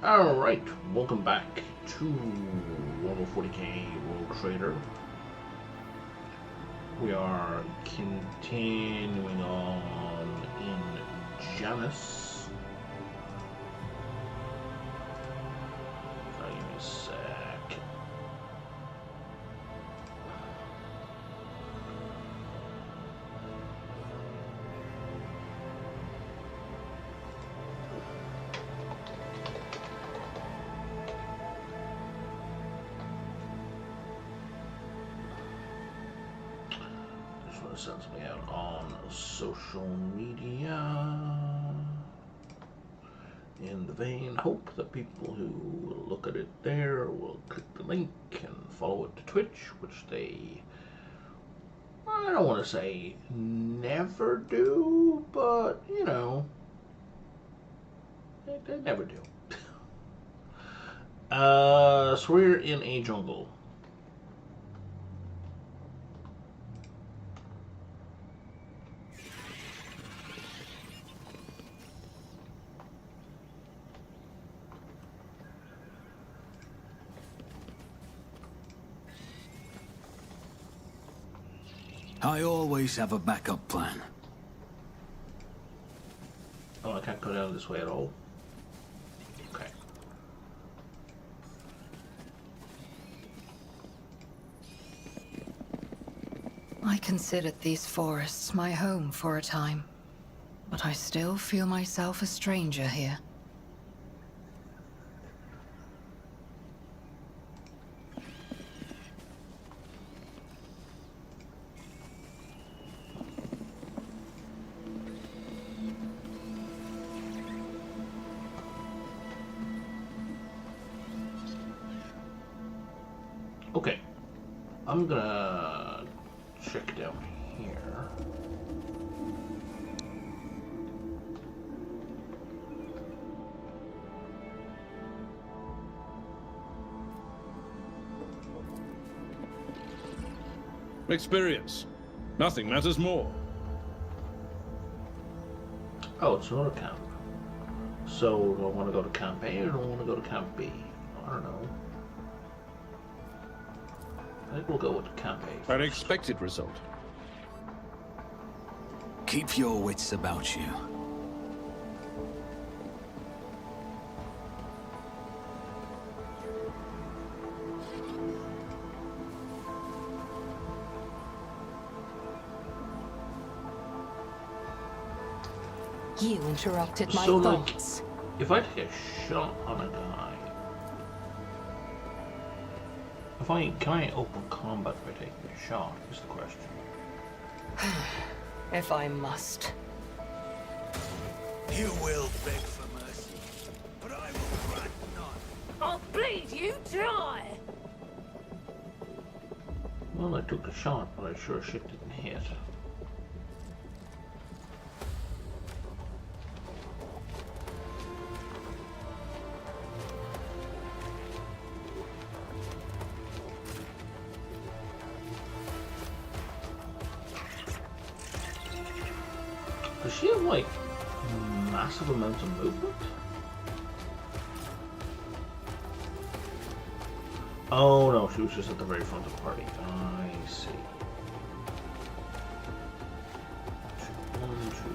Alright, welcome back to Warhammer 40k World Trader. We are continuing on in Janus. Sorry, give me a sec. Send something out on social media in the vain hope that people who will look at it there will click the link and follow it to Twitch, which they, I don't want to say never do, but you know, they never do. So we're in a jungle. I always have a backup plan. Oh, I can't go down this way at all. Okay. I considered these forests my home for a time, but I still feel myself a stranger here. Okay, I'm gonna check down here. Experience. Nothing matters more. Oh, it's another camp. So, do I want to go to Camp A or do I want to go to Camp B? I don't know. I think we'll go with Camp A. An expected result. Keep your wits about you. You interrupted my So, thoughts. if I take a shot on a guy, can I open combat by taking a shot? Is the question. If I must. You will beg for mercy, but I will grant none. I'll bleed you dry! Well, I took a shot, but I sure as shit didn't hit. Does she have, like, massive amounts of movement? Oh no, she was just at the very front of the party. I see. 1, 2, 3,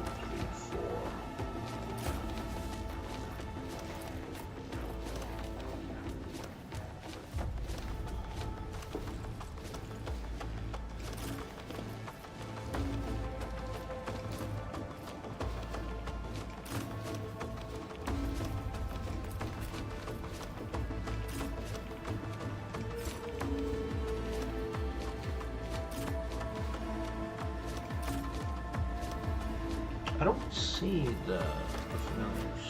4. I don't see the familiars.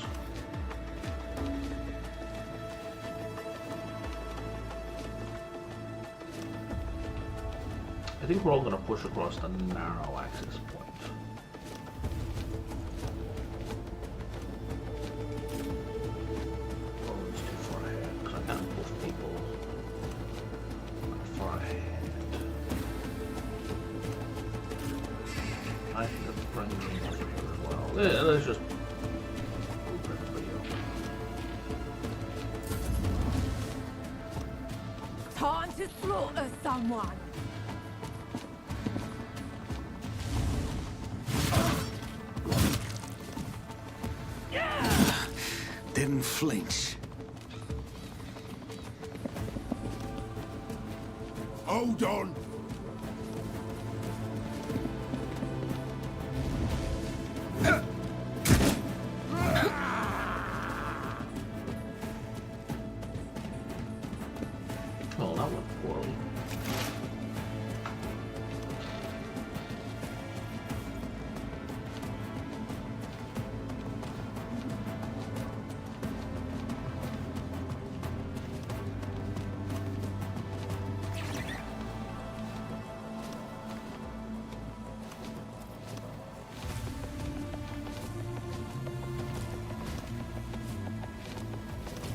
I think we're all going to push across the narrow access point. Oh, it's too far ahead, because I can't push people that far ahead. I should have brought me in here as well. Yeah, let's just open the video. to slaughter someone. Didn't flinch. Hold on. Oh, that went poorly.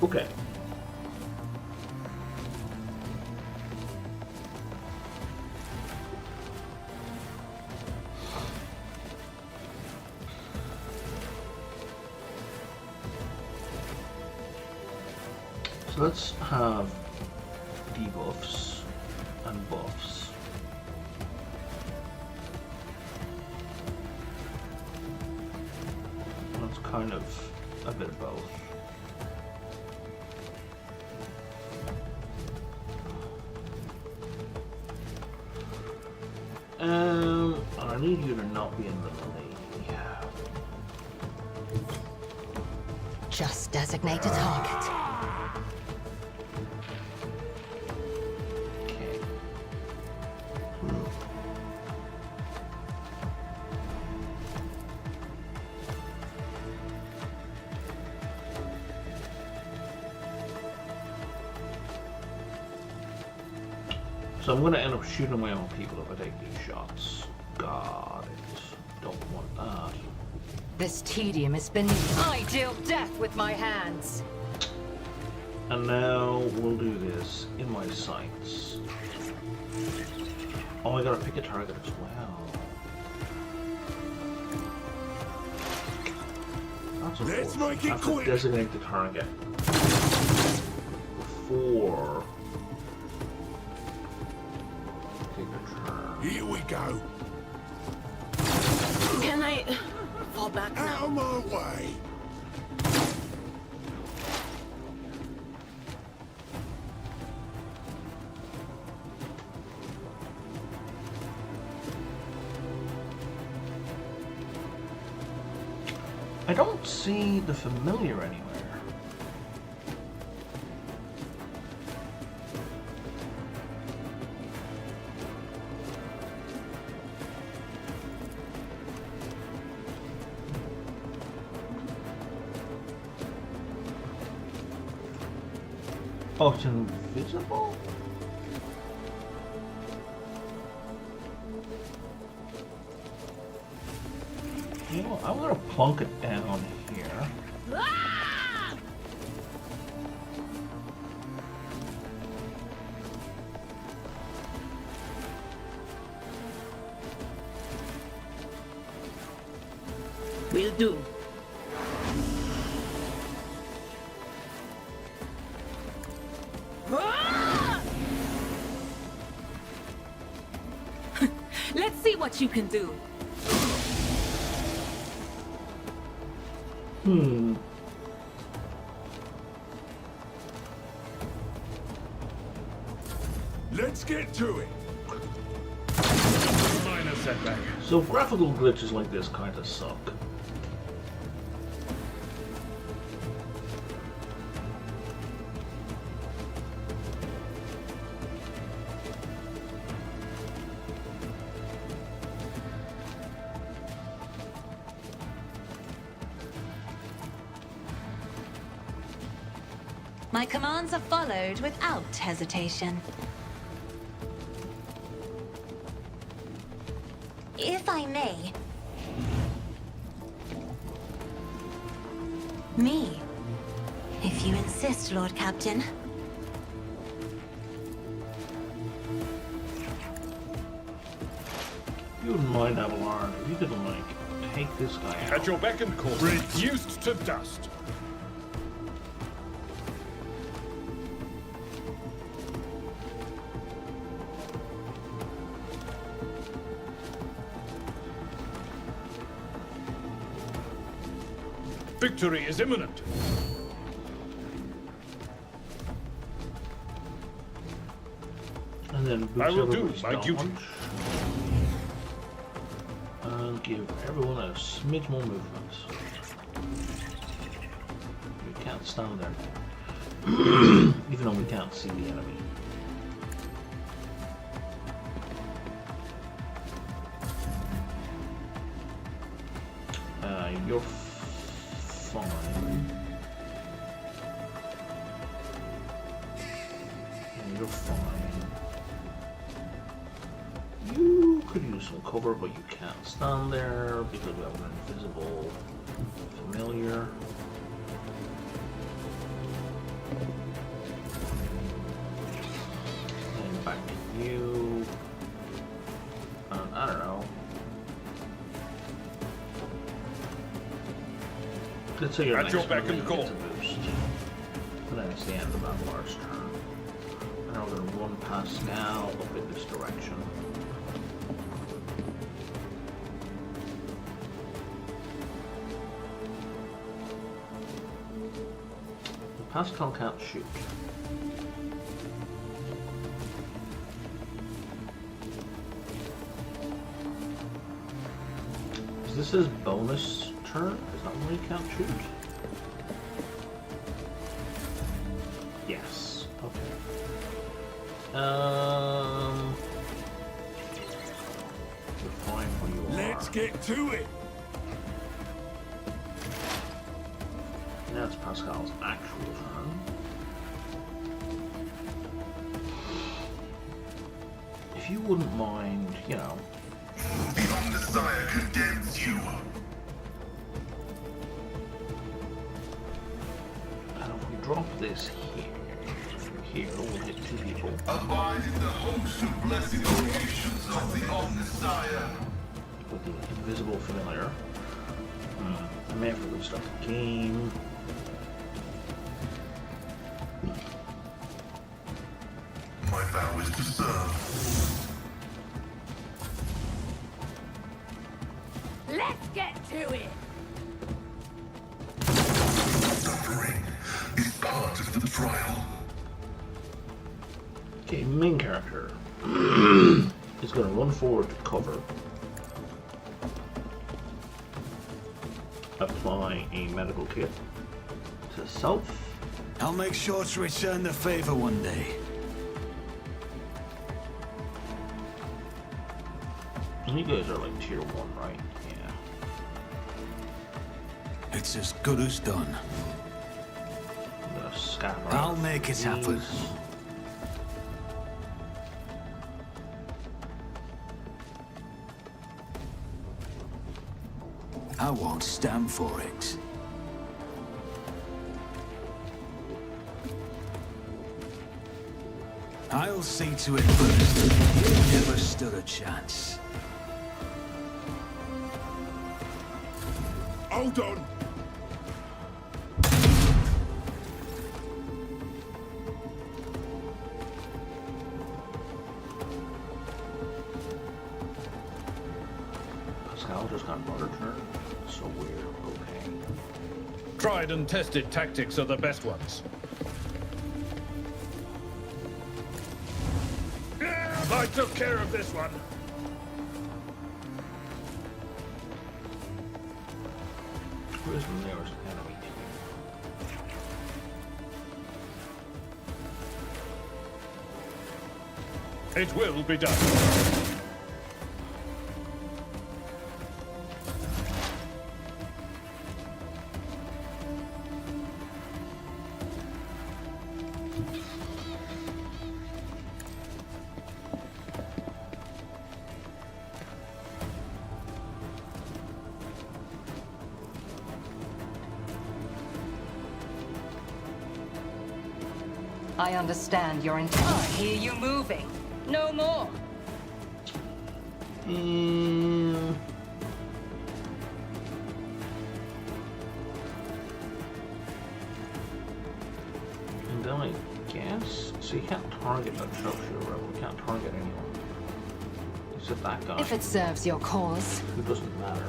Okay. So let's have debuffs and buffs. That's kind of a bit of both. I need you to not be in the melee. Just designate a target. Okay. So I'm going to end up shooting my own people if I take these shots. Got it. Don't want that. This tedium is beneath. I deal death with my hands. And now we'll do this in my sights. Oh, I gotta pick a target as well. That's Let's unfortunate. make it I have to quick. designate the target before take a turn. Here we go. Can I fall back now? Out of my way. I don't see the familiar anywhere. Oh, it's invisible? You know, I'm gonna plunk it down here. Will do. Let's see what you can do. Let's get to it. Minor setback. So graphical glitches like this kind of suck. My commands are followed without hesitation. If I may. Me. If you insist, Lord Captain. You wouldn't mind, Abelard, if you could, like, take this guy out. At your beck and call. Reduced to dust. Victory is imminent. And then boost I will do everybody's my duty. dodge. And give everyone a smidge more movement. We can't stand there. Even though we can't see the enemy. You're fine. And you're fine. You could use some cover, but you can't stand there because we have an invisible familiar. And back to you. I don't know. Let's say your At next your beck melee and call. gets a boost. And then it's the end of that large turn. And I'm going to run Pascal up in this direction. Pascal can't shoot. Is this his bonus turn? Is that when he can't shoot? Yes. Okay. You're fine where you are. Let's get to it. Now it's Pascal's actual turn. If you wouldn't mind, you know. The Omnissiah condemns you. And if we drop this here we'll hit two people. Abide in the host of blessed locations of the Omnissiah. With the invisible familiar. I may have to restart the game. My vow is to serve. Let's get to it! Suffering is part of the trial. Okay, main character is going to run forward to cover. Apply a medical kit to self. I'll make sure to return the favor one day. And you guys are like tier 1, right? Yeah. It's as good as done. I'm gonna scatter. I'll make it happen. these. I won't stand for it. I'll see to it first. You never stood a chance. Hold on. Pascal just got another turn. So weird. Okay. Tried and tested tactics are the best ones. Yeah, I took care of this one. Where's the nearest enemy to you? It will be done. I understand your intent. I hear you moving. No more. And then I guess, so you can't target that sharpshooter rebel. You can't target anyone. Except that guy. If it serves your cause. Who doesn't matter.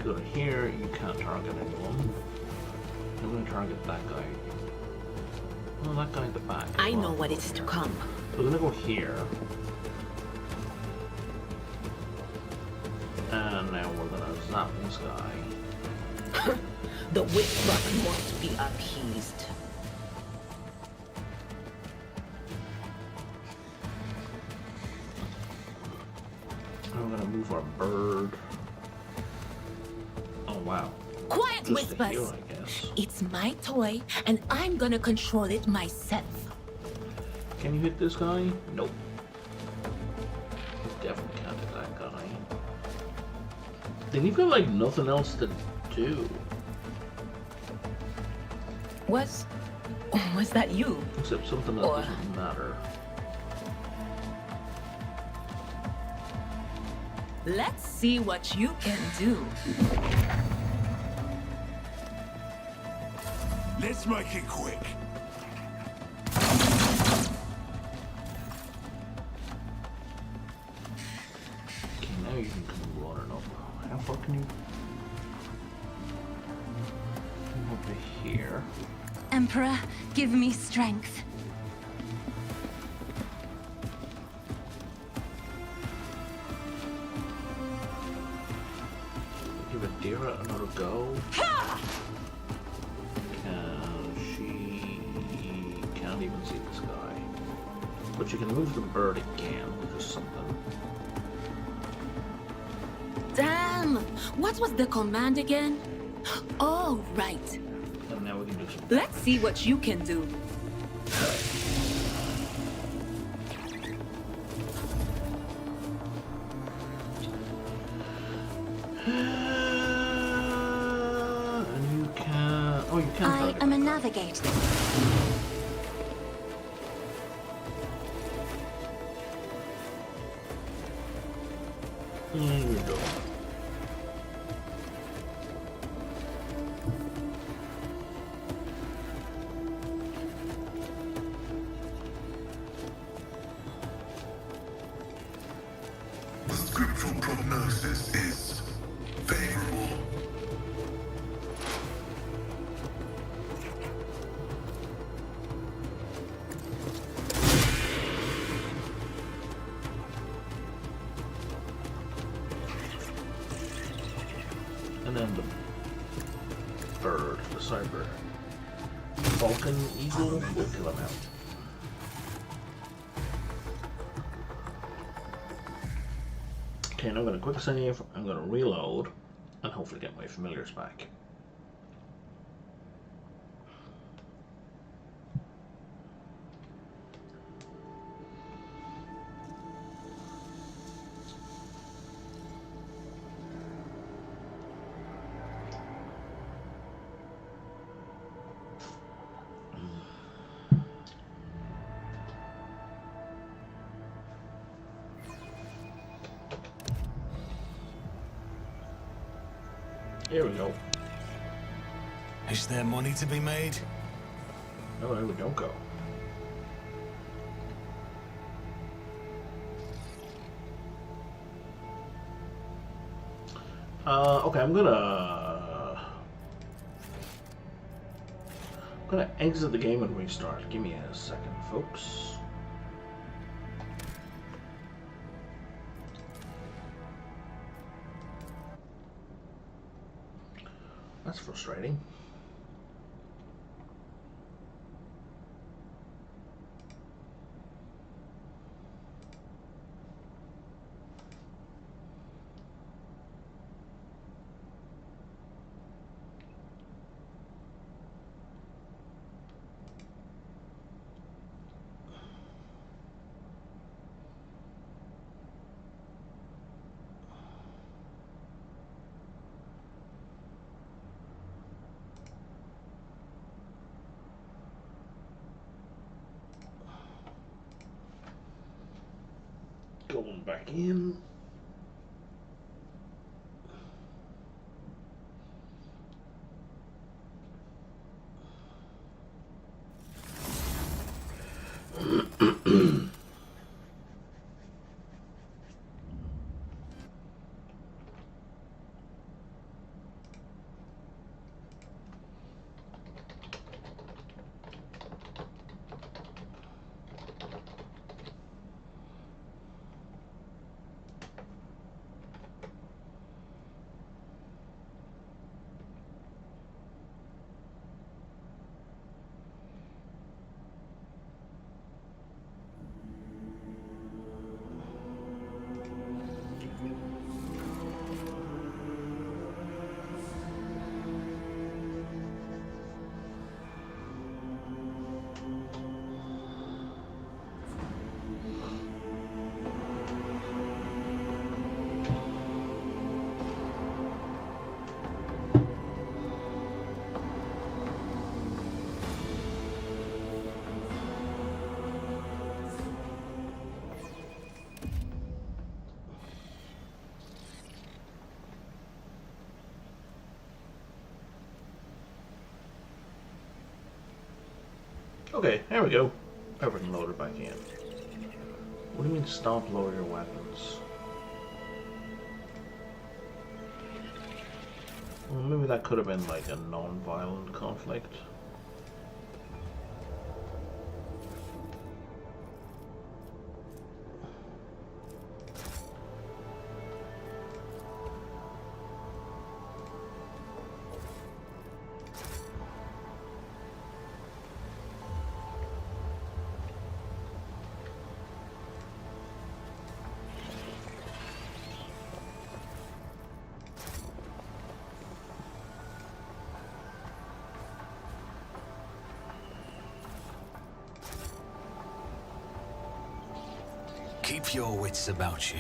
go to here, you can't target anyone. I'm gonna target that guy. Oh, that guy at the back. I know what is to come. We're gonna go here. And now we're gonna zap this guy. The witchbuck must be appeased. I'm gonna move our bird. Oh wow. Quiet, Just whispers. here, I guess. It's my toy, and I'm gonna control it myself. Can you hit this guy? Nope. You definitely can't hit that guy. Then you've got like nothing else to do. Was that you? Except something that Or- doesn't matter. Let's see what you can do. Let's make it quick. Okay, now you can come running up. How far can you come over here? Emperor, give me strength. Give Adira another go. She can't even see this guy. But you can move the bird again, which is something. Damn! What was the command again? Oh, right. And now we can do some. Let's see what you can do. And you can. Oh, you can. I target am a that guy. navigator. There you go. The scriptural prognosis is favorable. And then the bird, the cyber falcon eagle, will kill him out. Okay, and I'm gonna quick save, I'm gonna reload, and hopefully get my familiars back. Here we go. Is there money to be made? No, there we don't go. Okay, I'm gonna exit the game and restart. Give me a second, folks. That's frustrating. Going back in. Okay, there we go. Everything loaded back in. What do you mean stop lower your weapons? Well, maybe that could have been like a non-violent conflict. Keep your wits about you.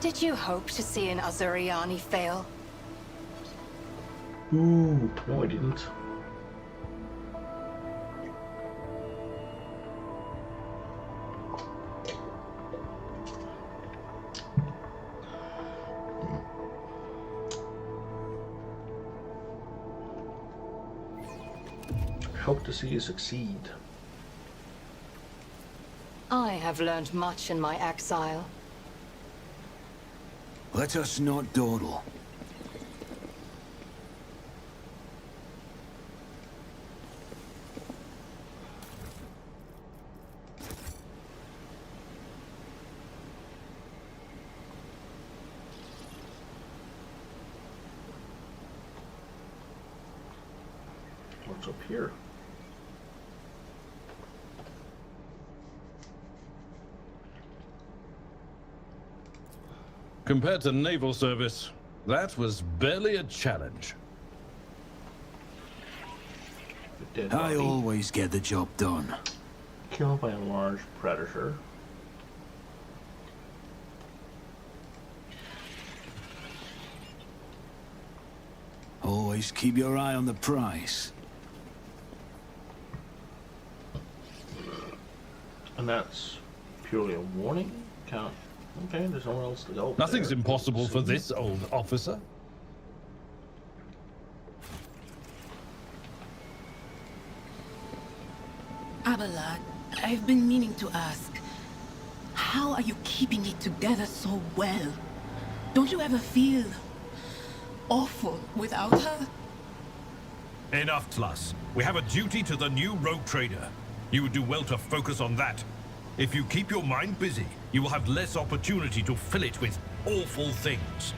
Did you hope to see an Azuriani fail? Ooh, no I didn't. Hope to see you succeed. I have learned much in my exile. Let us not dawdle. What's up here? Compared to naval service, that was barely a challenge. Dead I body. always get the job done. Killed by a large predator. Always keep your eye on the prize. And that's purely a warning? Can't. Okay, there's nowhere else to go. Nothing's there. impossible for this old officer. Abelard, I've been meaning to ask. How are you keeping it together so well? Don't you ever feel awful without her? Enough, Tluss. We have a duty to the new rogue trader. You would do well to focus on that. If you keep your mind busy, you will have less opportunity to fill it with awful things.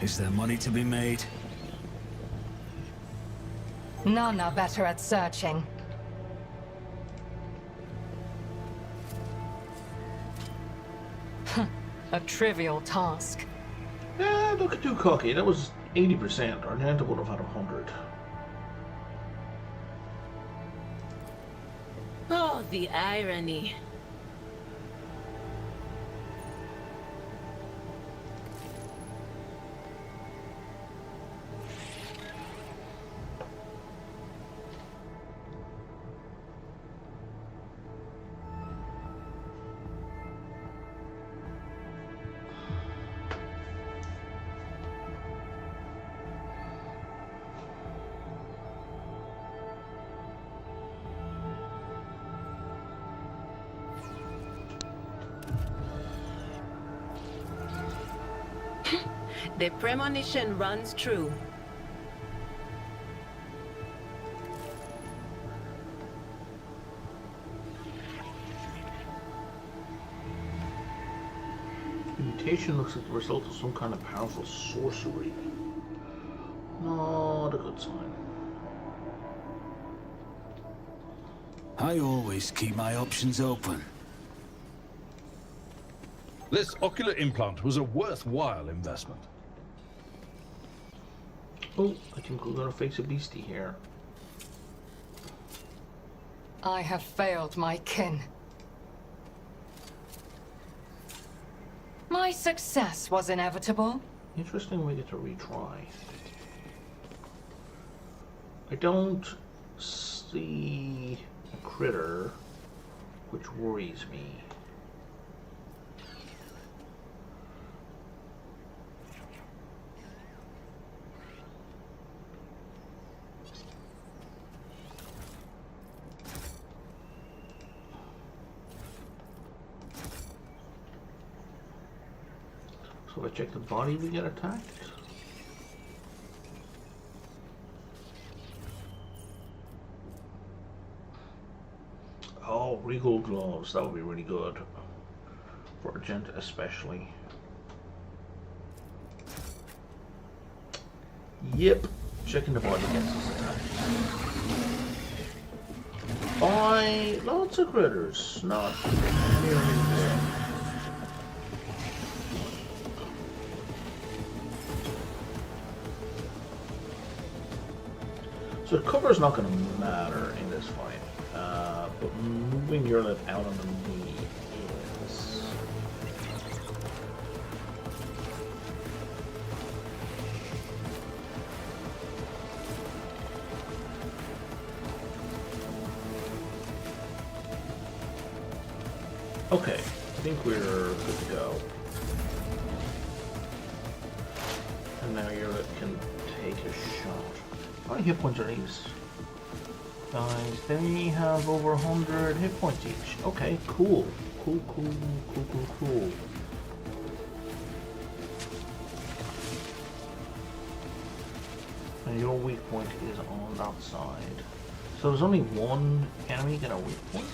Is there money to be made? None are better at searching. A trivial task. Don't get too cocky. That was 80%. Our Nanta would have had 100. Oh, the irony. The premonition runs true. The mutation looks like the result of some kind of powerful sorcery. Not a good sign. I always keep my options open. This ocular implant was a worthwhile investment. Oh, I think we're gonna face a beastie here. I have failed my kin. My success was inevitable. Interesting we get to retry. I don't see a critter, which worries me. So if I check the body, we get attacked. Oh, regal gloves. That would be really good. For a gent especially. Yep. Checking the body gets us attacked. By lots of critters. Not nearly there. So cover is not going to matter in this fight, but moving your lip out on the knee is. Okay, I think we're good to go. And now your lip can take a shot. How many hit points are these? Guys, they have over 100 hit points each. Okay, cool. Cool. And your weak point is on that side. So there's only one enemy get a weak point?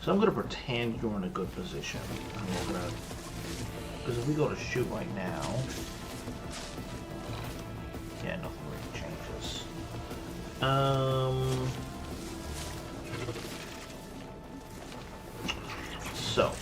So I'm gonna pretend you're in a good position. And we're gonna, because if we go to shoot right now, yeah, nothing really changes. So.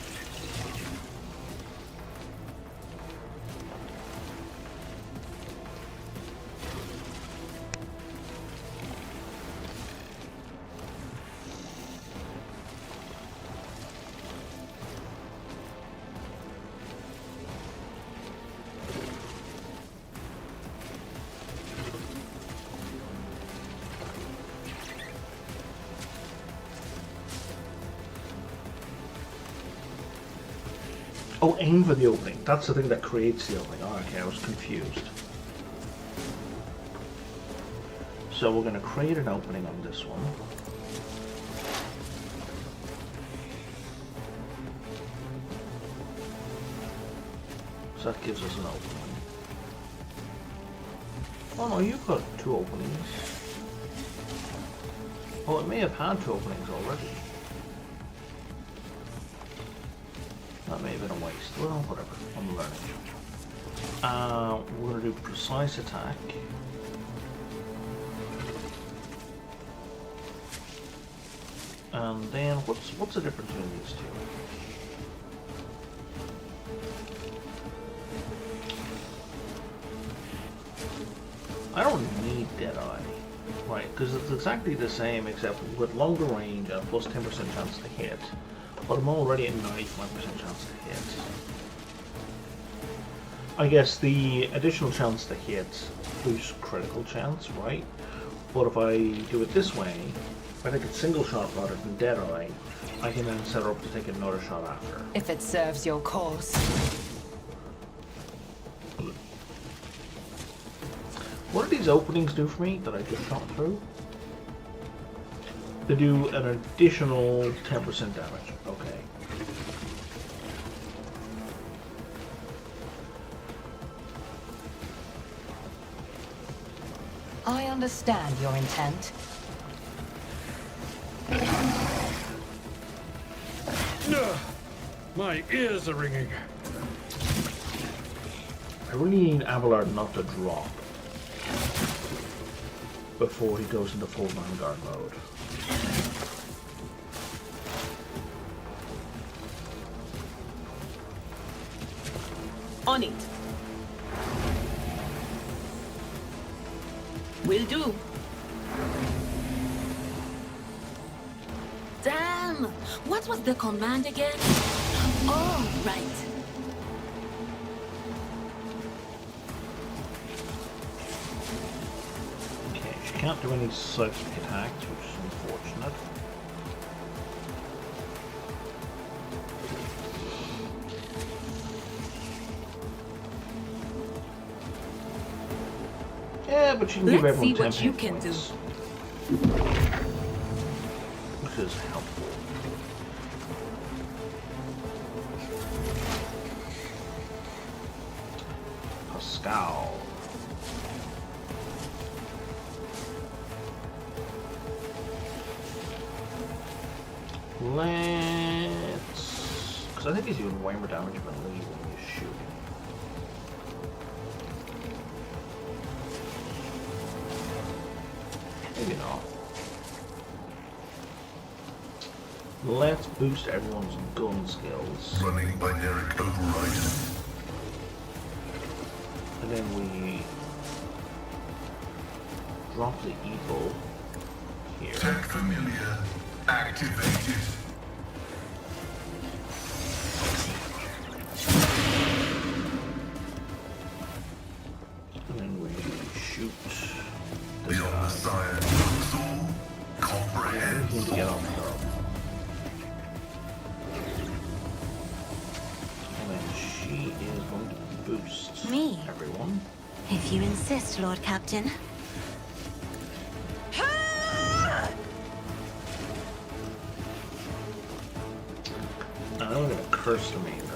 Oh, aim for the opening. That's the thing that creates the opening. Oh, okay, I was confused. So we're going to create an opening on this one. So that gives us an opening. Oh no, you've got 2 openings. Oh, it may have had 2 openings already. That may have been a waste. Well, whatever. I'm learning. We're going to do precise attack. And then, what's the difference between these two? I don't need Deadeye, right? Because it's exactly the same, except with longer range and a plus 10% chance to hit. But I'm already at 95% chance to hit. I guess the additional chance to hit boosts critical chance, right? But if I do it this way, if I take a single shot rather than Deadeye, I can then set her up to take another shot after. If it serves your cause. What do these openings do for me that I just shot through? They do an additional 10% damage. Okay. I understand your intent. My ears are ringing. I really need Abelard not to drop before he goes into full Vanguard mode. On it. Will do. Damn! What was the command again? Oh, right. Okay, she can't do any psychic attacks, which is unfortunate. Yeah, but she can give Let's everyone see 10 what you hit can do. points, which is helpful. Pascal. Let's... because I think he's doing way more damage than Lee when he's shooting. Maybe not. Let's boost everyone's gun skills. Running binary override. And then we drop the evil here. Tech familiar activated. And then we shoot The this guy. Omniscient Council We comprehends. need to get on her. And then she is going to boost Me? everyone. If you insist, Lord Captain. And I'm going to curse the main guy.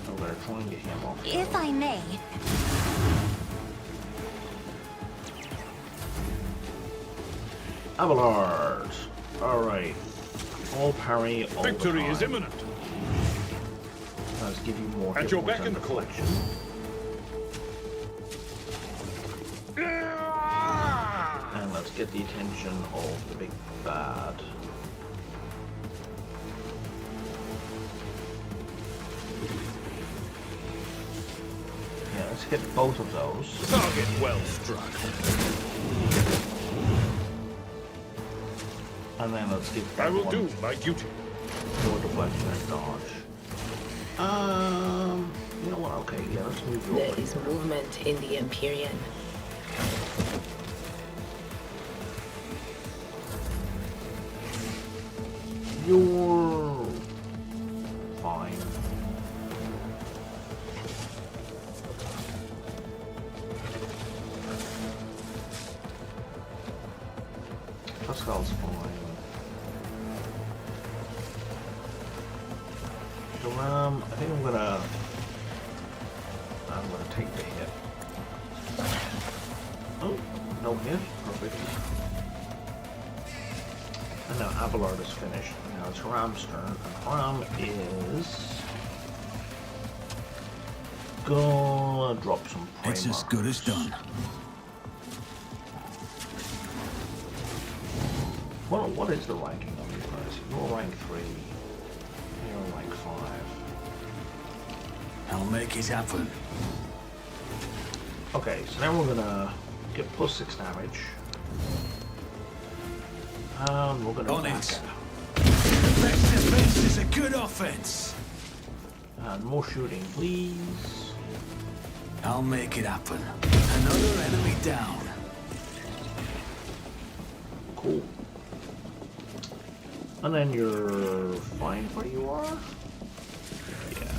I'm going to try and get him off. If I may. Abelard. Alright. All parry, all the Victory is time. imminent. Let's give you more At hit your points beck and and call. deflection. And let's get the attention of the big bad. Yeah, let's hit both of those. Target well struck. And then let's give I will everyone do my duty. more deflection and dodge. You know what? Okay, yeah, let's move you There over. is movement in the Empyrean. You're fine. Pascal's fine. So, I think I'm gonna take the hit. Oh, no hit. Perfect. And now Abelard is finished. Now it's Ram's turn. And Ram is gonna drop some prey It's as good as markers. done. What is the ranking on you guys? You're rank 3. You're rank 5. I'll make it happen. Okay, so now we're gonna get +6 damage. And we're gonna On attack it. it. The best defense is a good offense. And more shooting, please. I'll make it happen. Another enemy down. Cool. And then you're fine where you are? Yeah.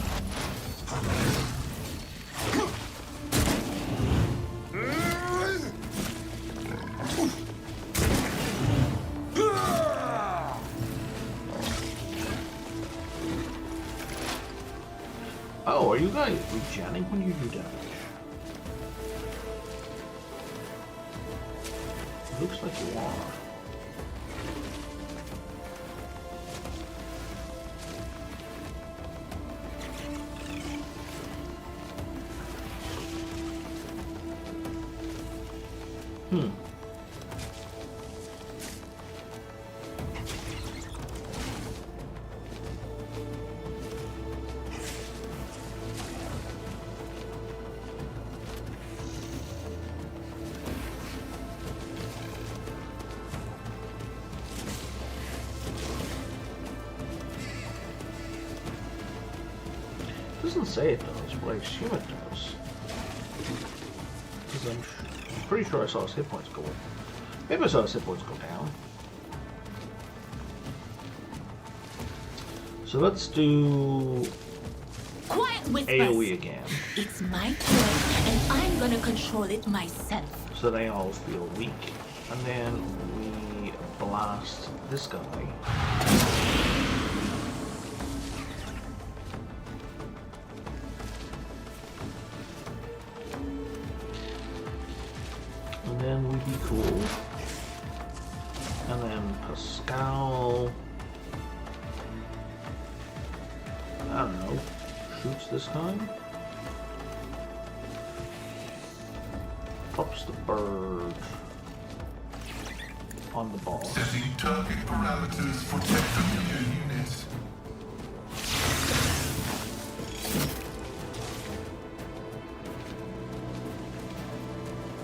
Oh, are you guys regenning when you do damage? Looks like you are. doesn't say it does, but I assume it does. Because I'm pretty sure I saw his hit points go up. Maybe I saw his hit points go down. So let's do Quiet, whispers. AoE again. It's my turn, and I'm gonna control it myself. So they all feel weak. And then we blast this guy. And then we be cool. And then Pascal, I don't know, shoots this guy. Pops the bird on the ball. Setting target parameters for technical units.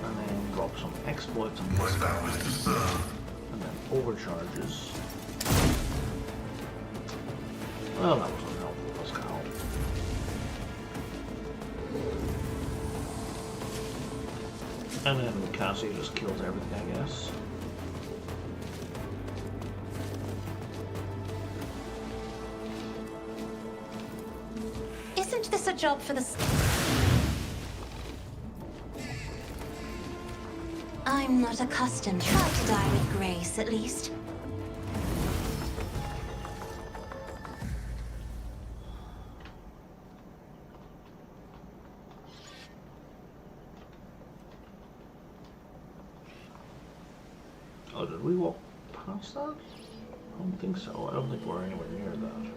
And then drop some exploits on Your this guy. hours to serve. And then overcharges. Well, that was unhelpful, Pascal. And then Cassie just kills everything, I guess. Isn't this a job for the... I'm not accustomed. Try to die with grace, at least. Oh, did we walk past that? I don't think so. I don't think we're anywhere near that.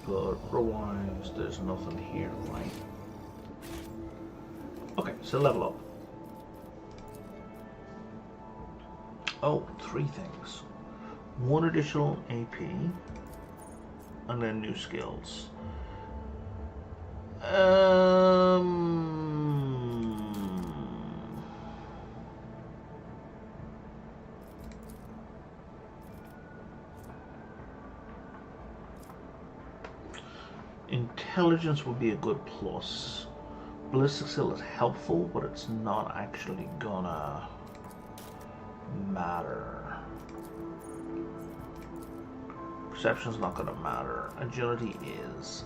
But otherwise, there's nothing here, right? Okay, so level up. Oh, 3 things. 1 additional AP, and then new skills. Intelligence would be a good plus. Ballistic skill is helpful, but it's not actually gonna matter. Perception's not gonna matter. Agility is.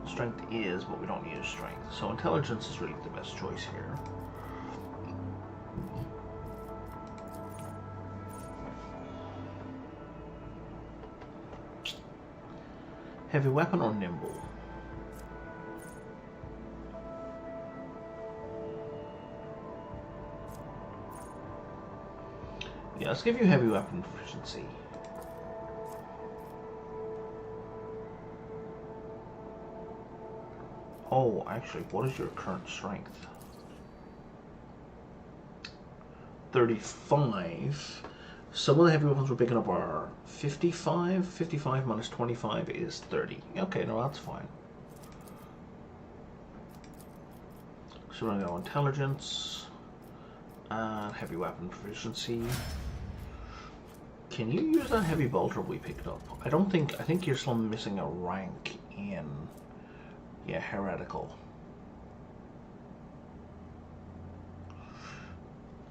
Strength is, but we don't use strength. So intelligence is really the best choice here. Heavy weapon or nimble? Yeah, let's give you heavy weapon proficiency. Oh, actually, what is your current strength? 35. Some of the heavy weapons we're picking up are 55. 55 minus 25 is 30. Okay, no, that's fine. So we're going to go intelligence and heavy weapon proficiency. Can you use that heavy bolter we picked up? I think you're still missing a rank in, yeah, heretical.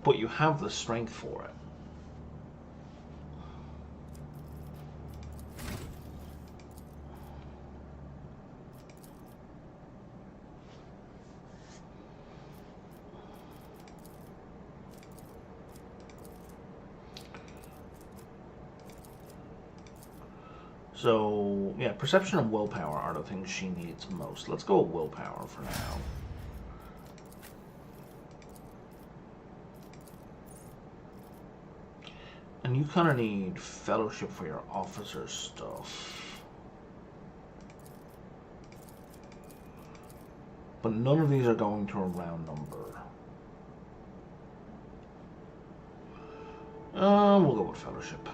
But you have the strength for it. So, yeah, perception and willpower are the things she needs most. Let's go with willpower for now. And you kind of need fellowship for your officer stuff. But none of these are going to a round number. We'll go with fellowship.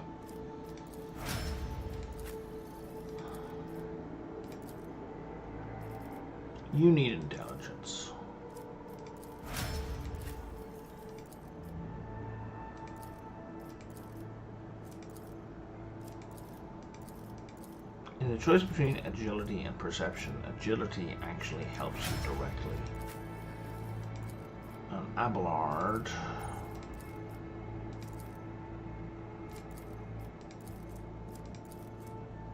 You need intelligence. choice between agility and perception. Agility actually helps you directly. Abelard.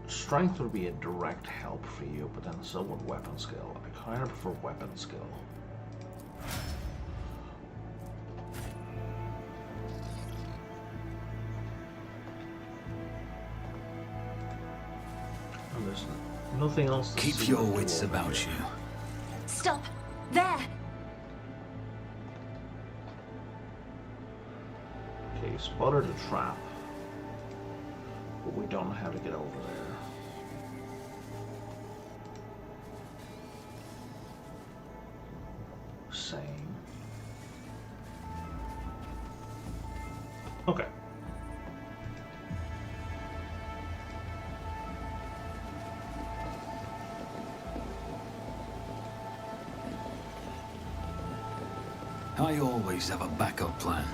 Strength would be a direct help for you, but then so would weapon skill. I kind of prefer weapon skill. And there's nothing else to Keep your wits about you. Stop! There! Okay, spotted a trap, but we don't know how to get over there. Same. Okay. I always have a backup plan.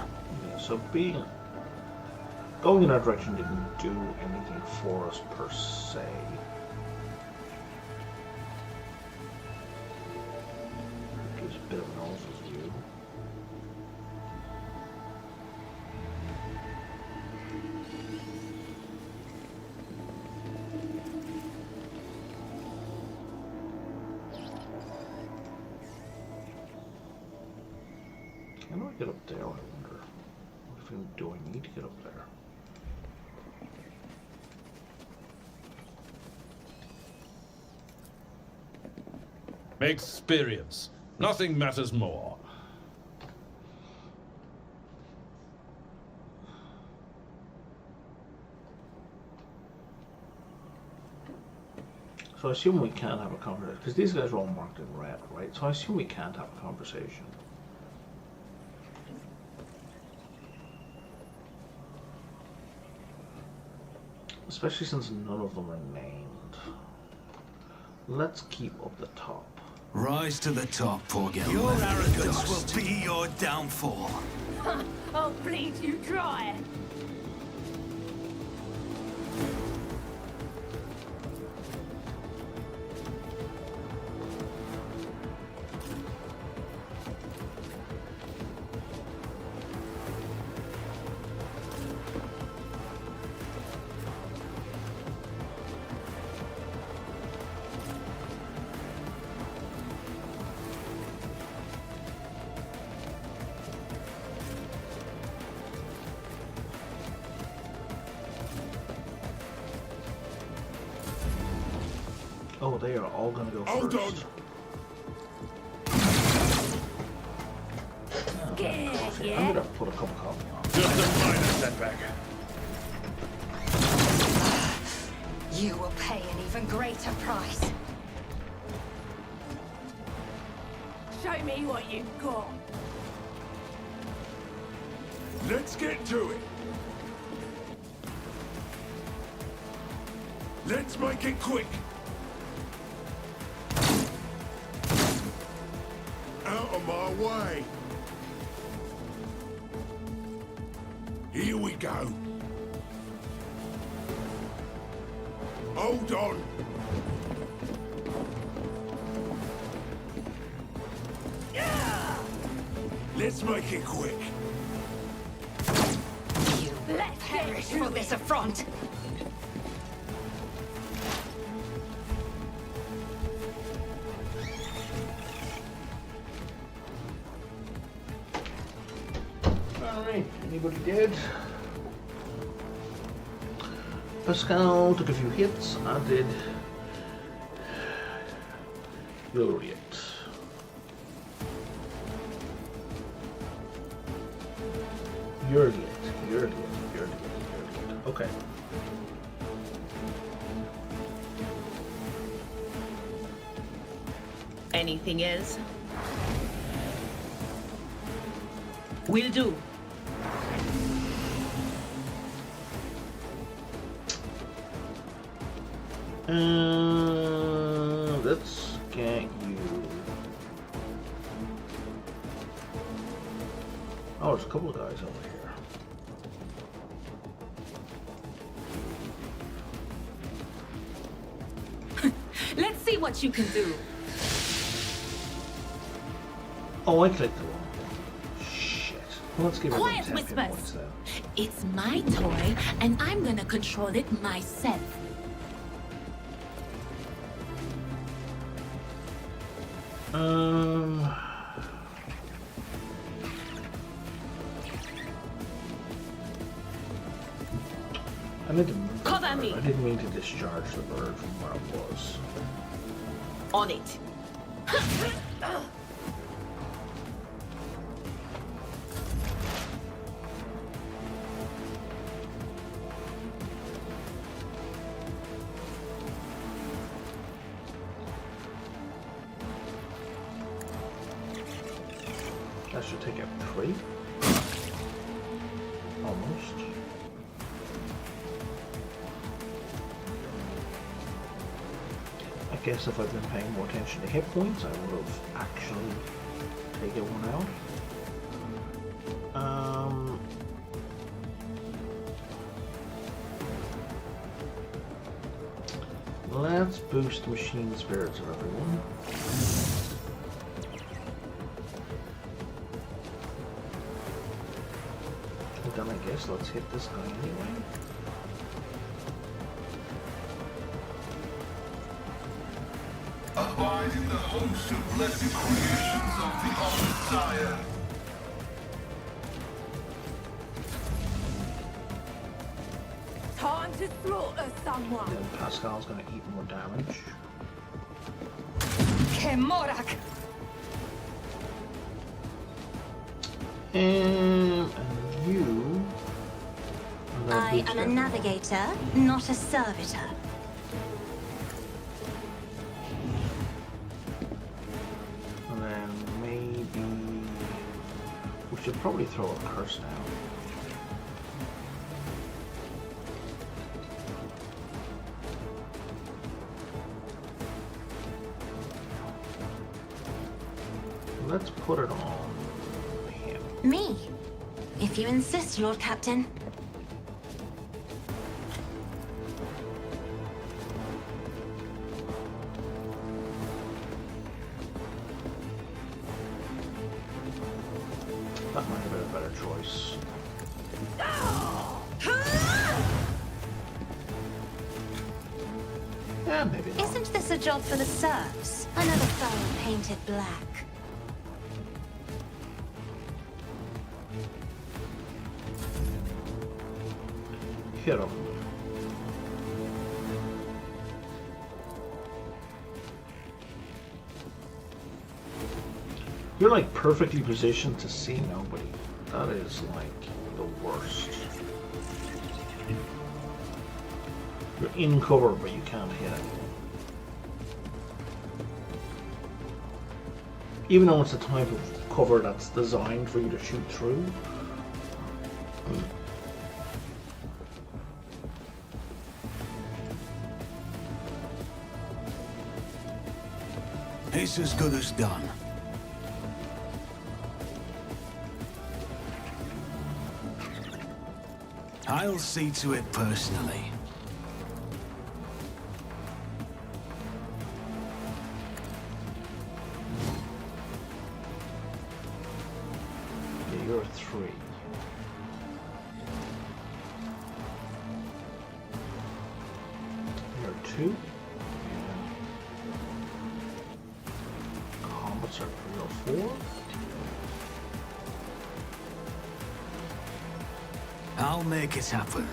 Yeah, so going in that direction didn't do anything for us per se. Gives a bit of an overview. How do I get up there, I wonder? Do I need to get up there? Experience. Nothing matters more. So I assume we can't have a conversation, because these guys are all marked in red, right? So I assume we can't have a conversation. Especially since none of them are named. Let's keep up the top. Rise to the top, poor girl. Your arrogance will be your downfall. I'll bleed you dry. Oh, they are all gonna go Hold first. I'm gonna put a cup of coffee on. Just a minor setback. You will pay an even greater price. Show me what you've got. Let's get to it. Let's make it quick. Out of my way. Here we go. Hold on. Yeah! Let's make it quick. You Let's perish get for this affront. Alright, anybody dead? Pascal took a few hits. I did. You're it. You're it. You're it. You're it. You're it. Okay. Anything else? Will do. Let's get you. Oh, there's a couple of guys over here. see what you can do. Oh, I clicked the wrong one. Shit. Well, let's give it Quiet, 10 hit Whispers. points then. It's my toy, and I'm gonna control it myself. Cover me. I didn't mean to discharge the bird from where it was. On it. That should take out 3. Almost. I guess if I'd been paying more attention to hit points, I would have actually taken one out. Let's boost machine spirits of everyone. Then I guess let's hit this guy anyway. Abide in the host of blessed creations of the Messiah. Time to slaughter someone. Then Pascal's gonna eat more damage. Kemorak! And you... I am a navigator, not a servitor. And then maybe... we should probably throw a curse down. Let's put it on him. Me? If you insist, Lord Captain. That might have been a better choice. Yeah, maybe not. Isn't this a job for the serfs? Another foe painted black. Hit him. You're like perfectly positioned to see nobody. That is like the worst. You're in cover, but you can't hit anyone. Even though it's a type of cover that's designed for you to shoot through. It's as good as done. I'll see to it personally. Yeah, you're a 3. You're a 2. Combats are 3 or 4. I'll make it happen.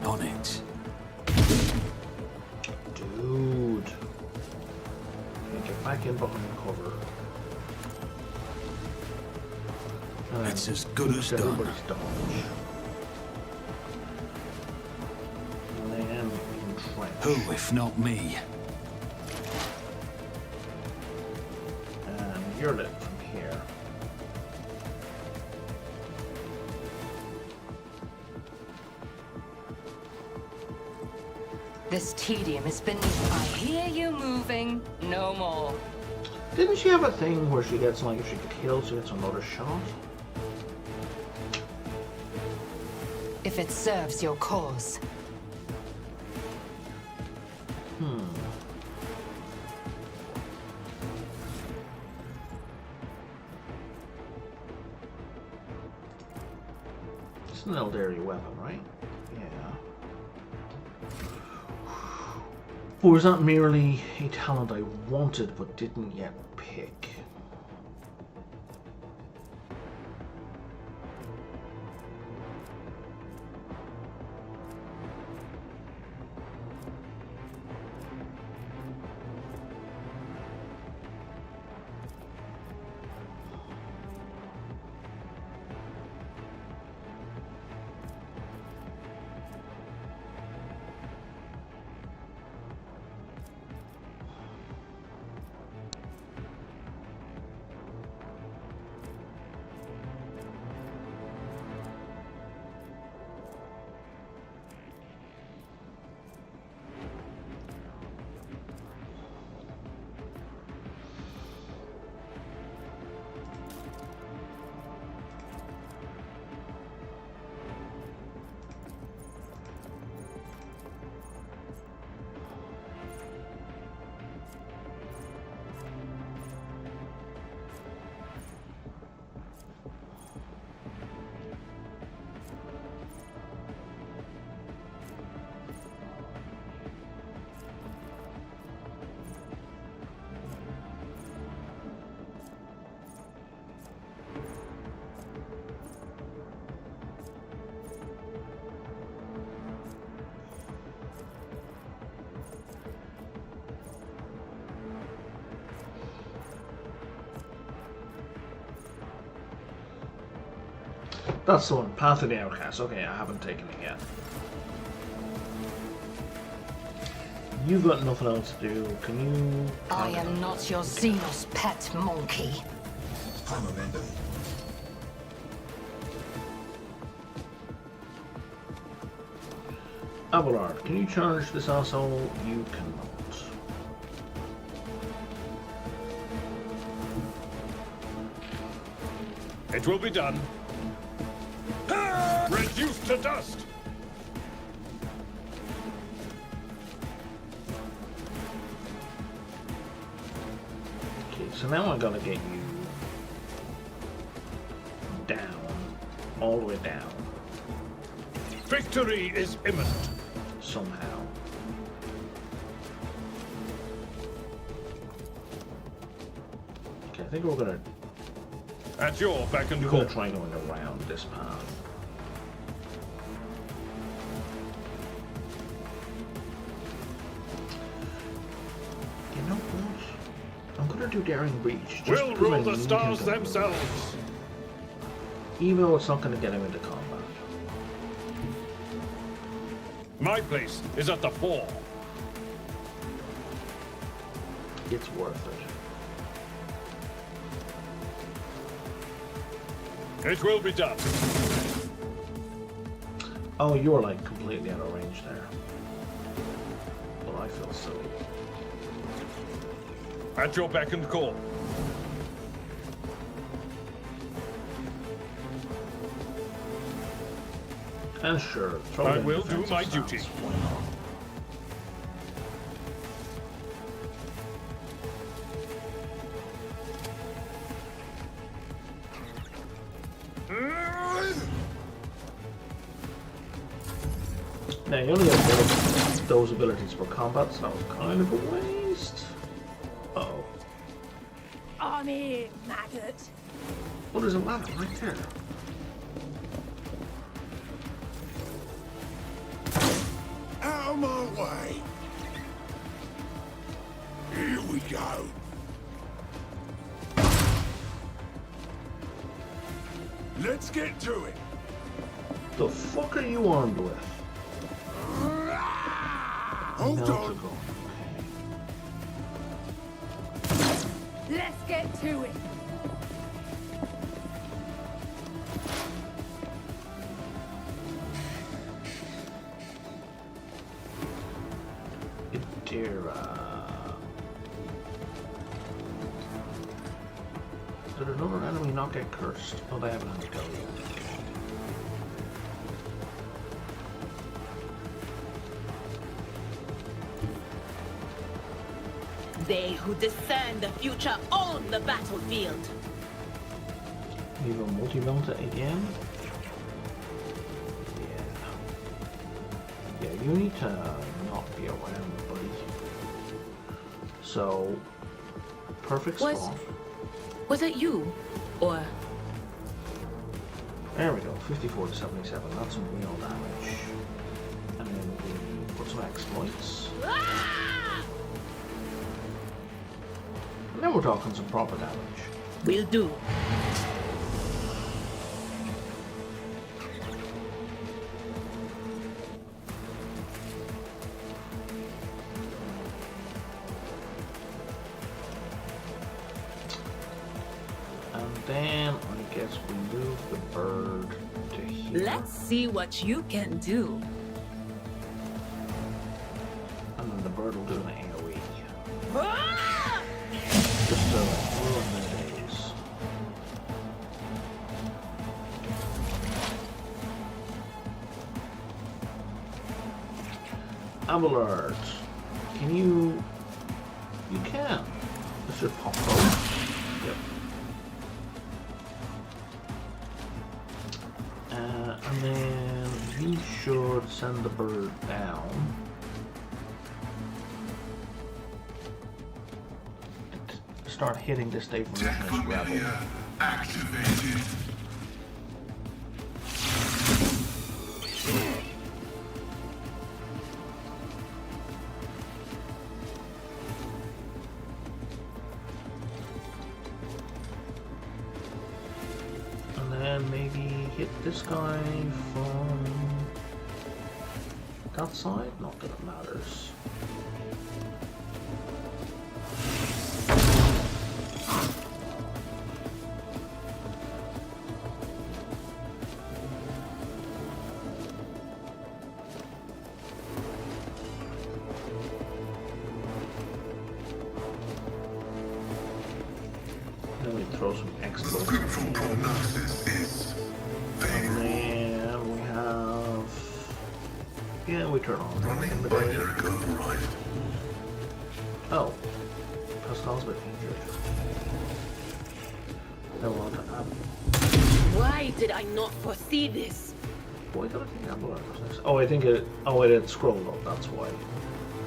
On it. Dude. Okay, get back in behind cover. It's as good as done. Everybody's dodge. Land entrench. Who, if not me? And you're lit from here. This tedium is beneath. I hear you moving. No more. Didn't she have a thing where she gets, like, if she kills, she gets another shot? If it serves your cause. It's an elderly weapon, right? Yeah. Or is that merely a talent I wanted but didn't yet pick? That's the one. Path of the Outcast. Okay, I haven't taken it yet. You've got nothing else to do. Can you... I am not your Xenos pet monkey. I'm Amanda. Abelard, can you challenge this asshole? You cannot. It will be done. Reduced to dust! Okay, so now I'm gonna get you down. All the way down. Victory is imminent. Somehow. Okay, I think we're gonna... At your beck and We're call. gonna try going around this path. You know what? I'm gonna do Daring Breach. We'll rule the stars themselves. Even though it's not gonna get him into combat. My place is at the fore. It's worth it. It will be done. Oh, you're like completely out of range there. Well, I feel silly. At your beck and call. And sure, throw I in will do defensive my stance. duty. Why not? Now, you only get those abilities for combat, so that was kind of a waste. Uh-oh. I'm here, maggot. Oh, there's a ladder right there. Out of my way. Here we go. Let's get to it. The fuck are you armed with? Hold Melted on. gold. Let's get to it. Idira. Did another enemy not get cursed? Oh, they haven't had to go yet. They who discern the future own the battlefield. Leave a multi-mounter again. Yeah, you need to not be around, buddy. So, perfect spawn. Was it you? Or... There we go, 54 to 77. That's some real damage. And then we put some exploits. And then we're talking some proper damage. Will do. And then I guess we move the bird to here. Let's see what you can do. And then the bird will do an AoE. Just to ruin the days. Abelard, can you... You can. This should pop out. Yep. And then you should send the bird down. Start hitting this Stabilization rebel. Activated. And then maybe hit this guy from that side? Not that it matters. Then we throw some exploits. Scriptural prognosis is favorable. And then we have... Yeah, we turn on. Running binary override. Oh. Pascal's a bit injured. Then we'll have to add... Why did I not foresee this? Why did I think Abelard was next? Oh, I think it... Oh, it had scrolled up, that's why.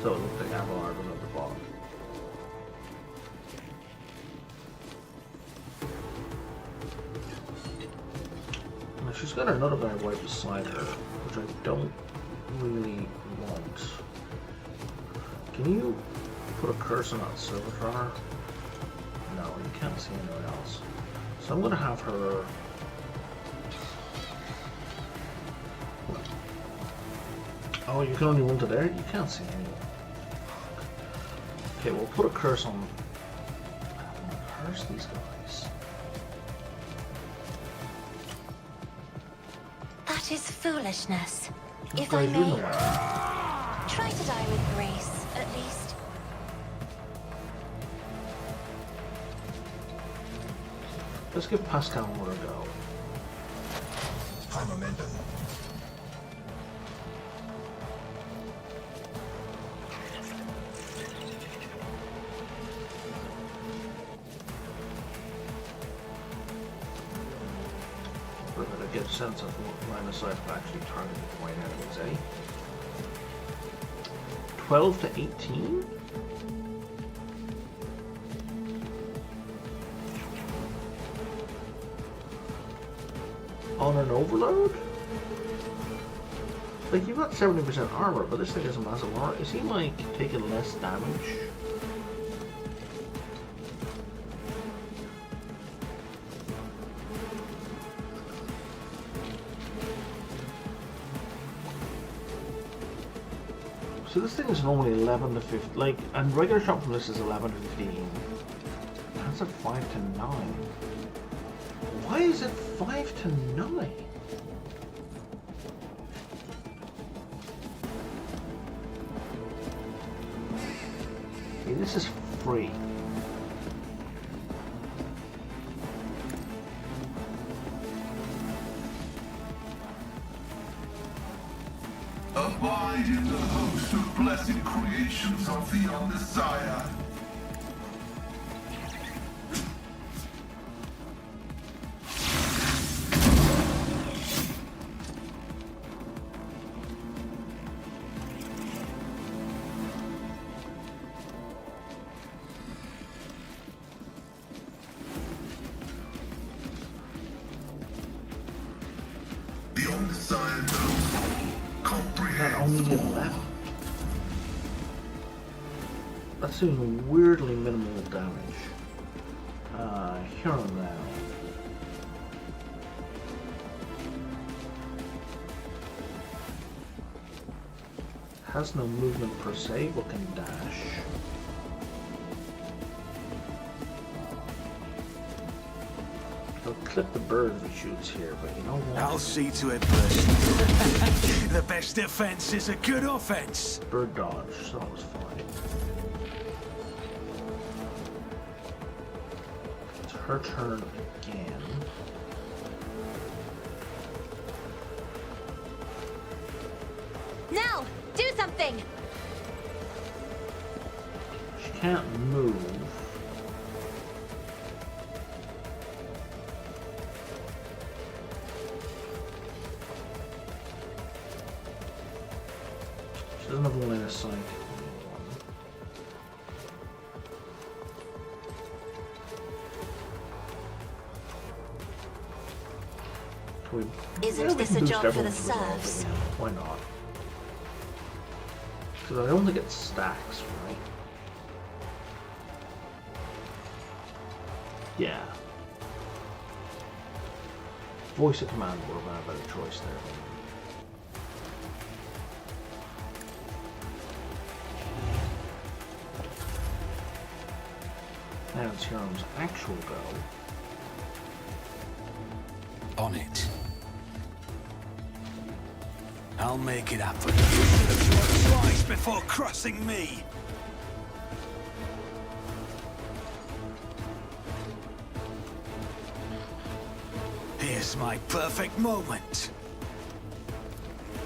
So it looked like Abelard was at the bottom. Now she's got another guy right beside her, which I don't really want. Can you put a curse on that servitor? No, you can't see anyone else. So I'm gonna have her... Oh, you can only run to there? You can't see anyone. Okay, we'll put a curse on... I don't want to curse these guys. That is foolishness. These If I guys in the may, way. try to die with grace, at least. Let's give Pascal more a go. High momentum. We're going to get a sense of what line of sight of actually targeting white enemies, eh? 12 to 18? On an overload? Like, you've got 70% armor, but this thing has a massive armor. Is he, like, taking less damage? So this thing is normally 11 to 15, like, and regular shot from this is 11 to 15. That's at 5 to 9. Why is it 5 to 9? Okay, this is free. Abide in the host of blessed creations of the Omnissiah. The Omnissiah knows all, comprehends all. Left. That seems weirdly minimal damage. Here and now. Has no movement per se, but can dash. He'll clip the bird if he shoots here, but you know what? I'll see to it personally. The best defense is a good offense. Bird dodge, so that was fine. It's her turn again. Now, do something! She can't move. She doesn't have a line of sight. Isn't this a job for the serfs? Why not? Because I only get stacks, right? Yeah. Voice of command would have been a better choice there. Now it's Hiram's actual go. On it. I'll make it happen. You should have thought twice before crossing me. Here's my perfect moment.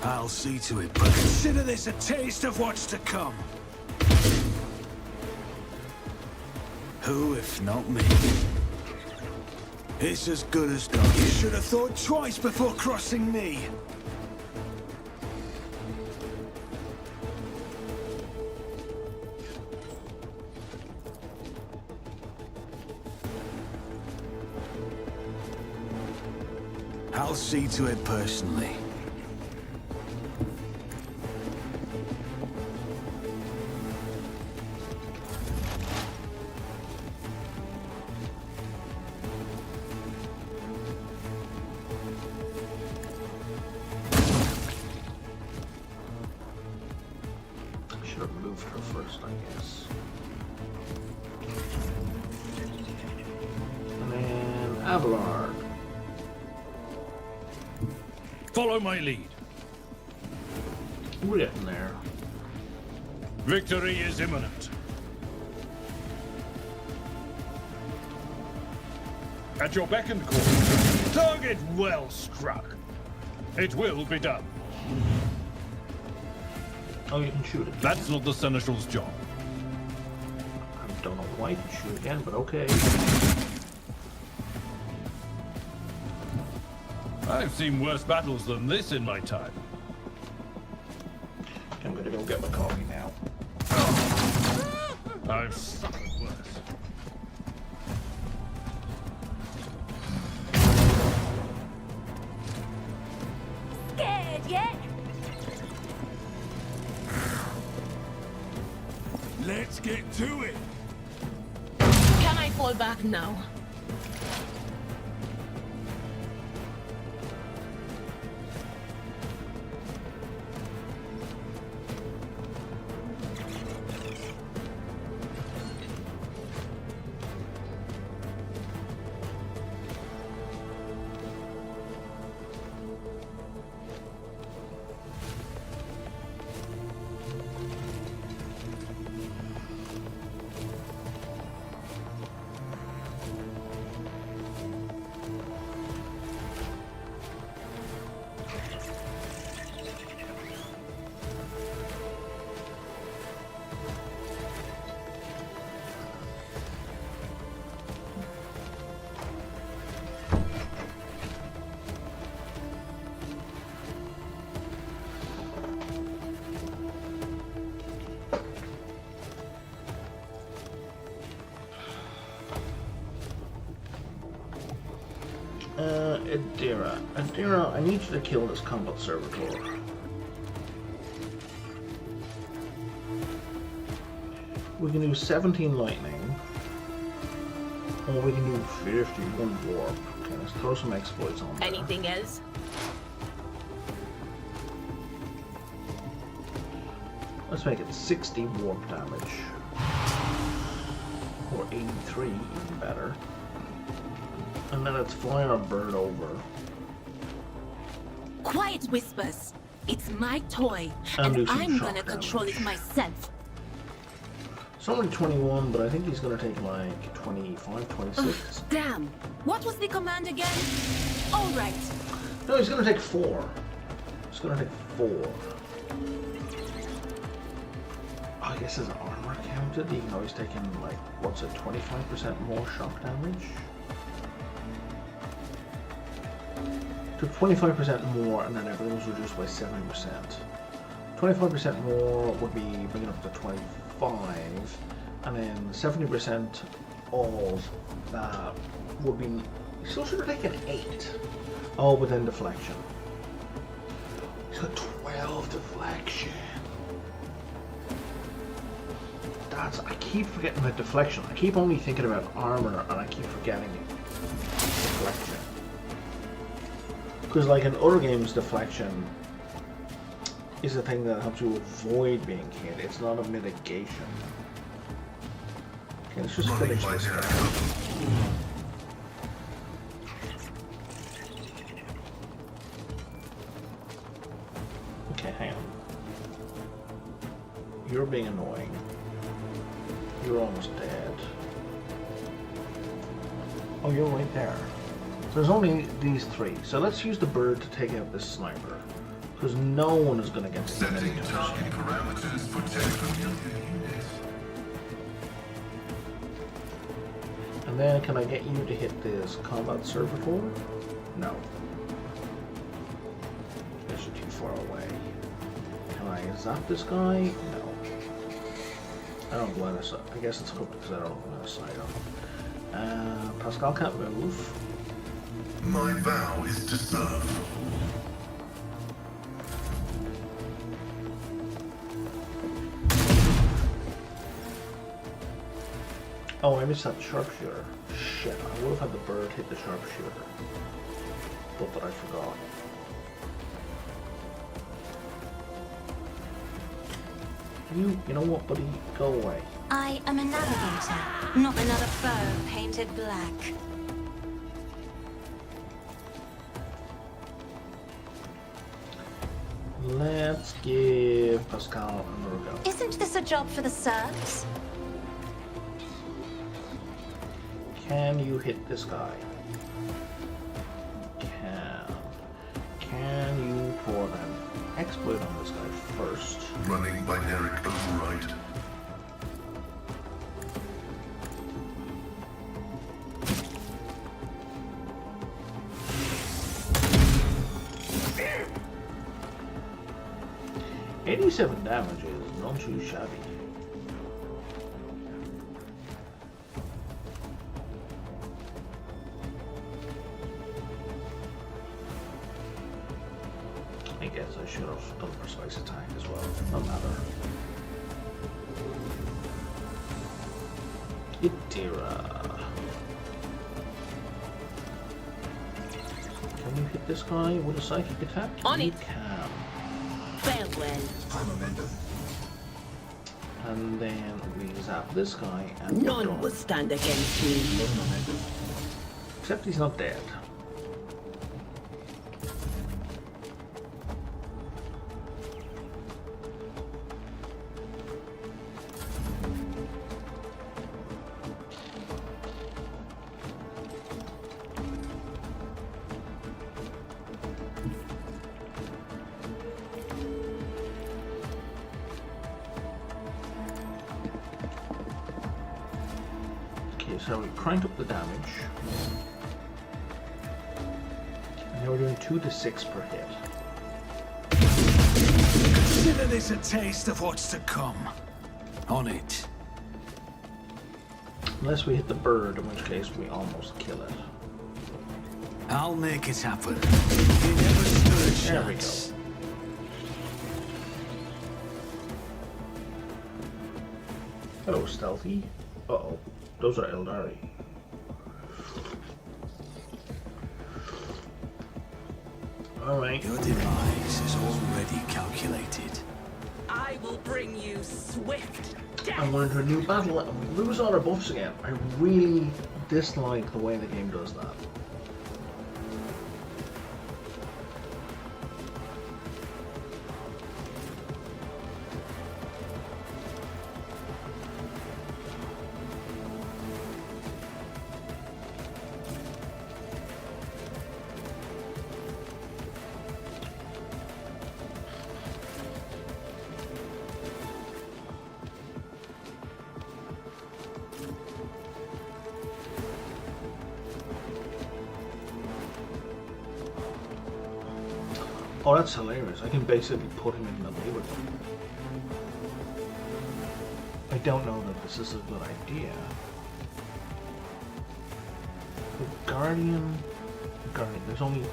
I'll see to it, but consider this a taste of what's to come. Who, if not me? It's as good as done. You should have thought twice before crossing me. I'll see to it personally. Should have moved her first, I guess. And then Abelard. Follow my lead. We're getting there. Victory is imminent. At your beck and call. Target well struck. It will be done. Oh, you can shoot it. That's not the Seneschal's job. I don't know why you can shoot again, but okay. I've seen worse battles than this in my time. I'm gonna go get my coffee now. I've suffered worse. Scared yet? Let's get to it. Can I fall back now? Adira. Adira, I need you to kill this combat servitor. We can do 17 lightning. Or we can do 51 warp. Okay, let's throw some exploits on there. Anything else? Let's make it 60 warp damage. Or 83, even better. And then it's flying a bird over. Quiet, Whispers. It's my toy, And do and some I'm shock gonna control it damage. myself. It's only 21, but I think he's gonna take like 25, 26. Damn. What was the command again? All right. No, he's gonna take 4. He's gonna take 4. I guess his armor counted, even though he's taking like, what's it, 25% more shock damage? Took 25% more and then everything was reduced by 70%. 25% more would be bringing up to 25, and then 70% of that would be, he still should have taken 8. Oh, but then deflection. He's got 12 deflection. I keep forgetting about deflection. I keep only thinking about armor and I keep forgetting deflection. Because like in other games, deflection is a thing that helps you avoid being hit. It's not a mitigation. Okay, let's just finish this guy. Okay, hang on. You're being annoying. You're almost dead. Oh, you're right there. There's only these 3. So let's use the bird to take out this sniper. Because no one is going to get to him Setting anytime target soon. parameters for 10 familiar units. And then can I get you to hit this combat servitor? No. You're too far away. Can I zap this guy? No. I don't go out of sight. I guess it's hooked because I don't go out of sight of him. Pascal can't move. My vow is to serve. Oh, I missed that sharpshooter. Shit, I would have had the bird hit the sharpshooter. But I forgot. You know what, buddy? Go away. I am a navigator, not another foe painted black. Let's give Pascal another go. Isn't this a job for the serfs? Can you hit this guy? Can you pour an exploit on this guy first? Running binary override. $87 damage is not too shabby. I guess I should have done precise attack as well. No matter. Idira. Can you hit this guy with a psychic attack? On you it. can. Farewell. And then we zap this guy and we're None done. will stand against me. Except he's not dead. Okay, so we cranked up the damage. And now we're doing 2 to 6 per hit. Consider this a taste of what's to come. On it. Unless we hit the bird, in which case we almost kill it. I'll make it happen. You never stood a There we chance. Hello, Stealthy. Uh-oh. Those are Eldari. Alright. Your demise is already calculated. I will bring you swift death. I'm going into a new battle and we lose all our buffs again. I really dislike the way the game does that. Oh, that's hilarious. I can basically put him in the melee with them. I don't know that this is a good idea. The Guardian... There's only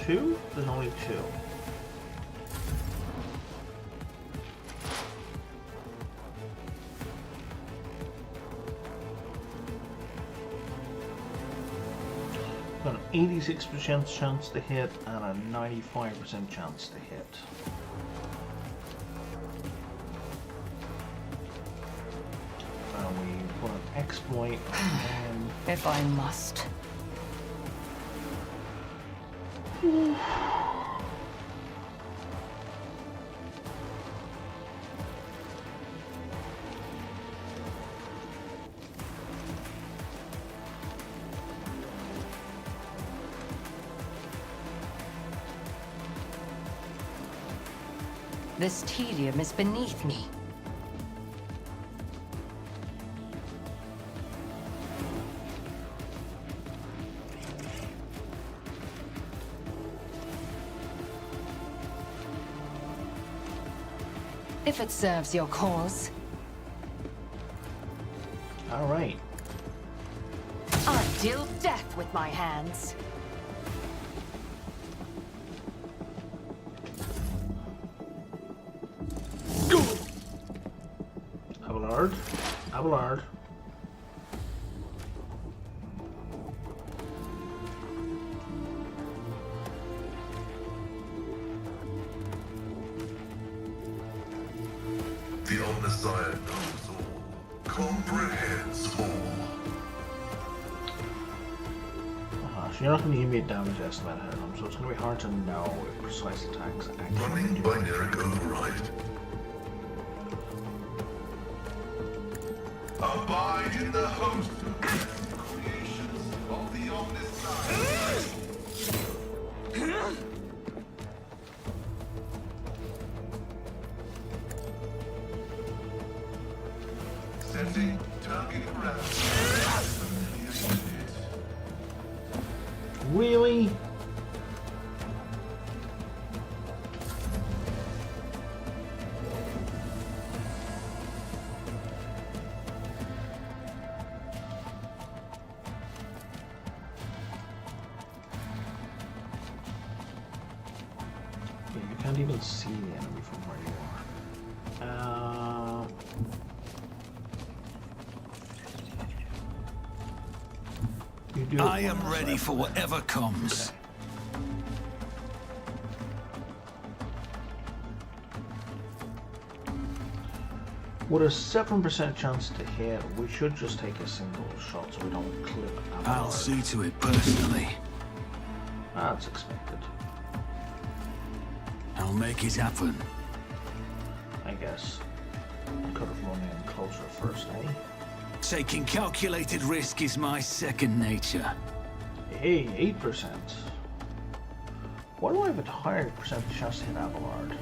two? There's only two. Got an 86% chance to hit and a 95% chance to hit. And we put an exploit on If I must. This tedium is beneath me. If it serves your cause. All right. I deal death with my hands. Abelard. Abelard. The Omniscient knows all, comprehends all. So you're not going to give me a damage estimate ahead of them, so it's going to be hard to know if precise attacks actually Running do binary override. Abide in the host of creations of the Omniscient. Setting target parameters. Really? Yeah, you can't even see the enemy from where you are. You do I am ready for whatever comes. With a 7% chance to hit, we should just take a single shot so we don't clip Abelard. I'll see to it personally. That's expected, I'll make it happen. I guess. I could have run in closer first, eh? Taking calculated risk is my second nature. Hey, 8%. Why do I have a higher percentage chance to hit Abelard?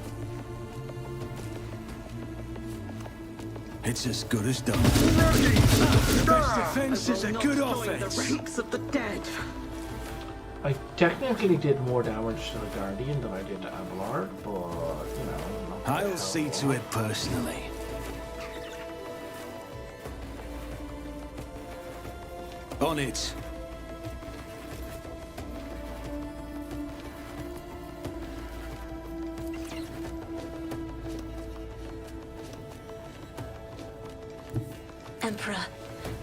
It's as good as done. The best defense is a good Join the offense. ranks of the dead. I technically did more damage to the Guardian than I did to Abelard, but, you know... not the I'll hell see of a to lot. it personally. On it.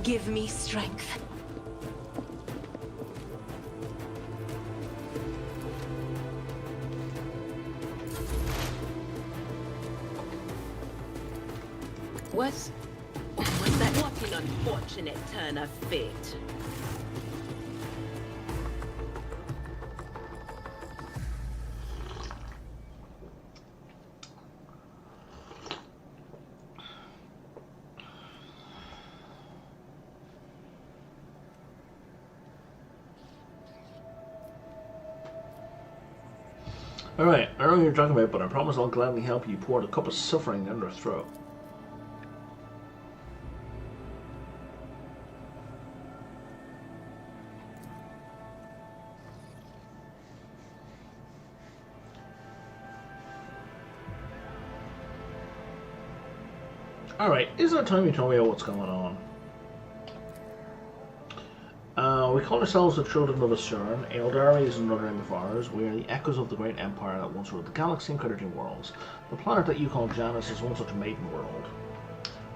give me strength. Was that what an unfortunate turn of fate? Alright, I know what you're talking about, but I promise I'll gladly help you pour the cup of suffering down their throat. Alright, isn't it time you told me what's going on? We call ourselves the Children of Assurn. Eldari is another name of ours. We are the echoes of the great empire that once ruled the galaxy and crediting worlds. The planet that you call Janus is one such maiden world.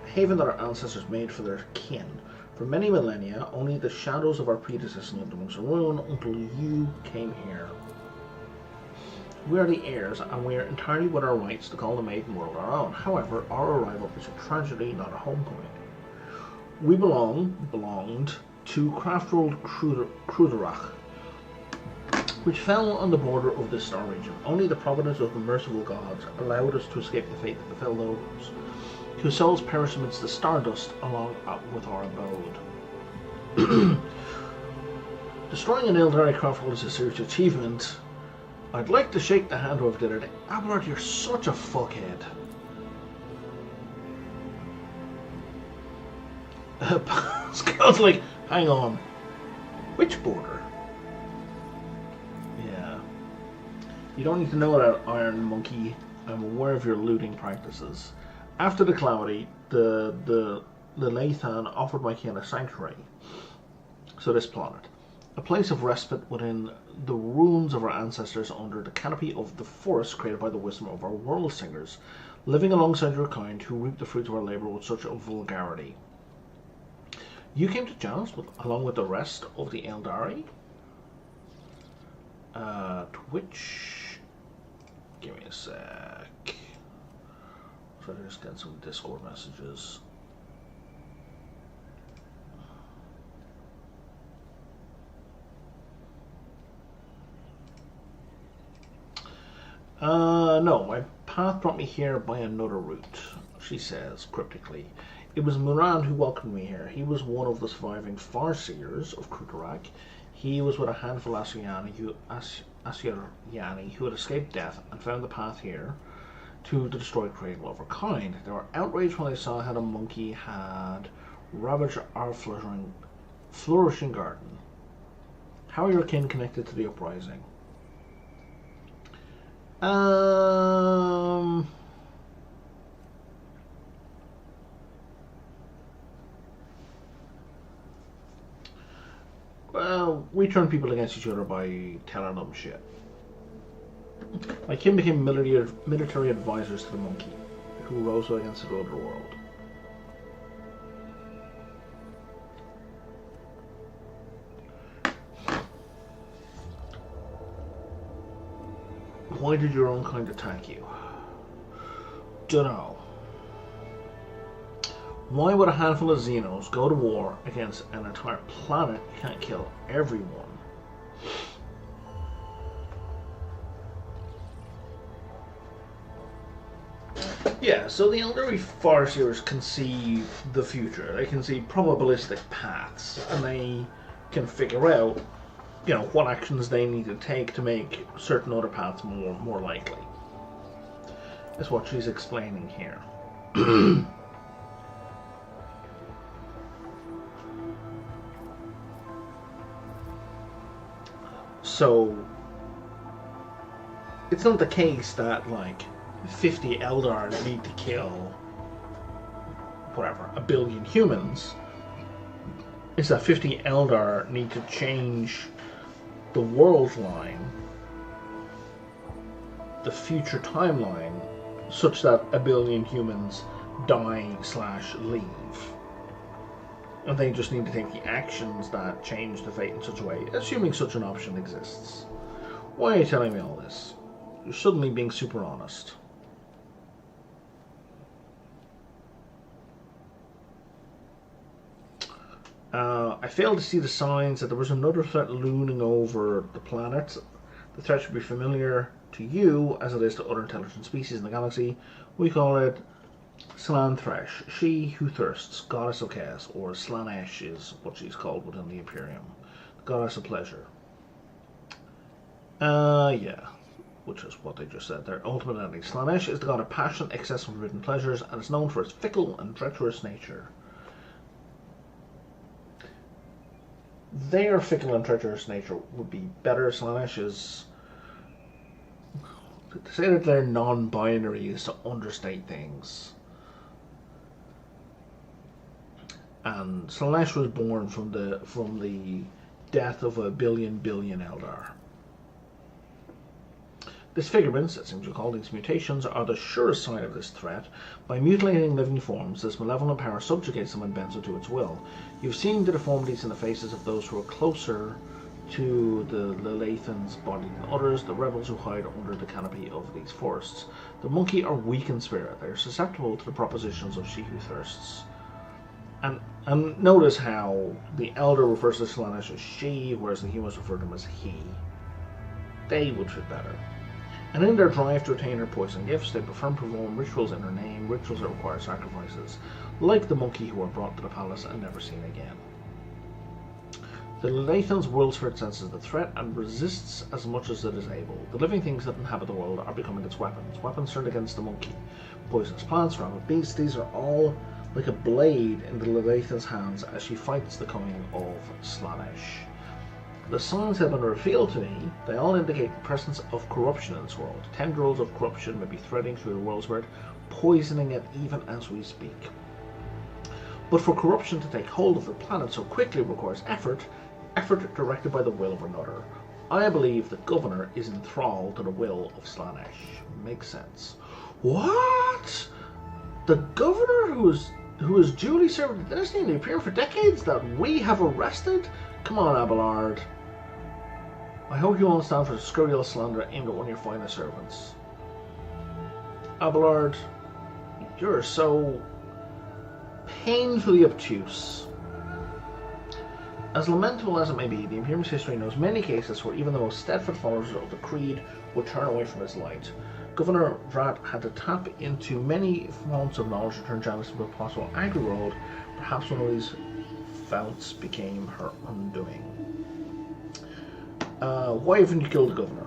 A haven that our ancestors made for their kin. For many millennia, only the shadows of our predecessors lived amongst the ruin until you came here. We are the heirs, and we are entirely within our rights to call the maiden world our own. However, our arrival is a tragedy, not a homecoming. We belonged to Craftworld Cruderach, which fell on the border of this star region. Only the providence of the merciful gods allowed us to escape the fate that befell those whose souls perished amidst the stardust along with our abode. Destroying an Eldari Craftworld is a serious achievement. I'd like to shake the hand whoever did it. Abelard, you're such a fuckhead. Pascal's like, hang on. Which border? Yeah. You don't need to know that, Iron Monkey. I'm aware of your looting practices. After the calamity, the Lathan offered my kin a sanctuary. So this planet. A place of respite within the ruins of our ancestors under the canopy of the forest created by the wisdom of our world singers, living alongside your kind who reap the fruits of our labour with such a vulgarity. You came to Janus along with the rest of the Eldari? Twitch. Give me a sec. So I just get some Discord messages. No, my path brought me here by another route, she says cryptically. It was Muran who welcomed me here. He was one of the surviving Farseers of Cruderach. He was with a handful of Asuryani who had escaped death and found the path here to the destroyed cradle of our kind. They were outraged when they saw how the monkey had ravaged our flourishing garden. How are your kin connected to the uprising? Well, we turn people against each other by telling them shit. My kin became military advisors to the monkey, who rose against the other world. Why did your own kind attack you? Dunno. Why would a handful of Xenos go to war against an entire planet? You can't kill everyone. Yeah, so the Eldari Farseers can see the future. They can see probabilistic paths, and they can figure out, you know, what actions they need to take to make certain other paths more likely. That's what she's explaining here. So it's not the case that like 50 Eldar need to kill whatever, 1 billion humans. It's that 50 Eldar need to change the world line, the future timeline, such that 1 billion humans die/leave. And they just need to take the actions that change the fate in such a way, assuming such an option exists. Why are you telling me all this? You're suddenly being super honest. I failed to see the signs that there was another threat looming over the planet. The threat should be familiar to you as it is to other intelligent species in the galaxy. We call it Slantresh, she who thirsts, goddess of chaos, or Slaanesh is what she's called within the Imperium, the goddess of pleasure. Yeah, which is what they just said. Their ultimate enemy. Slaanesh is the god of passion, excess, and forbidden pleasures, and is known for its fickle and treacherous nature. Their fickle and treacherous nature would be better. Slaanesh is... To say that they're non-binary is to understate things. And Slaanesh was born from the death of a billion Eldar. Disfigurements, it seems to call these mutations, are the surest sign of this threat. By mutilating living forms, this malevolent power subjugates them and bends them to its will. You've seen the deformities in the faces of those who are closer to the Lelathan's body than others, the rebels who hide under the canopy of these forests. The monkey are weak in spirit. They are susceptible to the propositions of she who thirsts. And notice how the elder refers to Slaanesh as she, whereas the humans refer to him as he. They would fit better. And in their drive to attain her poison gifts, they prefer to perform rituals in her name, rituals that require sacrifices, like the monkey who are brought to the palace and never seen again. The Lelathan's world spirit senses the threat and resists as much as it is able. The living things that inhabit the world are becoming its weapons. Weapons turned against the monkey. Poisonous plants, rabid beasts, these are all like a blade in the Lelathan's hands as she fights the coming of Slaanesh. The signs have been revealed to me. They all indicate the presence of corruption in this world. Tendrils of corruption may be threading through the world spirit, poisoning it even as we speak. But for corruption to take hold of the planet so quickly requires effort directed by the will of another. I believe the governor is enthralled to the will of Slaanesh. Makes sense. What? The governor who has duly served the dynasty in the Imperium for decades that we have arrested? Come on, Abelard. I hope you won't stand for scurril slander aimed at one of your finest servants. Abelard, you're so painfully obtuse. As lamentable as it may be, the Imperium's history knows many cases where even the most steadfast followers of the Creed would turn away from its light. Governor Vrat had to tap into many founts of knowledge to turn Janice into a possible angry world. Perhaps one of these founts became her undoing. Why haven't you killed the governor?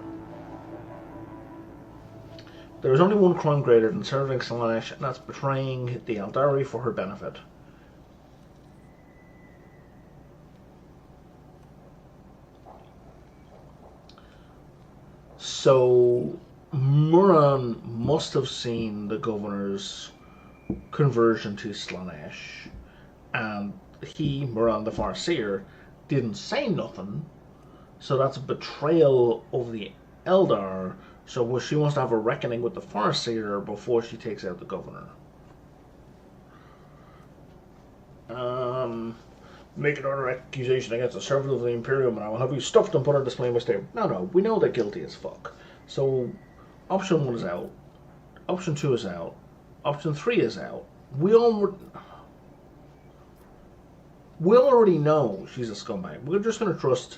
There is only one crime greater than serving Slaanesh, and that's betraying the Eldari for her benefit. So Muran must have seen the governor's conversion to Slaanesh, and he, Muran the Farseer, didn't say nothing, so that's a betrayal of the Eldar, so she wants to have a reckoning with the Farseer before she takes out the governor. Make another accusation against a servant of the Imperium and I will have you stuffed and put on display in my stable. No, we know they're guilty as fuck. So, option 1 is out. Option 2 is out. Option 3 is out. We already know she's a scumbag. We're just going to trust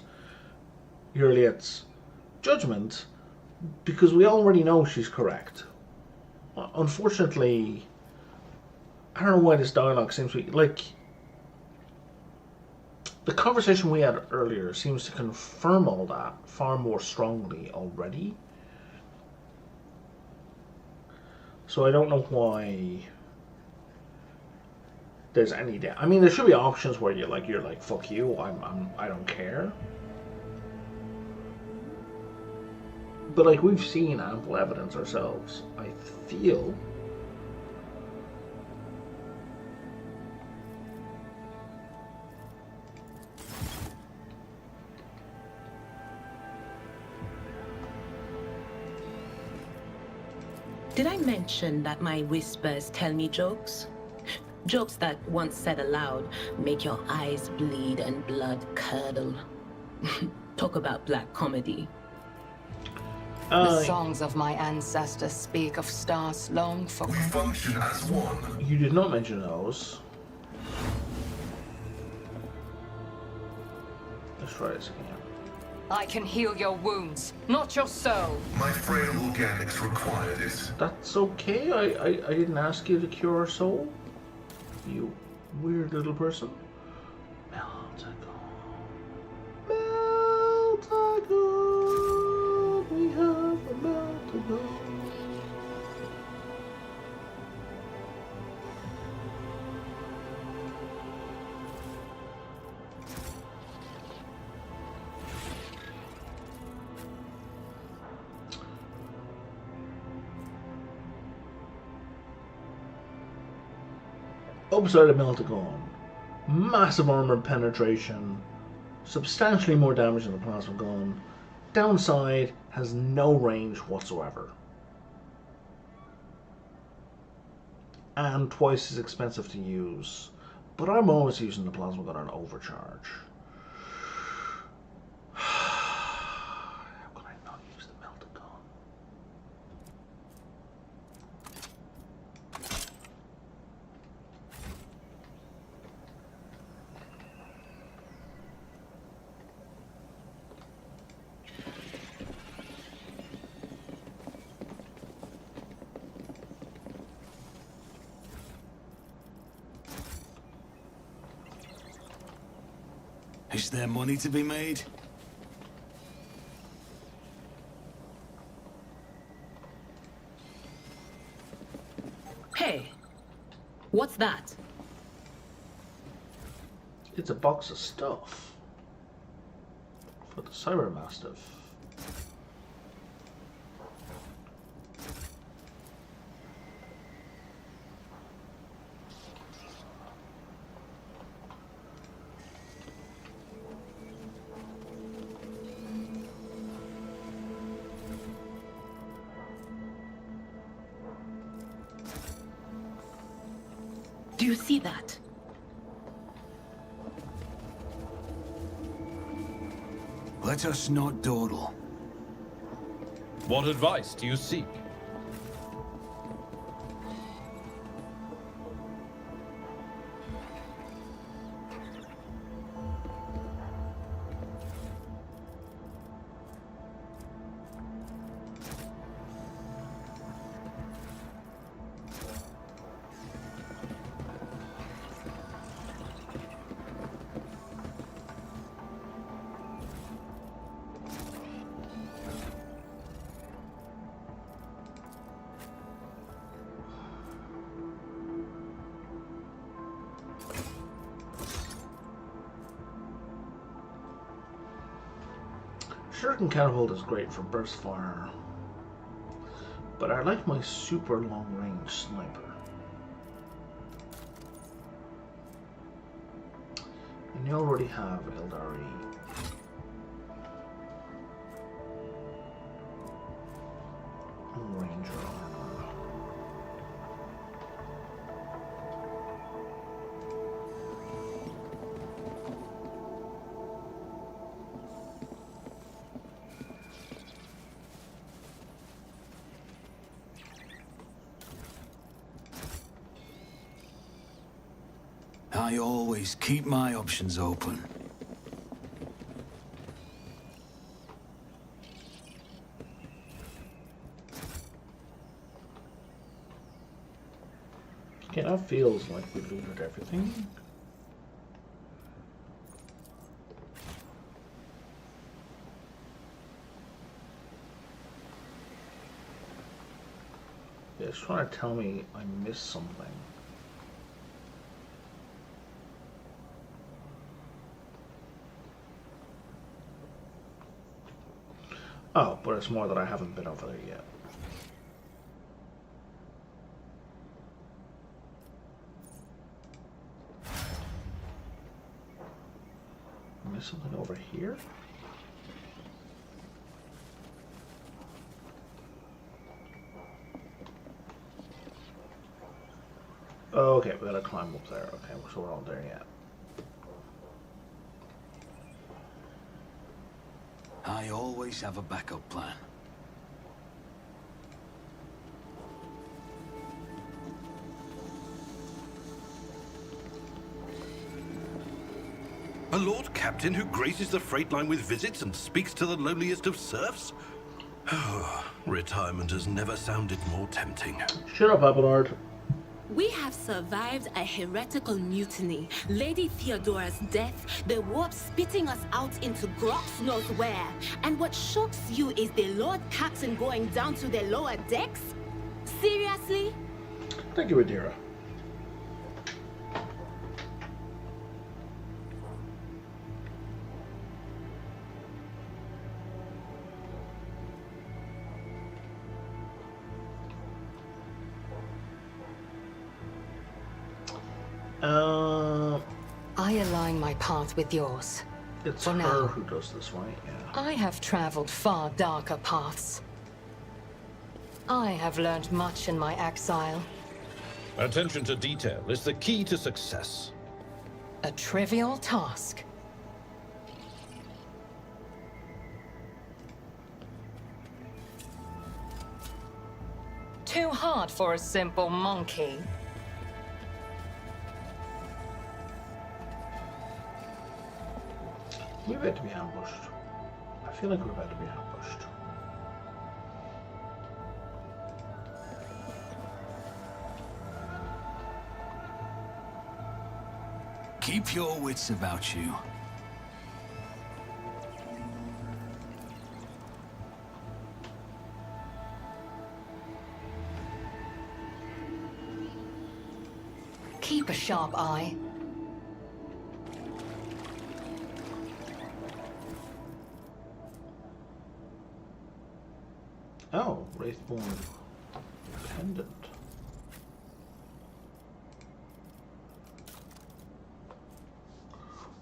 Yurliet's judgment because we already know she's correct. Unfortunately, I don't know why this dialogue seems to be like... The conversation we had earlier seems to confirm all that far more strongly already. So I don't know why there's any doubt. I mean, there should be options where you're like, fuck you, I don't care. But like we've seen ample evidence ourselves, I feel. Did I mention that my whispers tell me jokes? Jokes that, once said aloud, make your eyes bleed and blood curdle. Talk about black comedy. The songs of my ancestors speak of stars long for... We function as one. You did not mention those. Let's try this again. I can heal your wounds, not your soul. My frail organics require this. That's okay. I didn't ask you to cure a soul. You weird little person. Meltagon, we have a Meltagon. Upside of Meltagon. Massive armor penetration. Substantially more damage than the plasma gun. Downside, has no range whatsoever. And twice as expensive to use. But I'm always using the plasma gun on overcharge. How can I not use the Meltagon? Is there money to be made? Hey, what's that? It's a box of stuff for the Cyber Mastiff. Do you see that? Let us not dawdle. What advice do you seek? Shuriken Catapult is great for burst fire, but I like my super long range sniper. And you already have Eldari. Ranger armor. I always keep my options open. Okay, that feels like we looted everything. Yeah, it's trying to tell me I missed something. Oh, but it's more that I haven't been over there yet. Is something over here? Oh, okay, we gotta climb up there. Okay, so we're not there yet. I always have a backup plan. A Lord Captain who graces the freight line with visits and speaks to the lowliest of serfs? Retirement has never sounded more tempting. Shut up, Abelard. We have survived a heretical mutiny, Lady Theodora's death, the warp spitting us out into Grox knows where. And what shocks you is the Lord Captain going down to the lower decks? Seriously? Thank you, Adira. I align my path with yours. It's For her now. who does this, right? Yeah. I have traveled far darker paths. I have learned much in my exile. Attention to detail is the key to success. A trivial task. Too hard for a simple monkey. We're about to be ambushed. I feel like we're about to be ambushed. Keep your wits about you. Keep a sharp eye. Oh, Wraithborn Pendant.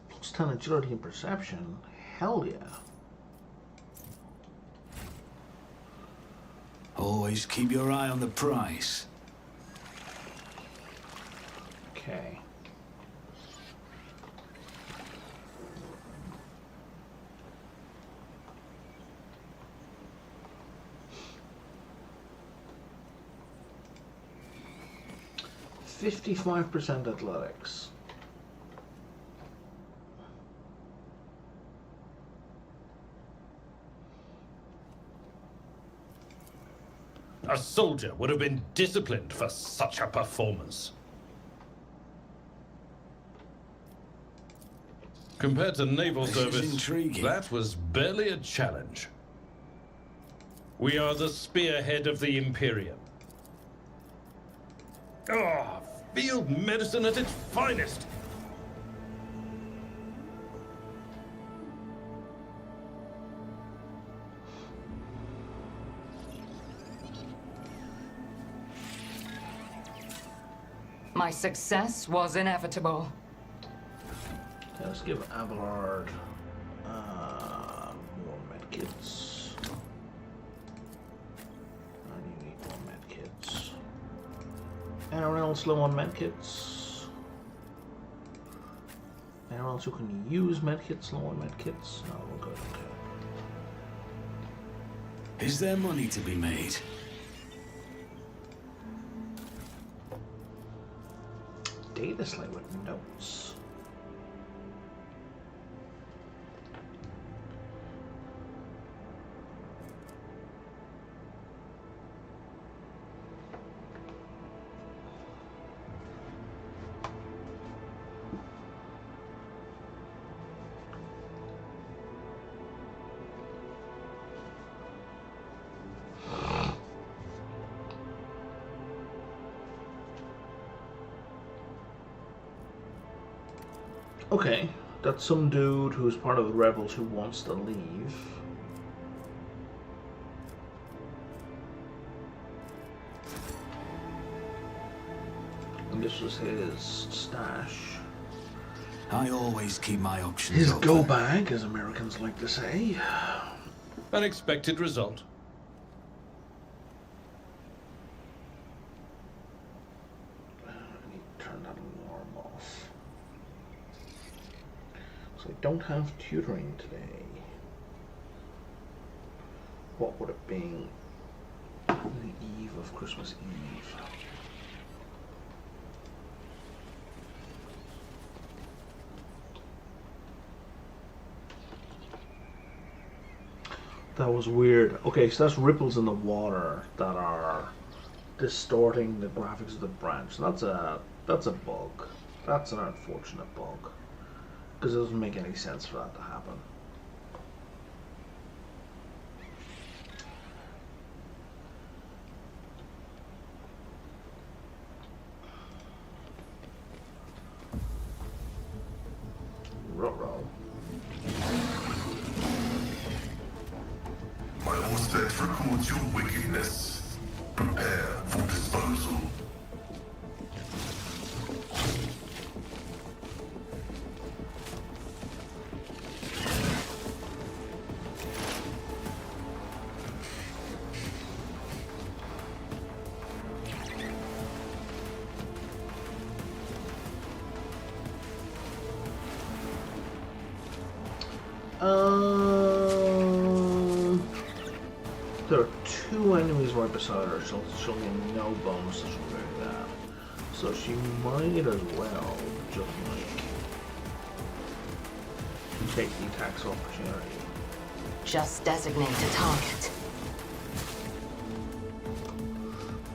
Plus 10 agility and perception. Hell yeah. Always keep your eye on the prize. Okay. %55 athletics. A soldier would have been disciplined for such a performance. Compared to naval This is service, intriguing. that was barely a challenge. We are the spearhead of the Imperium. Ah, field medicine at its finest. My success was inevitable. Let's give Abelard more medkits. I need more medkits. Anyone else low on medkits? Anyone else who can use medkits low on medkits? No, we're good. Okay. Is there money to be made? Data slate with notes. Okay, that's some dude who's part of the rebels who wants to leave. And this was his stash. I always keep my options His open. go bag, as Americans like to say. Unexpected result. I need don't have tutoring today. What would it be? The eve of Christmas Eve. That was weird. Okay, so that's ripples in the water that are distorting the graphics of the branch. That's a bug. That's an unfortunate bug. Because it doesn't make any sense for that to happen. Ruh-roh. My Orsted records your wickedness. Prepare for disposal. There are two enemies right beside her, so she'll get no bonuses from doing that. So she might as well just take the attacks opportunity. Just designate a target.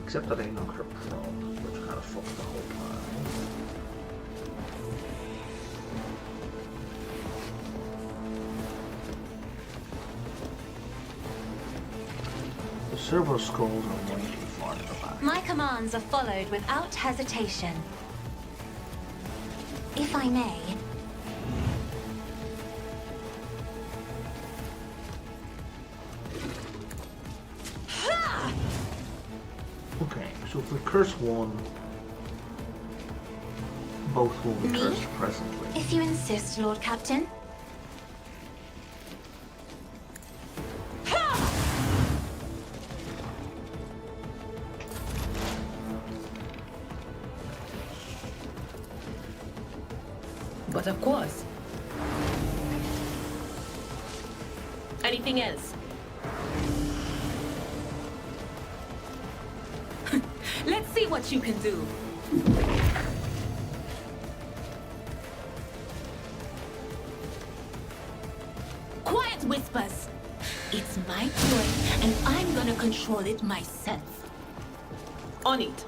Except that they knocked her prone, which kind of fucked the whole plan. Servo scrolls are way too far to the back. My commands are followed without hesitation. If I may. Okay, so if we curse one, both will be cursed presently. If you insist, Lord Captain. But of course. Anything else? Let's see what you can do. Quiet, Whispers. It's my toy, and I'm gonna control it myself. On it.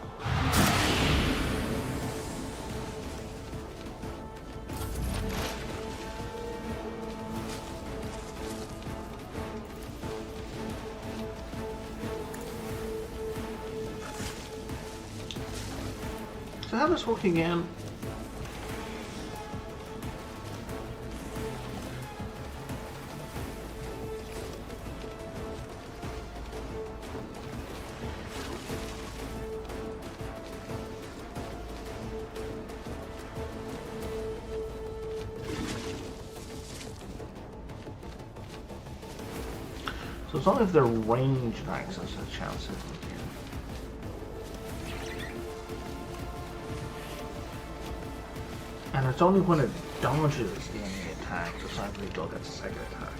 So how does this work again? So it's only if they're ranged attacks there's a chance of it. And it's only when it dodges the enemy attack that Cyber Eagle gets a second attack.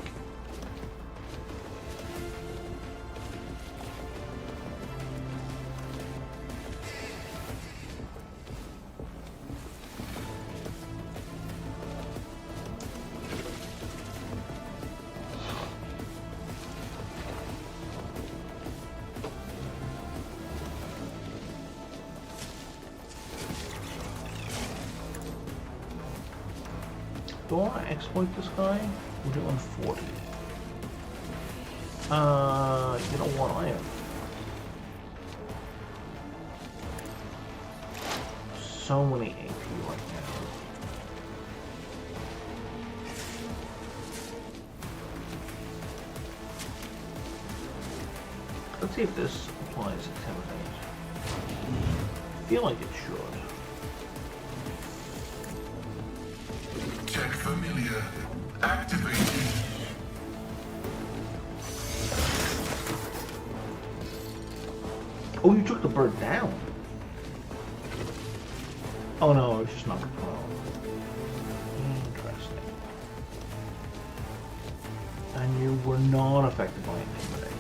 Do I want to exploit this guy? We're doing 40. You know what? I have so many AP right now. Let's see if this applies Intimidate. I feel like it should. Check familiar. Activated. Oh, you took the bird down. Oh no, it's just not prone. Interesting. You were not affected by Intimidate.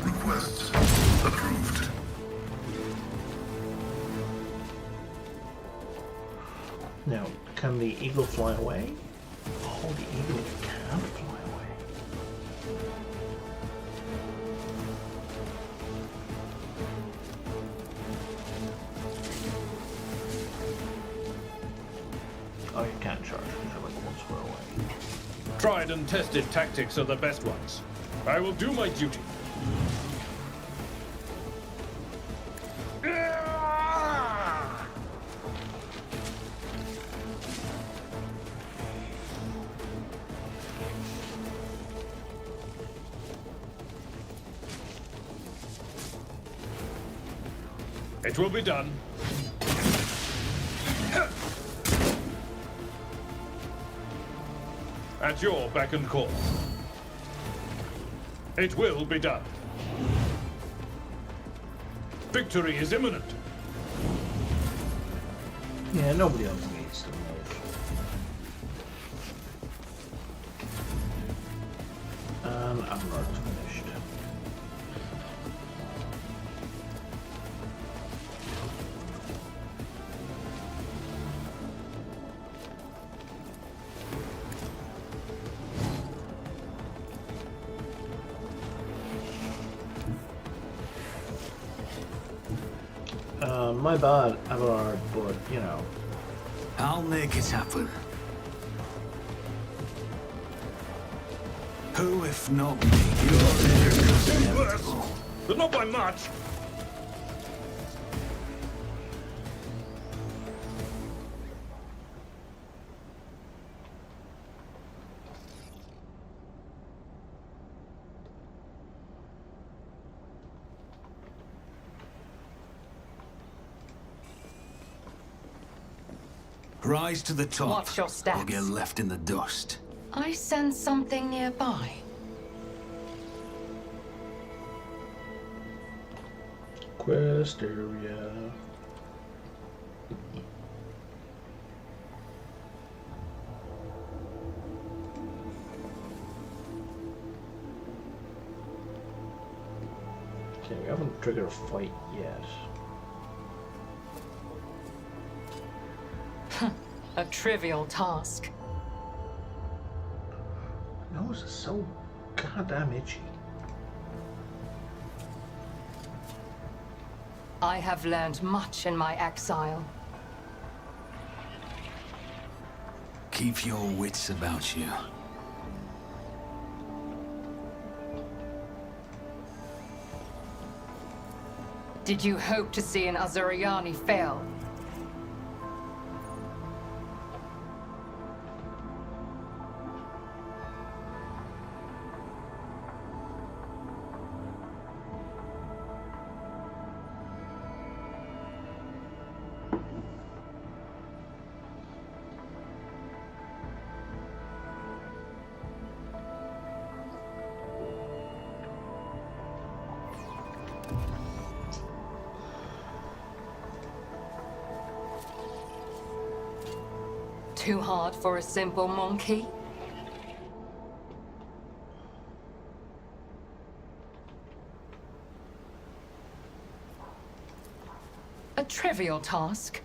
Request approved. Now, can the eagle fly away? Oh, the eagle can't fly away. Oh, you can't charge because you're like one square away. Tried and tested tactics are the best ones. I will do my duty. It will be done. At your beck and call. It will be done. Victory is imminent. Yeah, nobody else needs to move. And Abner's finished. My bad, Abelard, but, you know. I'll make it happen. Who, if not me? It's worse, but not by much. Rise to the top. What's your stats? Or get left in the dust. I sense something nearby. Quest area. Okay, we haven't triggered a fight yet. A trivial task. My nose is so goddamn itchy. I have learned much in my exile. Keep your wits about you. Did you hope to see an Azuriani fail? Too hard for a simple monkey? A trivial task?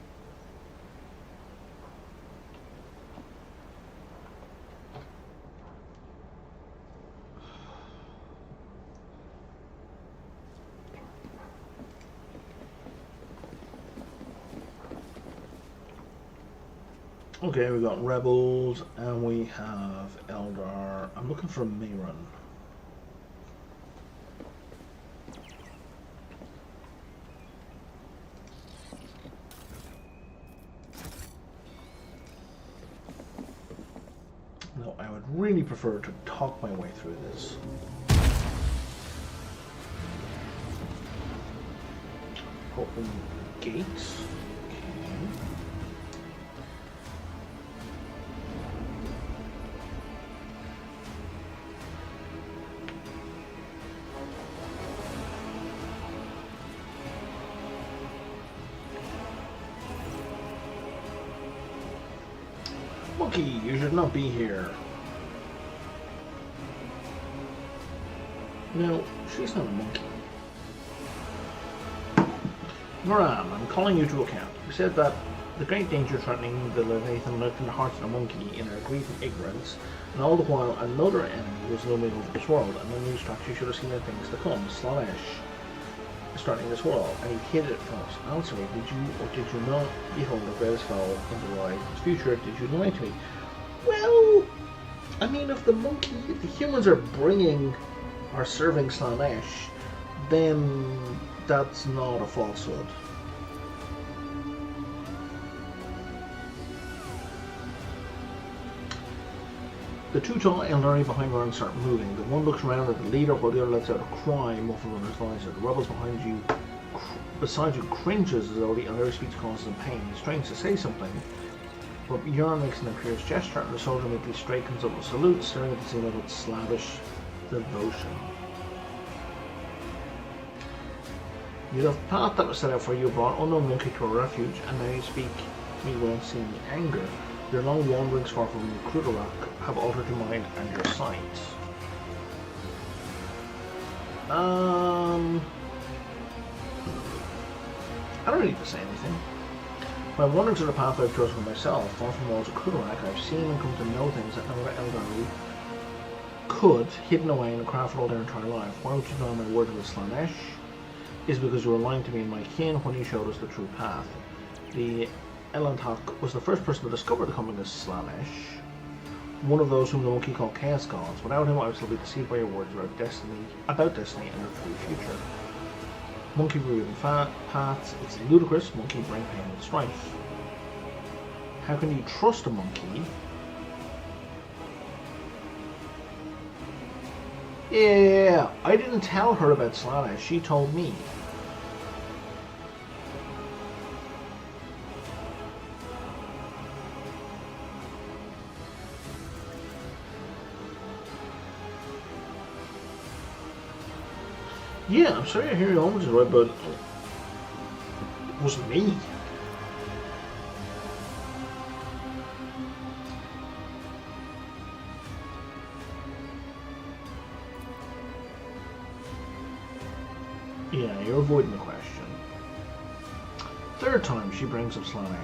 Okay, we got Rebels, and we have Eldar. I'm looking for Mayron. No, I would really prefer to talk my way through this. Open gates. Okay. Monkey, you should not be here. No, she's not a monkey. Moran, I'm calling you to account. You said that the great danger threatening the Leviathan lurked in the hearts of the monkey in our grief and ignorance, and all the while another enemy was looming over this world, and the news tracks you should have seen the things to come. Slanesh is threatening this world, and you hid it from us. Answer me, did you or did you not behold the greatest foe in the horizon's future? Did you lie to me? Well, I mean, if the humans are bringing or serving Slanesh, then that's not a falsehood. The two tall Eldari behind Ron start moving. The one looks around at the leader while the other lets out a cry muffled under his visor. The rebels beside you cringes as though the Eldari speech causes him pain. He strains to say something, but Bjorn makes an imperious gesture and the soldier immediately straightens up with a salute, staring at the ceiling with slavish devotion. You have the path that was set out for you, brought unknown monkey to a refuge, and now you speak to me without seeing anger. Your long wanderings far from Krudorak have altered your mind and your sight. I don't need to say anything. My wanderings of the path I've chosen for myself, far from the walls of Krudorak, I've seen and come to know things that no other Eldari could, hidden away in a craft all their entire life. Why would you know my word with Slanesh? Is because you were lying to me and my kin when you showed us the true path. The Elantok was the first person to discover the coming of Slanesh, one of those whom the monkey called Chaos Gods. Without him, I would still be deceived by your words about destiny and your true future. Monkey removing paths, it's ludicrous. Monkey bring pain and strife. How can you trust a monkey? Yeah, I didn't tell her about Slanesh. She told me. Yeah, I'm sorry I hear your almost right, but it wasn't me. Yeah, you're avoiding the question. Third time she brings up Slanesh.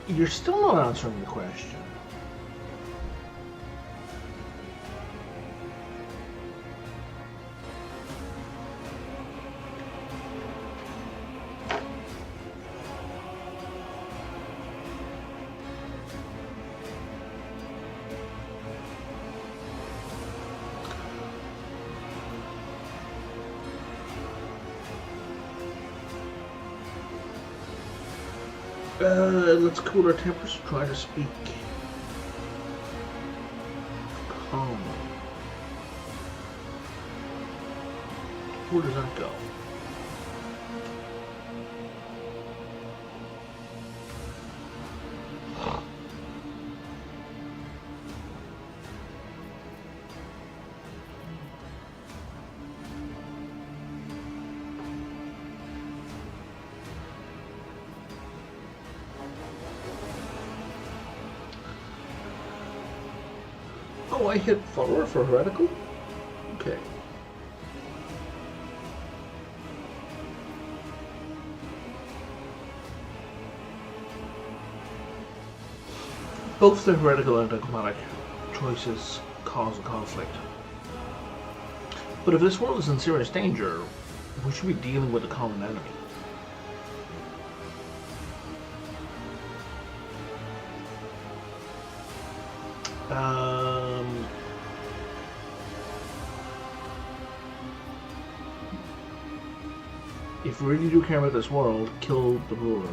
You're still not answering the question. Let's cool our tempers. Try to speak calmly. Where does that go? Oh, I hit follower for heretical? Okay. Both the heretical and dogmatic choices cause a conflict. But if this world is in serious danger, we should be dealing with a common enemy. If we really do care about this world, kill the ruler.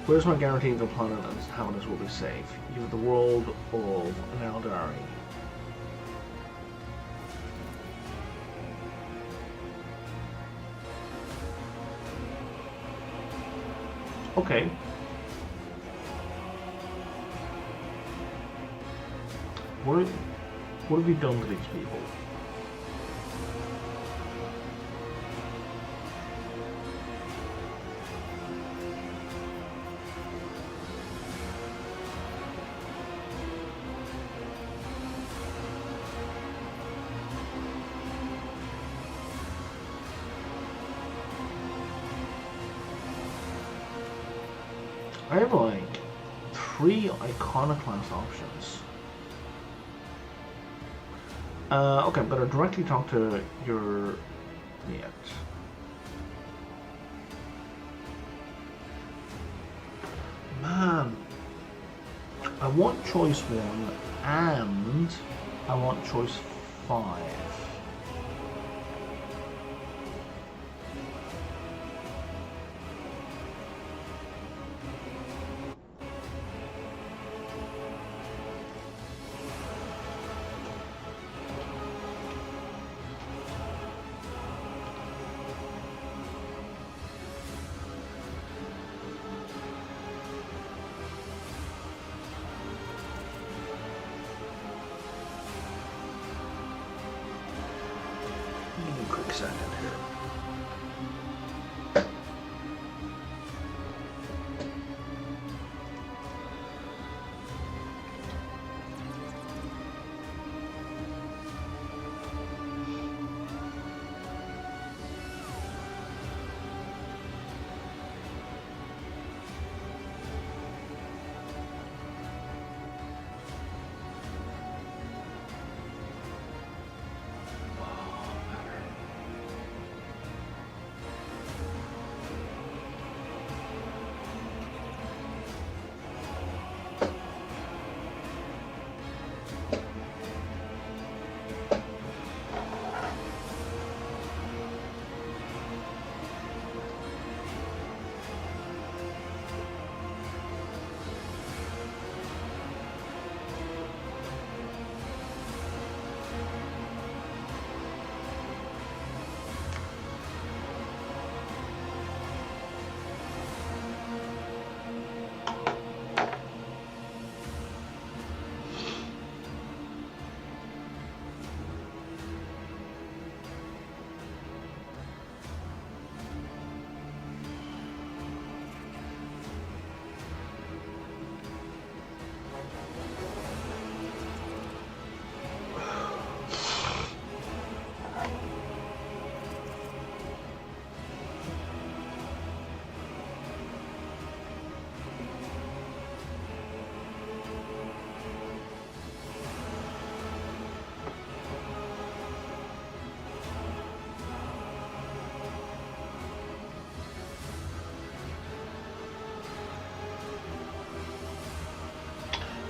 Where's my guarantee the planet and its inhabitants will be safe? You have the world of an Eldari. Okay. What have you done to these people? I have like 3 iconoclast options. Okay, I'm gonna directly talk to your... Yet. Man, I want choice 1 and I want choice 5. Give me a quick second here.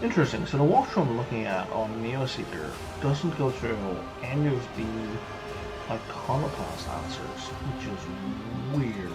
Interesting. So the walkthrough I'm looking at on Neoseeker doesn't go through any of the iconoclast answers, which is weird.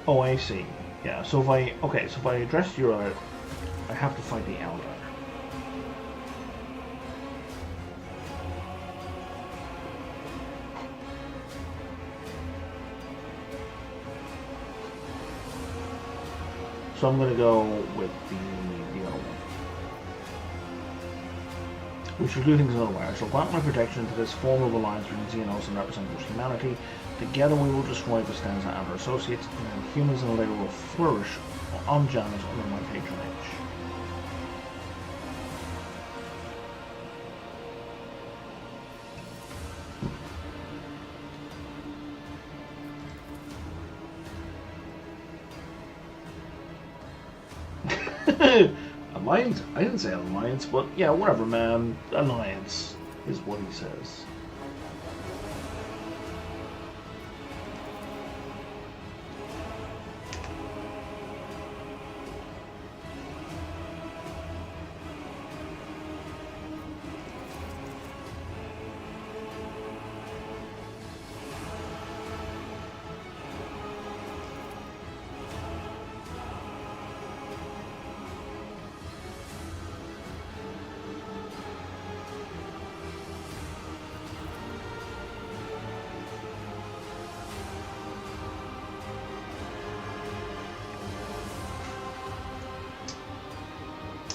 Oh, I see. Yeah, so if I address your I have to fight the Elder. So I'm gonna go with the other one. We should do things another way. I shall grant my protection to this form of alliance between Xenos and representatives of humanity. Together we will destroy Costanza and her associates, and then humans and Later will flourish on Janus under my patronage. Alliance? I didn't say alliance, but yeah, whatever, man. Alliance is what he says.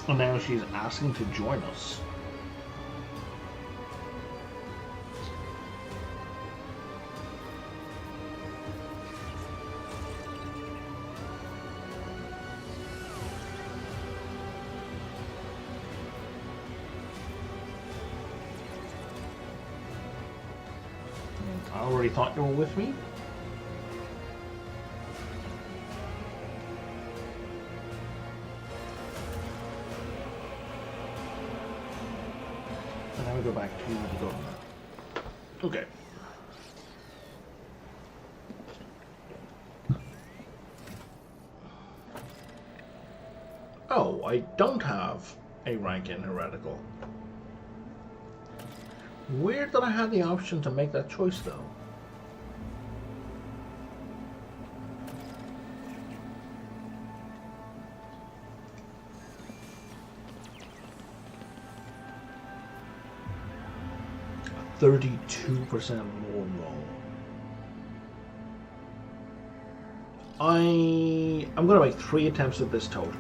And now she's asking to join us. I already thought you were with me. And now we go back to the government. Okay. Oh, I don't have a rank in heretical. Weird that I had the option to make that choice, though. A 32% more roll. I'm gonna make 3 attempts at this total.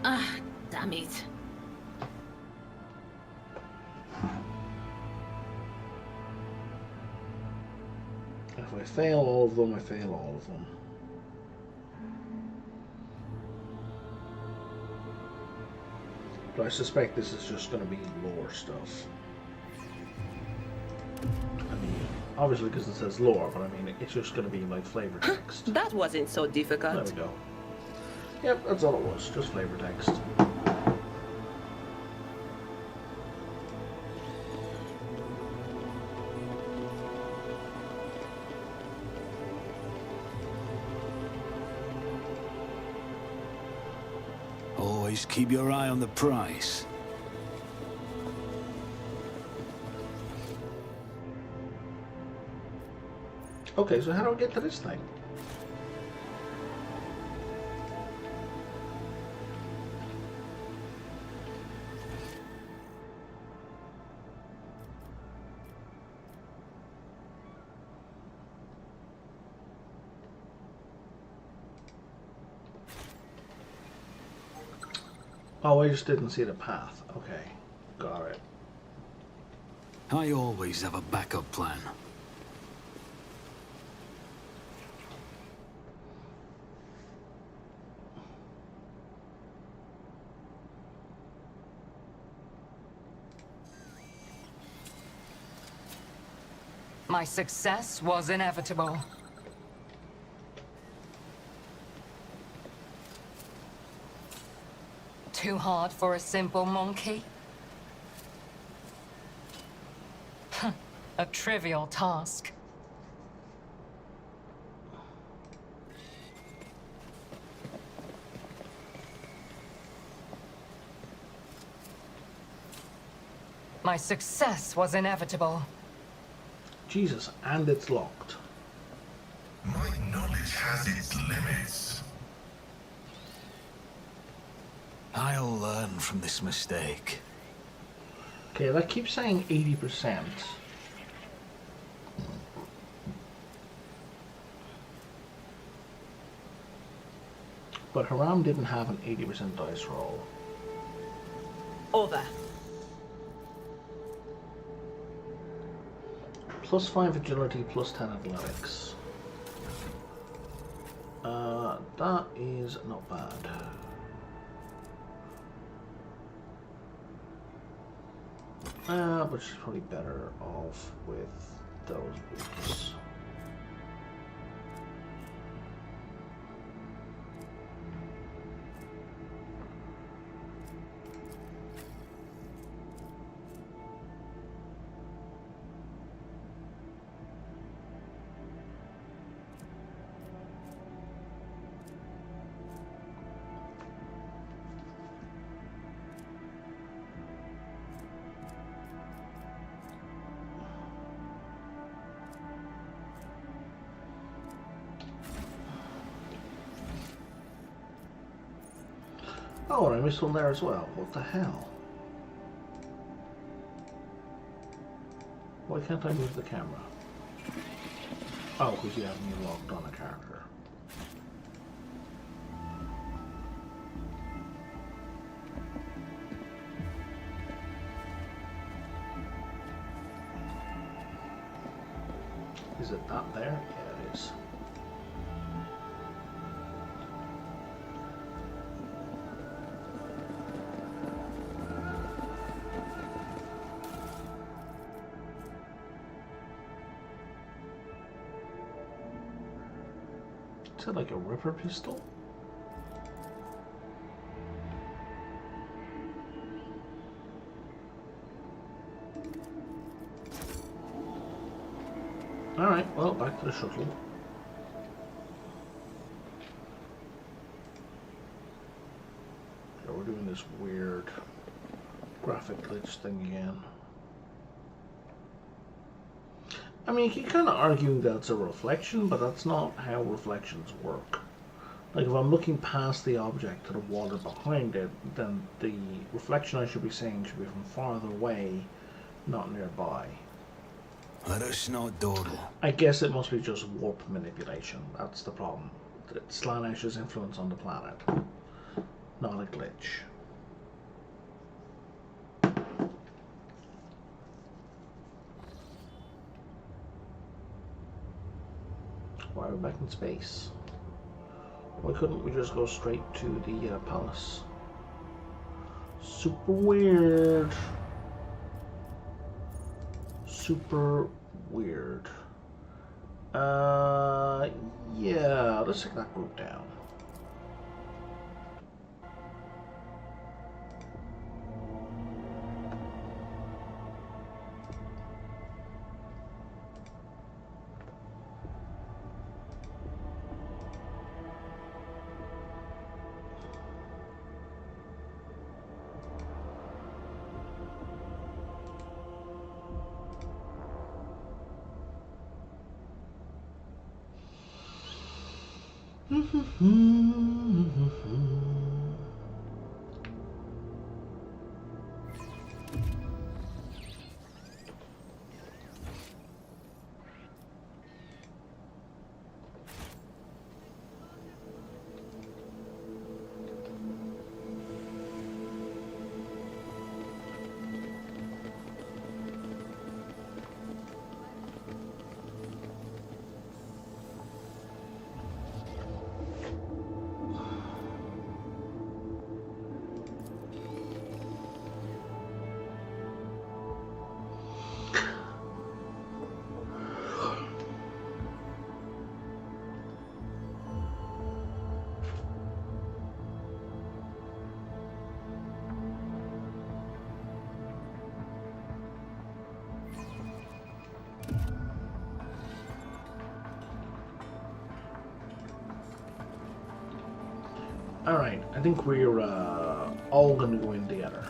Ah, damn it. If I fail all of them, I fail all of them. But I suspect this is just going to be lore stuff. I mean, obviously because it says lore, but I mean, it's just going to be like flavor text. That wasn't so difficult. There we go. Yep, that's all it was, just flavor text. Always keep your eye on the price. Okay, so how do I get to this thing? Oh, I just didn't see the path. Okay, got it. I always have a backup plan. My success was inevitable. Too hard for a simple monkey? A trivial task. My success was inevitable. Jesus, and it's locked. My knowledge has its limits. I'll learn from this mistake. Okay, that keeps saying 80%. But Haram didn't have an 80% dice roll. Over. +5 agility, +10 athletics. That is not bad. But she's probably better off with those boots. Oh, and I missed one there as well. What the hell? Why can't I move the camera? Oh, because you have me locked on a character. that there? Yeah, it is. Is that like a ripper pistol? Alright, well, back to the shuttle. Yeah, we're doing this weird graphic glitch thing again. I mean, you can kind of argue that's a reflection, but that's not how reflections work. Like, if I'm looking past the object to the water behind it, then the reflection I should be seeing should be from farther away, not nearby. Let us not dawdle. I guess it must be just warp manipulation. That's the problem. It's Slanesh's influence on the planet, not a glitch. Why are we back in space? Why couldn't we just go straight to the palace? Super weird. Super weird. Yeah, let's take that group down. Alright, I think we're all going to go in together.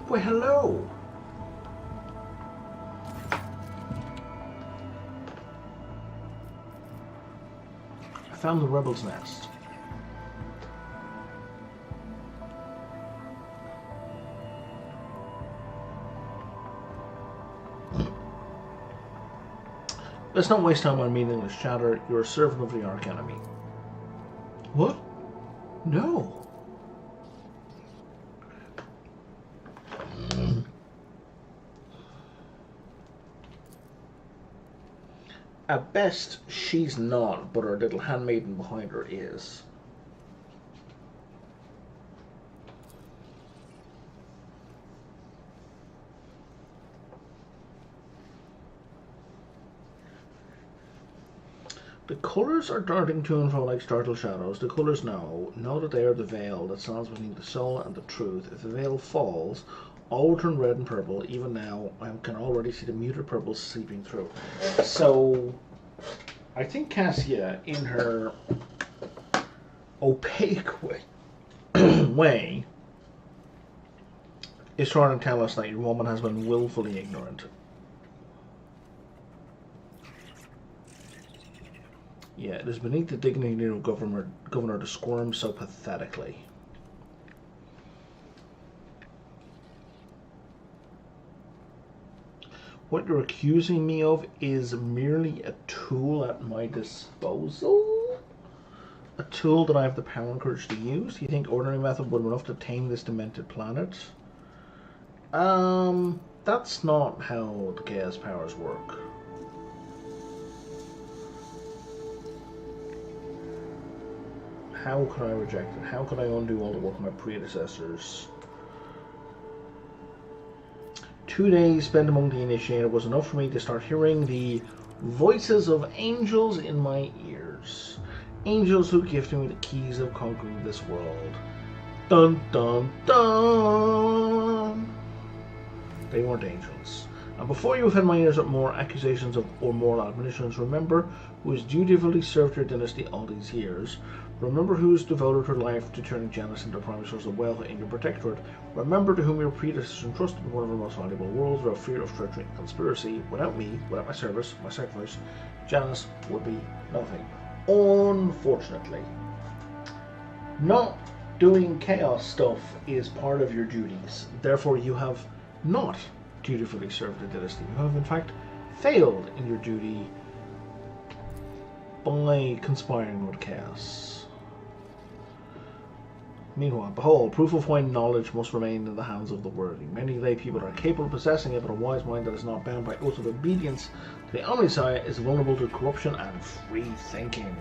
Well, hello! I found the rebel's nest. Let's not waste time on meaningless chatter. You're a servant of the Arch Enemy. What? No. At best, she's not, but her little handmaiden behind her is. The colours are darting to and fro like startled shadows. The colours know that they are the veil that stands between the soul and the truth. If the veil falls, all will turn red and purple. Even now, I can already see the muted purple seeping through. So, I think Cassia, in her opaque way, is trying to tell us that your woman has been willfully ignorant. Yeah, it is beneath the dignity of governor to squirm so pathetically. what you're accusing me of is merely a tool at my disposal? A tool that I have the power and courage to use? Do you think ordinary method would be enough to tame this demented planet? That's not how the chaos powers work. How could I reject it? How could I undo all the work of my predecessors? 2 days spent among the initiated was enough for me to start hearing the voices of angels in my ears. Angels who gifted me the keys of conquering this world. Dun dun dun! They weren't angels. And before you offend my ears with more accusations of or moral admonitions, remember who has dutifully served your dynasty all these years. Remember who has devoted her life to turning Janus into a primary source of wealth in your protectorate. Remember to whom your predecessors entrusted one of our most valuable worlds without fear of treachery and conspiracy. Without me, without my service, my sacrifice, Janus would be nothing. Unfortunately, not doing chaos stuff is part of your duties. Therefore, you have not dutifully served the dynasty. You have, in fact, failed in your duty by conspiring with chaos. Meanwhile, behold, proof of why knowledge must remain in the hands of the worthy. Many lay people are capable of possessing it, but a wise mind that is not bound by oath of obedience to the Omnissiah is vulnerable to corruption and free thinking,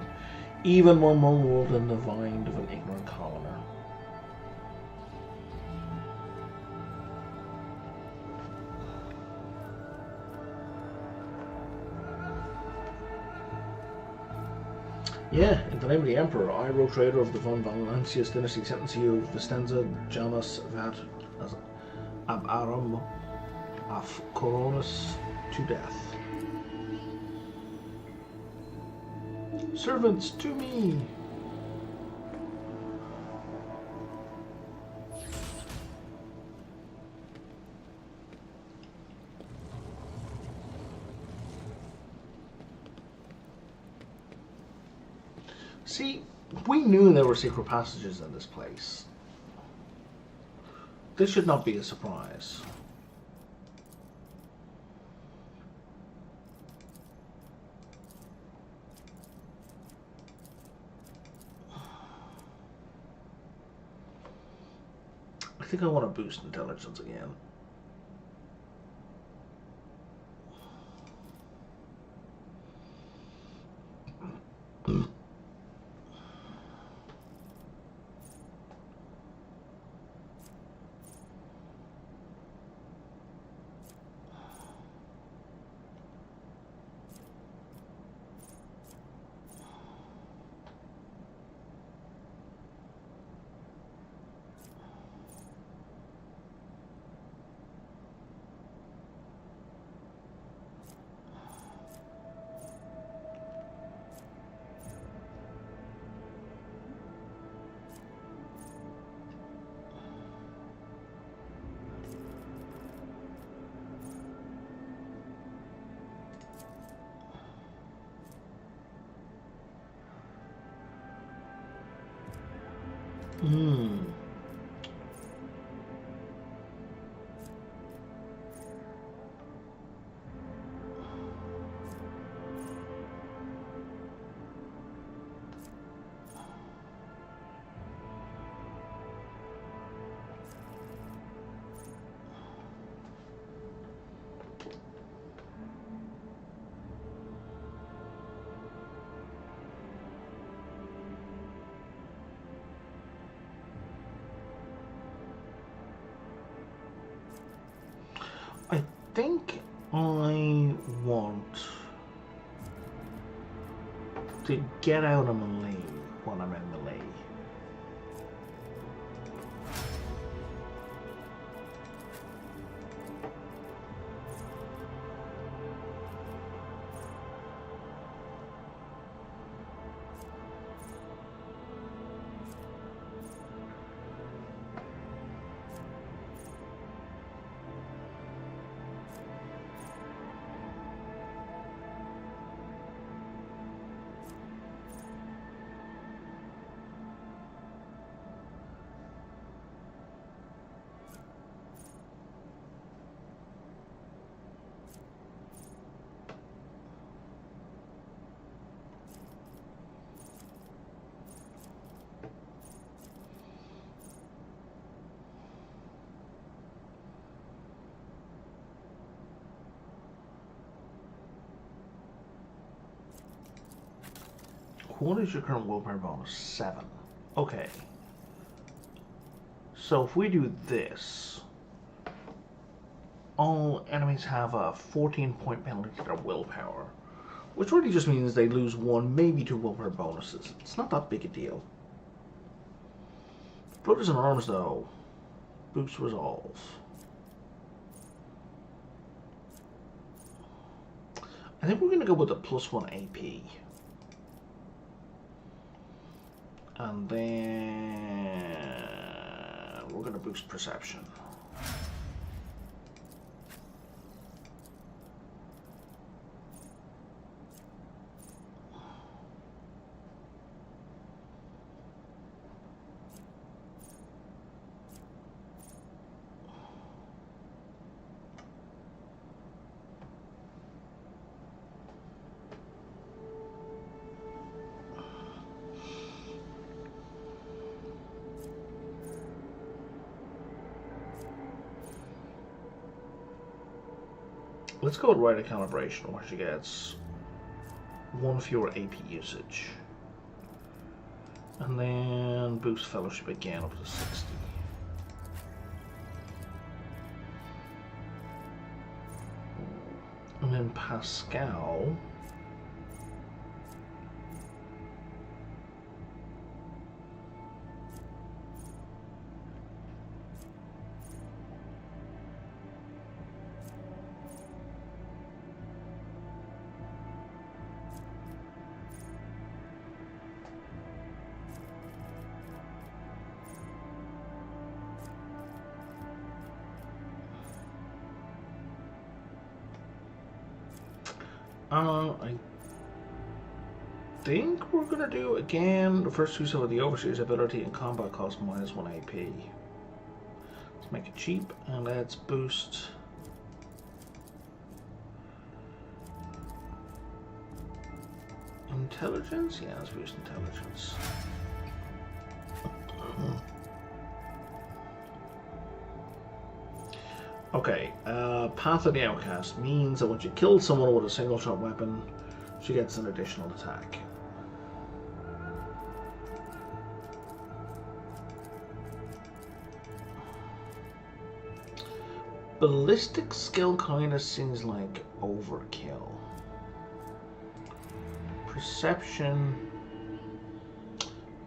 even more vulnerable than the mind of an ignorant commoner. Yeah, in the name of the Emperor, I, rogue trader of the von Valancius dynasty, sentence you, Vistenza Janus Vat as Ab Aram of Coronis, to death. Servants, to me! See, we knew there were secret passages in this place. This should not be a surprise. I think I want to boost intelligence again. I think I want to get out of melee when I'm in melee. What is your current willpower bonus? 7. Okay. So if we do this, all enemies have a 14-point penalty to their willpower, which really just means they lose 1, maybe 2 willpower bonuses. It's not that big a deal. Blood is in arms, though. Boost resolve. I think we're going to go with the +1 AP. And then we're going to boost perception. Let's go with right calibration, where she gets 1 fewer AP usage. And then boost fellowship again up to 60. And then Pascal. I think we're going to do, again, the first use of the Overseer's ability in combat costs -1 AP. Let's make it cheap, and let's boost... Intelligence? Yeah, let's boost intelligence. Okay, Path of the Outcast means that once you kill someone with a single-shot weapon, she gets an additional attack. Ballistic skill kind of seems like overkill. Perception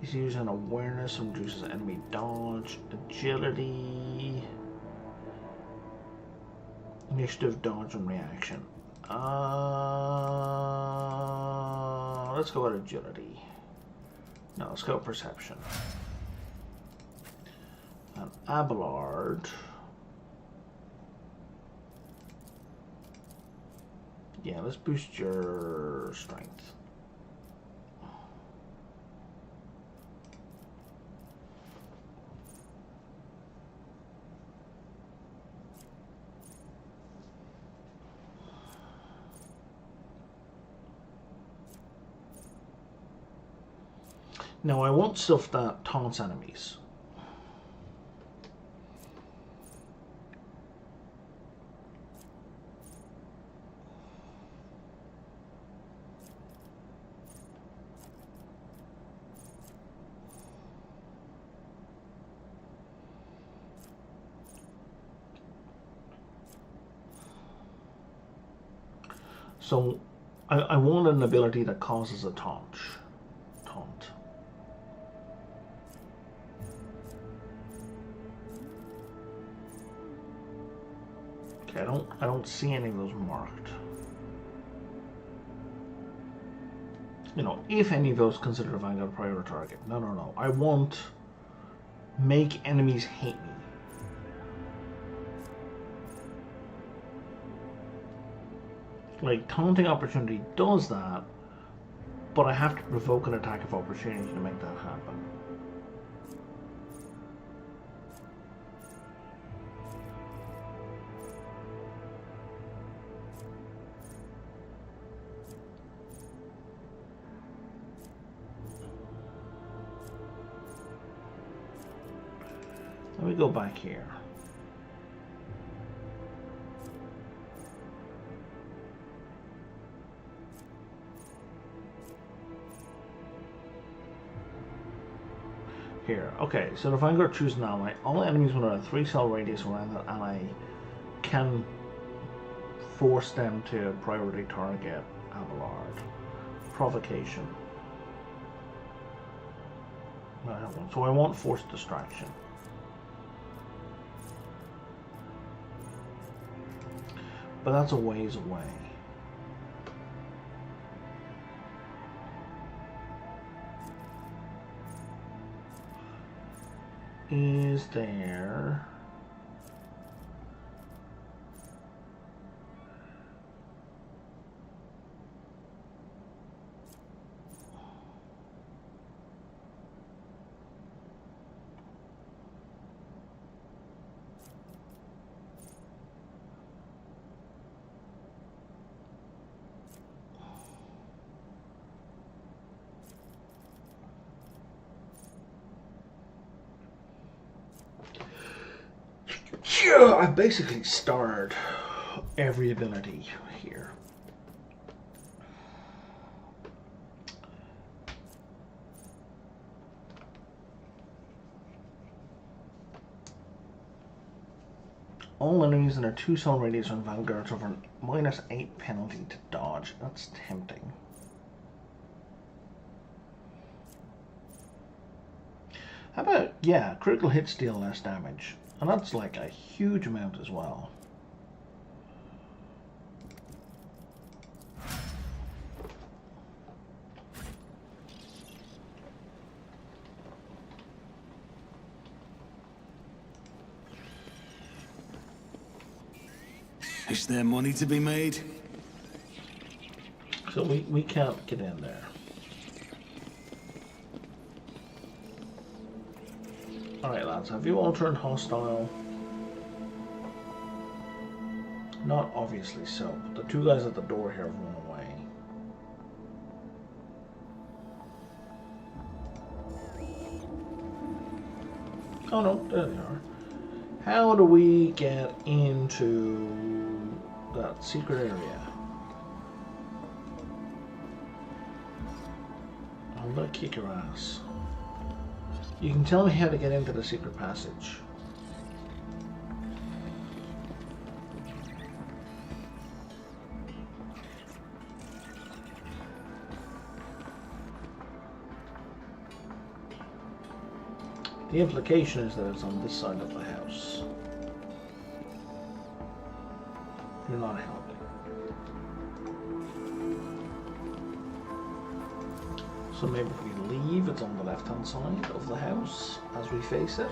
is using awareness and reduces enemy dodge. Agility... Initiative, dodge, and reaction. Let's go with agility. No, let's go with perception. And Abelard. Yeah, let's boost your strength. Now I want stuff that taunts enemies. So I want an ability that causes a taunt. Okay, I don't see any of those marked. You know, if any of those considered a Vanguard priority target. No. I want make enemies hate me. Like, taunting opportunity does that, but I have to provoke an attack of opportunity to make that happen. Let me go back here. Here. Okay, so if I'm going to choose an ally, all enemies within a 3-cell radius around that ally can force them to priority target Abelard. Provocation. So I want forced distraction. But that's a ways away. Is there... Yeah, I basically starred every ability here. All enemies in a 2-cell radius on Vanguard suffer a -8 penalty to dodge. That's tempting. How about, yeah, critical hits deal less damage. And that's like a huge amount as well. Is there money to be made? So we can't get in there. Alright lads, have you all turned hostile? Not obviously so, but the 2 guys at the door here have run away. Oh no, there they are. How do we get into that secret area? I'm gonna kick your ass. You can tell me how to get into the secret passage. The implication is that it's on this side of the house. You're not helping. So maybe if we leave, it's on the left-hand side of the house as we face it.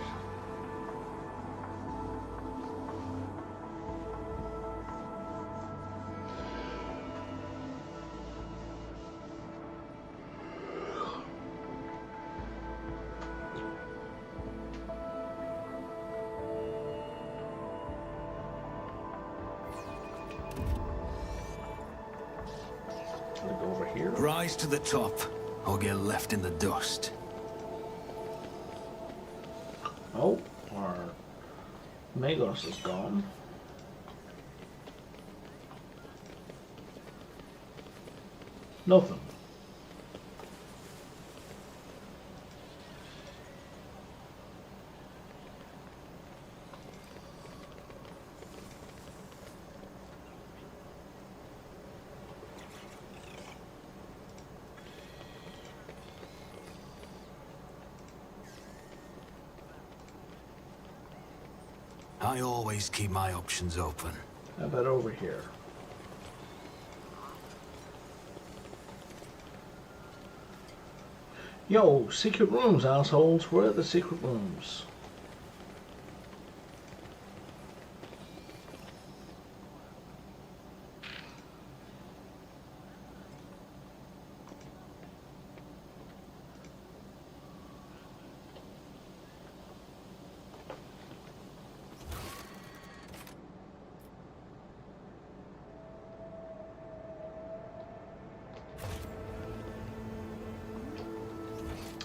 Over here. Rise to the top, or get left in the dust. Oh, our Magos is gone. Nothing. I always keep my options open. How about over here? Yo, secret rooms, assholes. Where are the secret rooms?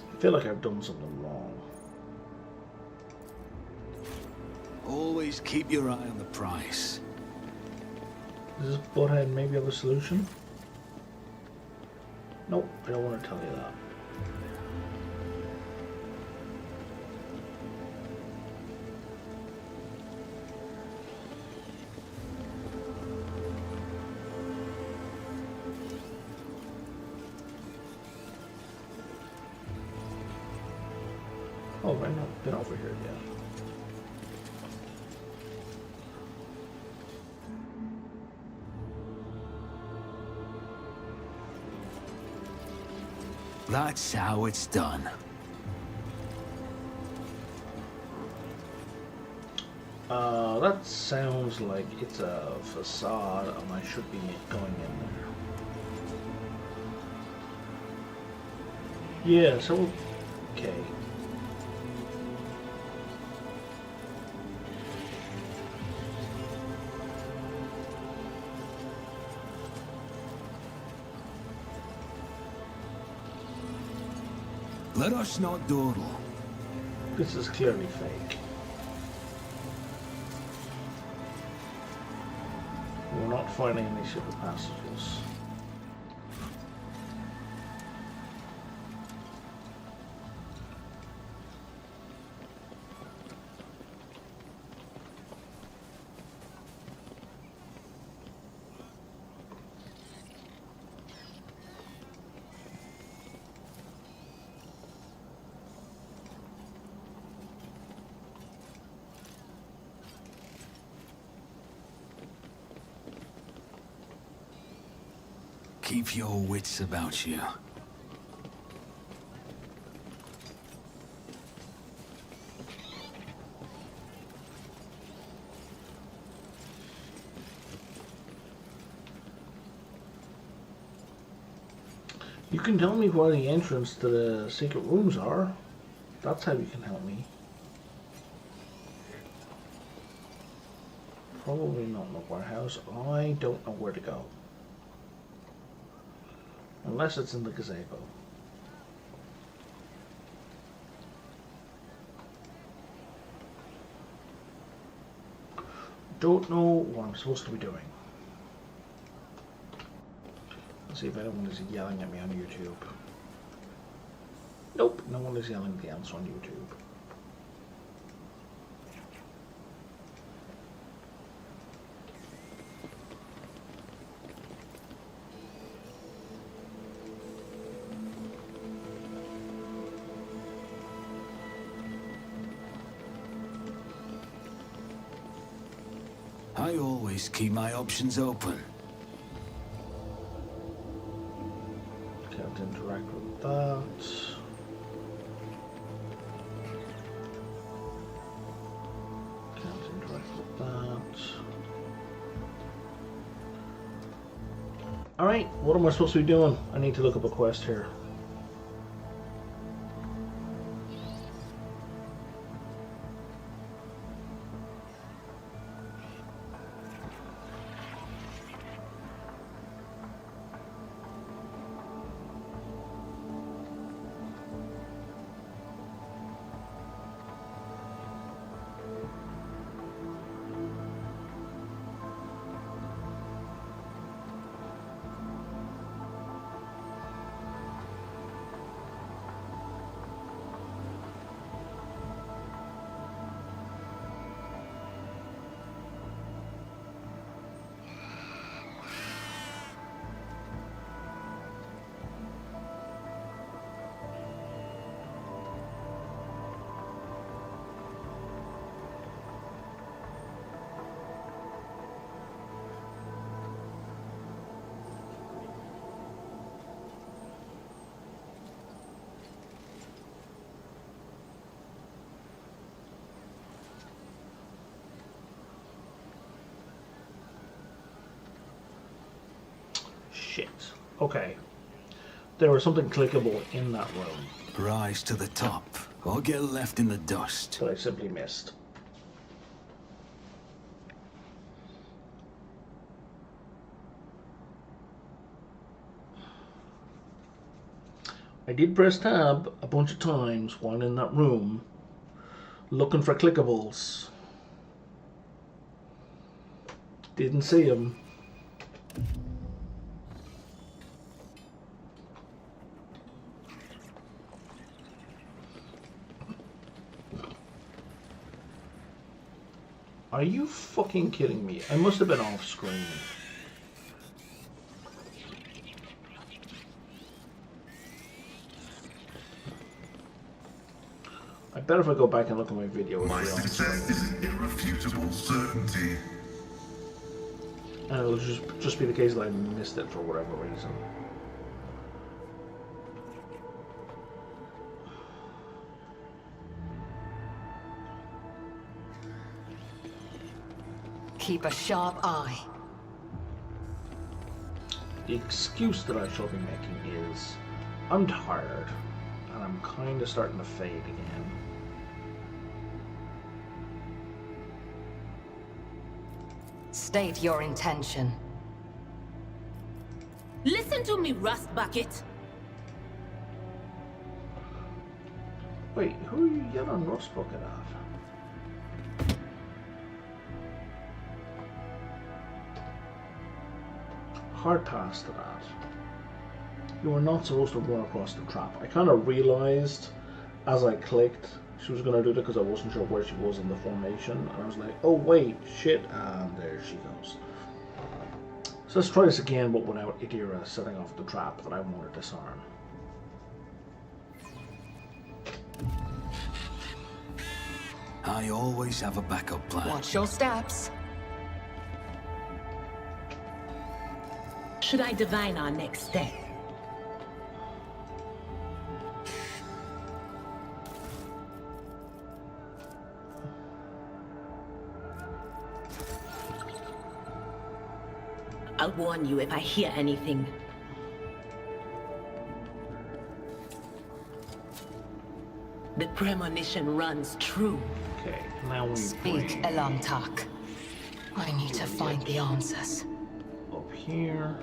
I feel like I've done something wrong. Always keep your eye on the price. Does this butthead maybe have a solution? Nope, I don't want to tell you that. Oh, I've not been over here yet. That's how it's done. That sounds like it's a facade, and I should be going in there. Yeah, so, okay. Let us not dawdle. This is clearly fake. We're not finding any secret passages. Keep your wits about you. You can tell me where the entrance to the secret rooms are. That's how you can help me. Probably not in the warehouse. I don't know where to go. Unless it's in the gazebo. Don't know what I'm supposed to be doing. Let's see if anyone is yelling at me on YouTube. Nope, no one is yelling the answer on YouTube. I always keep my options open. Can't interact with that. Can't interact with that. Alright, what am I supposed to be doing? I need to look up a quest here. Shit. Okay. There was something clickable in that room. Rise to the top, or get left in the dust. That I simply missed. I did press tab a bunch of times while in that room, looking for clickables. Didn't see them. Are you fucking kidding me? I must have been off screen. I bet if I go back and look at my video, My success is an irrefutable certainty. and it'll just be the case that I missed it for whatever reason. Keep a sharp eye. The excuse that I shall be making is I'm tired and I'm kind of starting to fade again. State your intention. Listen to me, Rust Bucket. Wait, who are you yelling Rust Bucket at? Hard pass to that. You were not supposed to run across the trap. I kind of realized as I clicked she was going to do that because I wasn't sure where she was in the formation, and I was like, oh wait, shit, and there she goes. So let's try this again, but without Idira setting off the trap that I want to disarm. I always have a backup plan. Watch your steps. Should I divine our next step? I'll warn you if I hear anything. The premonition runs true. Okay, now we Speak, Elantak. I need to find the answers. up here,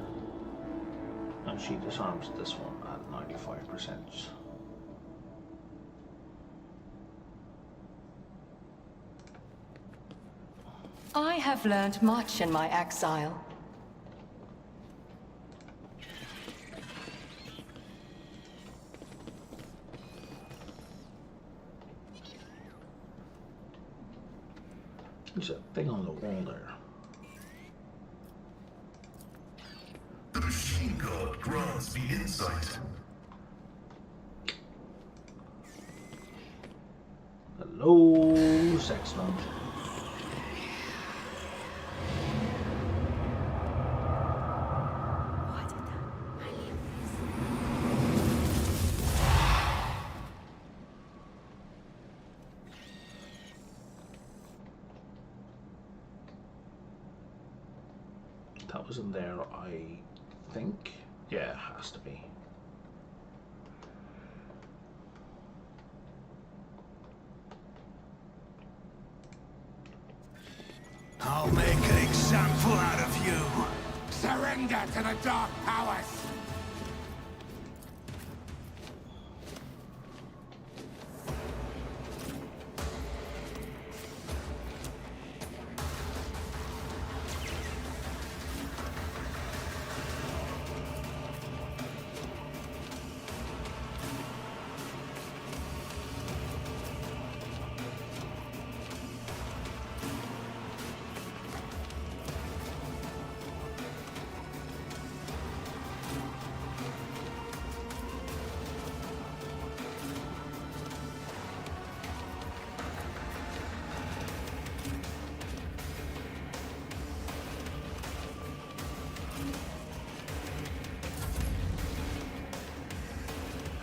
and she disarms this one at 95%. I have learned much in my exile. There's a thing on the wall there. The machine god grants me insight. Hello, Sexton. That was in there, I think. Yeah, it has to be. I'll make an example out of you. Surrender to the dark powers!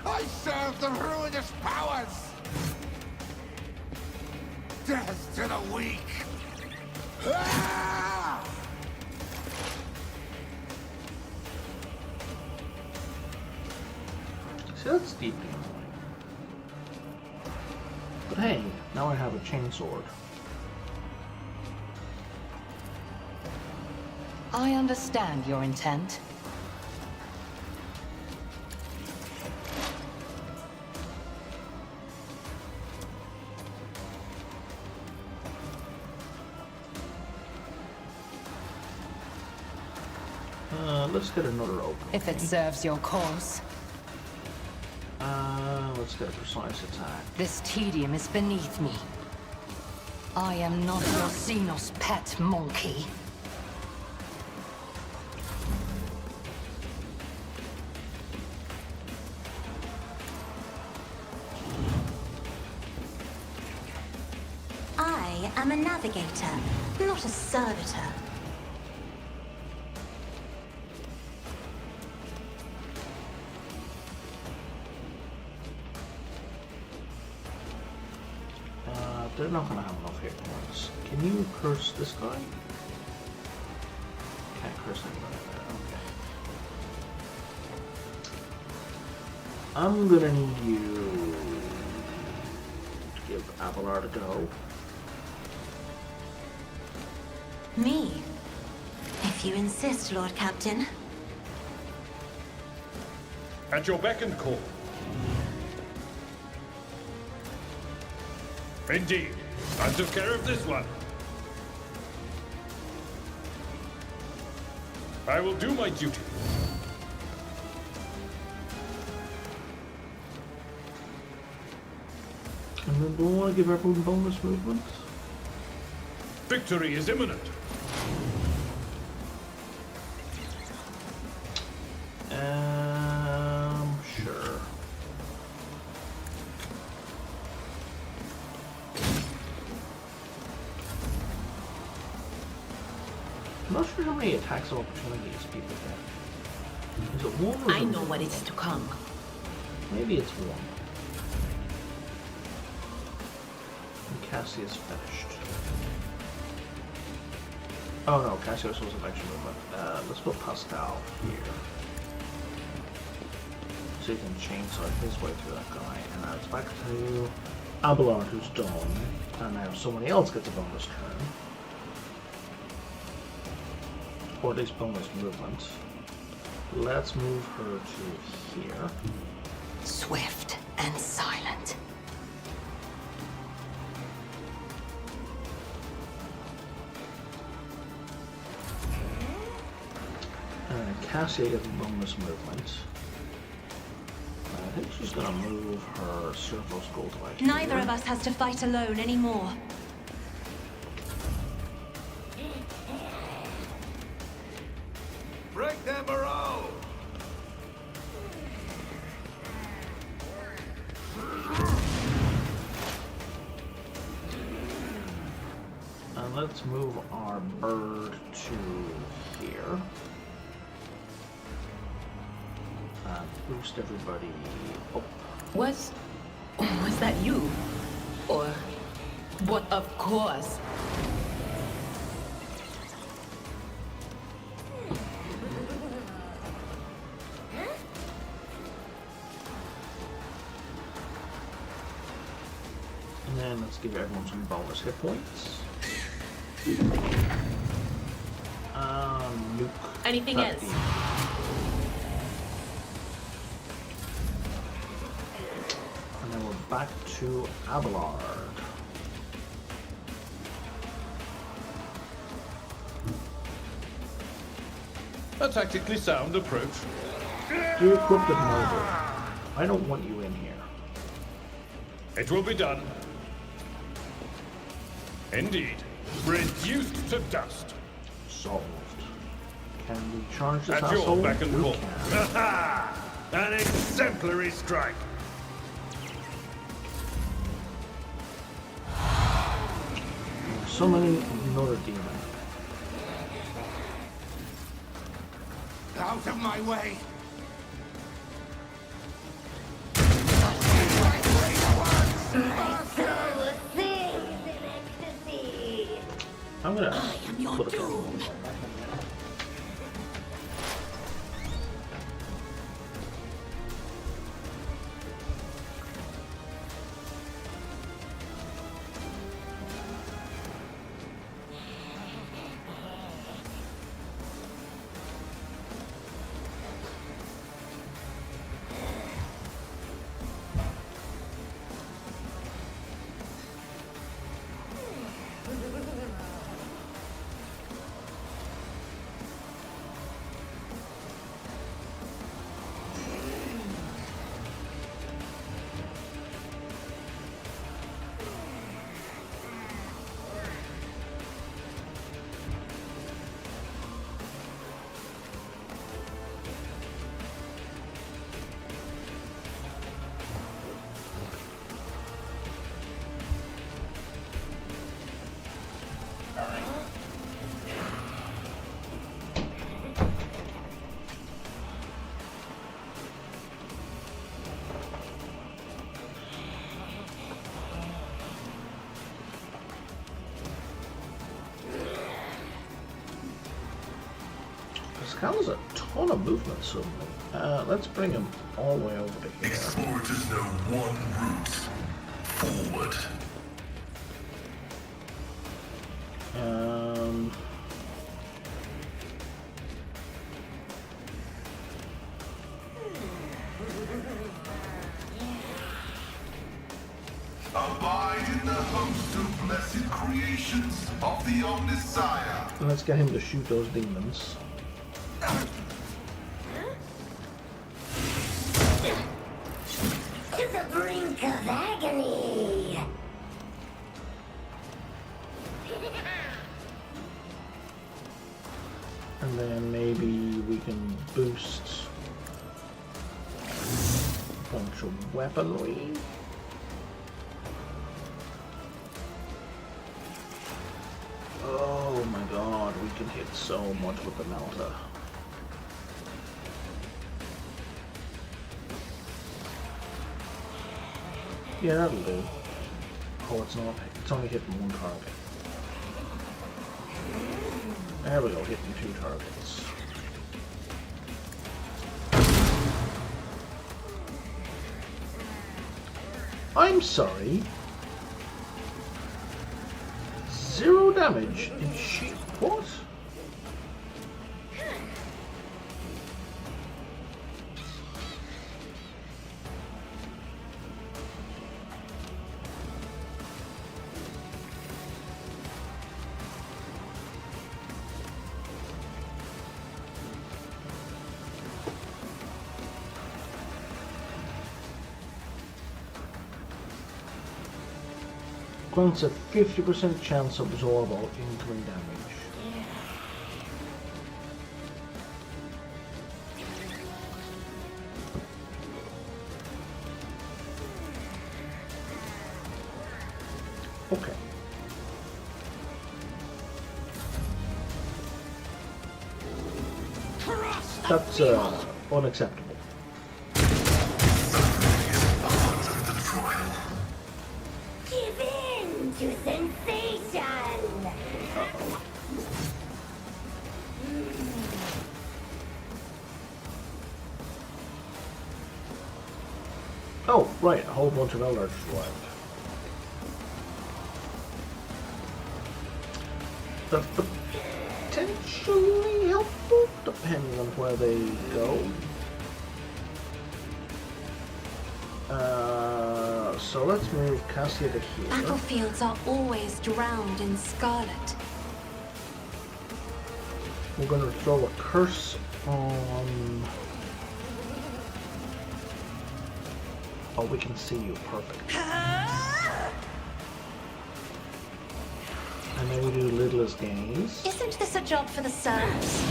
I serve the ruinous powers! Death to the weak! Ah! See, that's deeply annoying. But hey, now I have a chainsword. I understand your intent. Let's get another open. If it serves your cause. Let's get a precise attack. This tedium is beneath me. I am not your Xenos pet monkey. am a navigator, not a servitor. They're not gonna have enough hit points. Can you curse this guy? Can't curse anybody there, okay. I'm gonna need you to give Abelard a go. Me? If you insist, Lord Captain. At your beck and call. Indeed. I took care of this one. I will do my duty. And then do we want to give everyone bonus movement? Victory is imminent. Sure. I'm not sure how many attacks of opportunities people get. Is it one or I know what is to come. Maybe it's one. And Cassius finished. Oh no, Cassius was an extra movement. Let's put Pascal here. So you can chainsaw his way through that guy. And now it's back to Abelard, who's done. And now somebody else gets a bonus turn. Or at least bonus movement. Let's move her to here. Swift and silent. And Cassia gets bonus movement. I think she's gonna move her servo scroll to like Neither here. of us has to fight alone anymore. Break them morale! And let's move our bird to here. And boost everybody up. Was that you? Or what? Of course. And then let's give everyone some bonus hit points. Luke. Anything else? And then we're back to Abelard. A tactically sound approach. Dear Corrupted Noble, I don't want you in here. It will be done. Indeed. Reduced to dust. Solved. Can we charge this At asshole? your beck and We call. can. An exemplary strike. Summoning another demon. Out of my way! I'm gonna put a Cal has a ton of movement suddenly. Let's bring him all the way over to here. Explorers know one route. Forward. Abide in the host of blessed creations of the Omnisire. Let's get him to shoot those demons. To the brink of agony. And then maybe we can boost a bunch of weaponry. Oh my god, we can hit so much with the melter. Yeah, that'll do. Oh, it's not. It's only hitting one target. There we go, hitting 2 targets. I'm sorry. 0 damage in sheep. What? Grants a 50% chance of absorb all incoming damage. Okay. That's unacceptable. Give in to sensation. Oh, right, a whole bunch of Eldars arrived. That's potentially helpful, depending on where they go. So let's move Cassia to here. Battlefields are always drowned in scarlet. We're going to throw a curse on... Oh, we can see you. Perfect. And then we do Littlest Gaze. Isn't this a job for the serfs?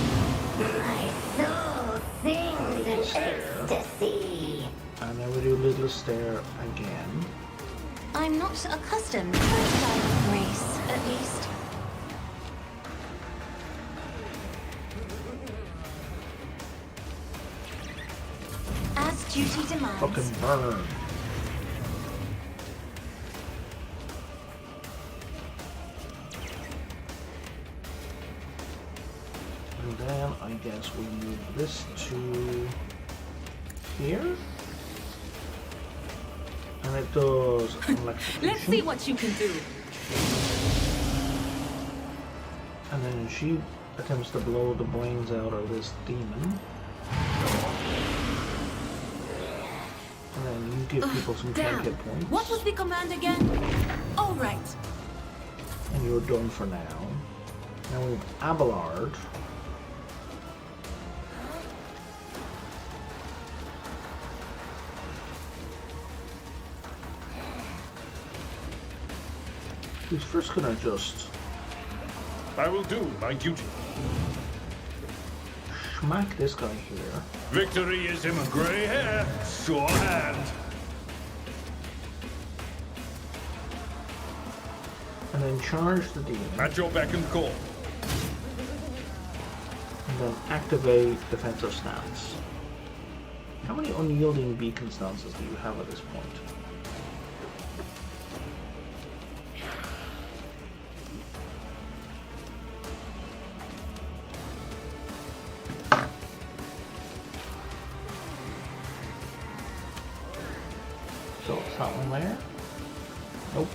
My soul sings in ecstasy. And then we do Littlest Stare again. I'm not accustomed to that style of grace, at least. As duty demands. Fucking burn. And then I guess we move this to here. And it does electrocution. Let's see what you can do. And then she attempts to blow the brains out of this demon. And then you give people some 10 hit points. What was the command again? All right. And you're done for now. Now we have Abelard. Who's first gonna just... I will do my duty. Smack this guy here. Victory is in a grey hair, sure hand. And then charge the demon. At your beck and call. And then activate defensive stance. How many unyielding beacon stances do you have at this point? Something there? Nope.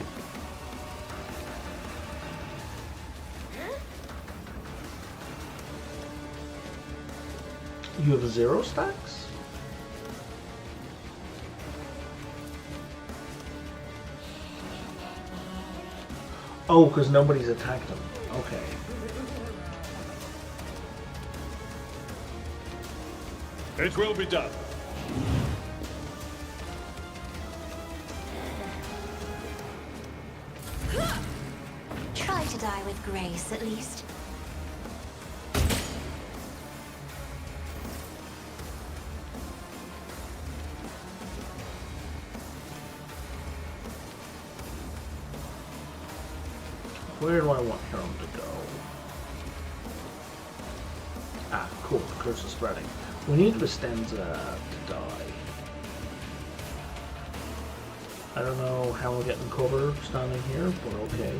You have 0 stacks? Oh, because nobody's attacked him. Okay. It will be done. Try to die with grace, at least. Where do I want him to go? Ah, cool. The curse is spreading. We need Vistenza to die. I don't know how we're getting cover standing here, but okay.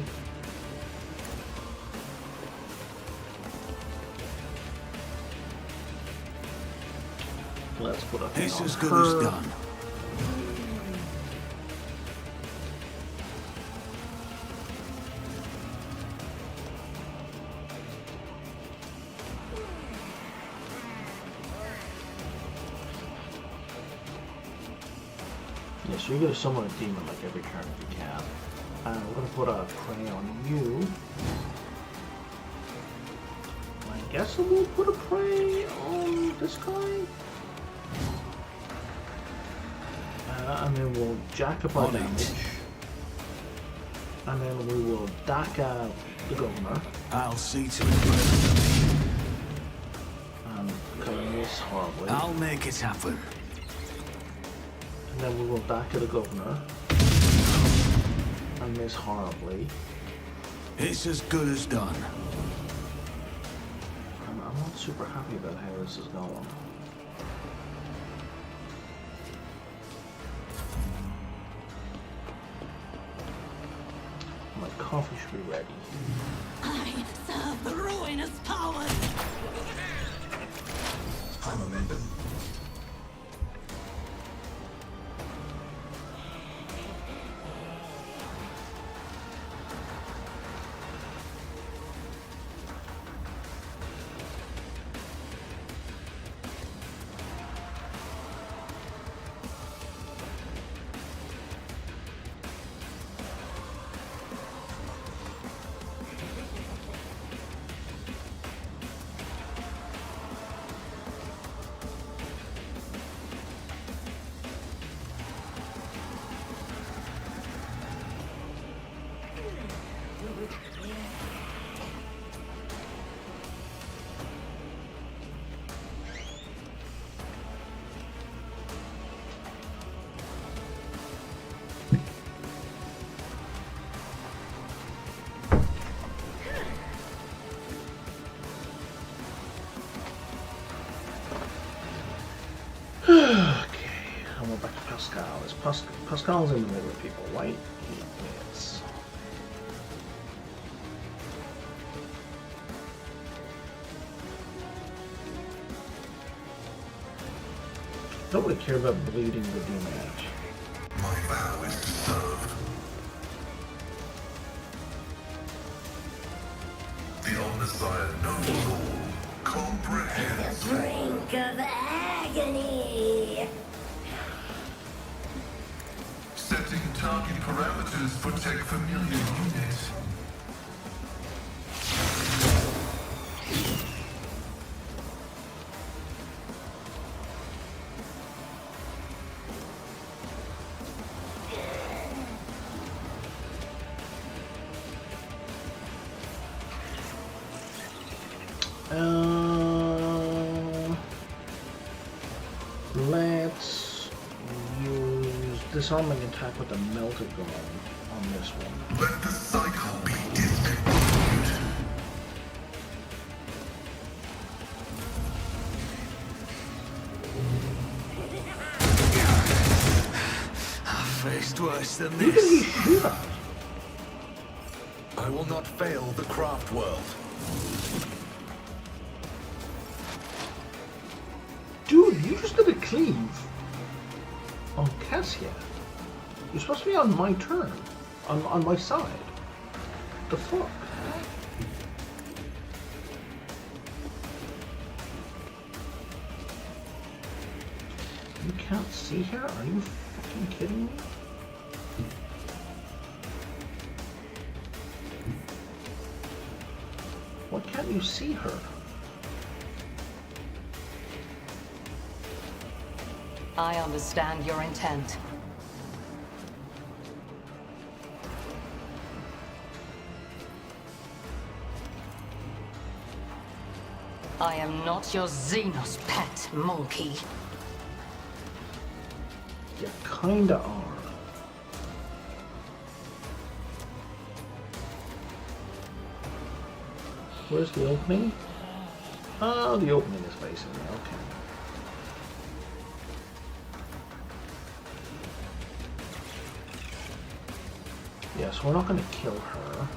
Let's put a thing This on as good her. as done. Yeah, so you're going to summon a demon like every turn if you can. We're going to put a prey on you. I guess we'll put a prey on this guy. And then we'll jack up our damage. And then we will Daka the governor. I'll see to it. And killing this horribly. I'll make it happen. And then we will Daka the governor. And miss horribly. It's as good as done. I'm not super happy about how this is going. My coffee should be ready. I serve the ruinous powers. High momentum. Okay, and we're back to Pascal. Is Pascal's in the middle of people, right? Yes. Don't really care about bleeding the damage. My vow is to serve. The Omnissiah knows all. Comprehend. The brink of agony. Setting target parameters for tech familiar unit. Let's use disarming attack with the melted gun on this one. Let the cycle be discontinued. I've faced worse than Who did he this. shoot at? I will not fail the craft world. Dude, you just did a cleave on Cassia. You're supposed to be on my turn. On my side. The fuck? You can't see her? Are you fucking kidding me? Why can't you see her? I understand your intent. I am not your Xenos pet, monkey. You kinda are. Where's the opening? Oh, the opening is facing me, okay. Yes, we're not gonna kill her.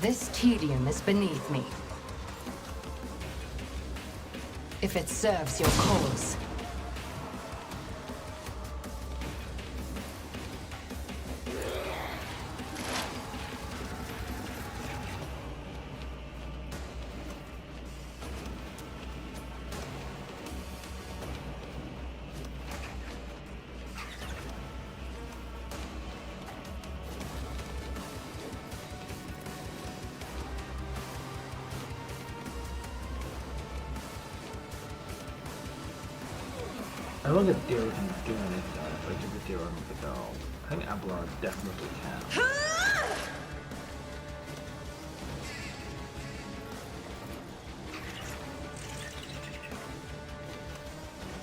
This tedium is beneath me. If it serves your cause. I don't think Deer can do anything if I give the Deer another go. I think Abelard definitely can.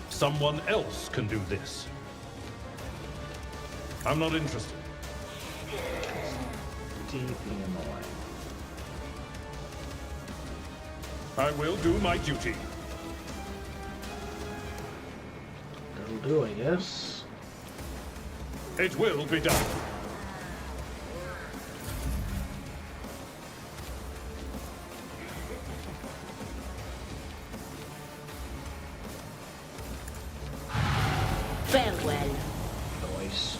Someone else can do this. I'm not interested. Deeply annoying. I will do my duty. That'll do, I guess. It will be done. Farewell. Nice.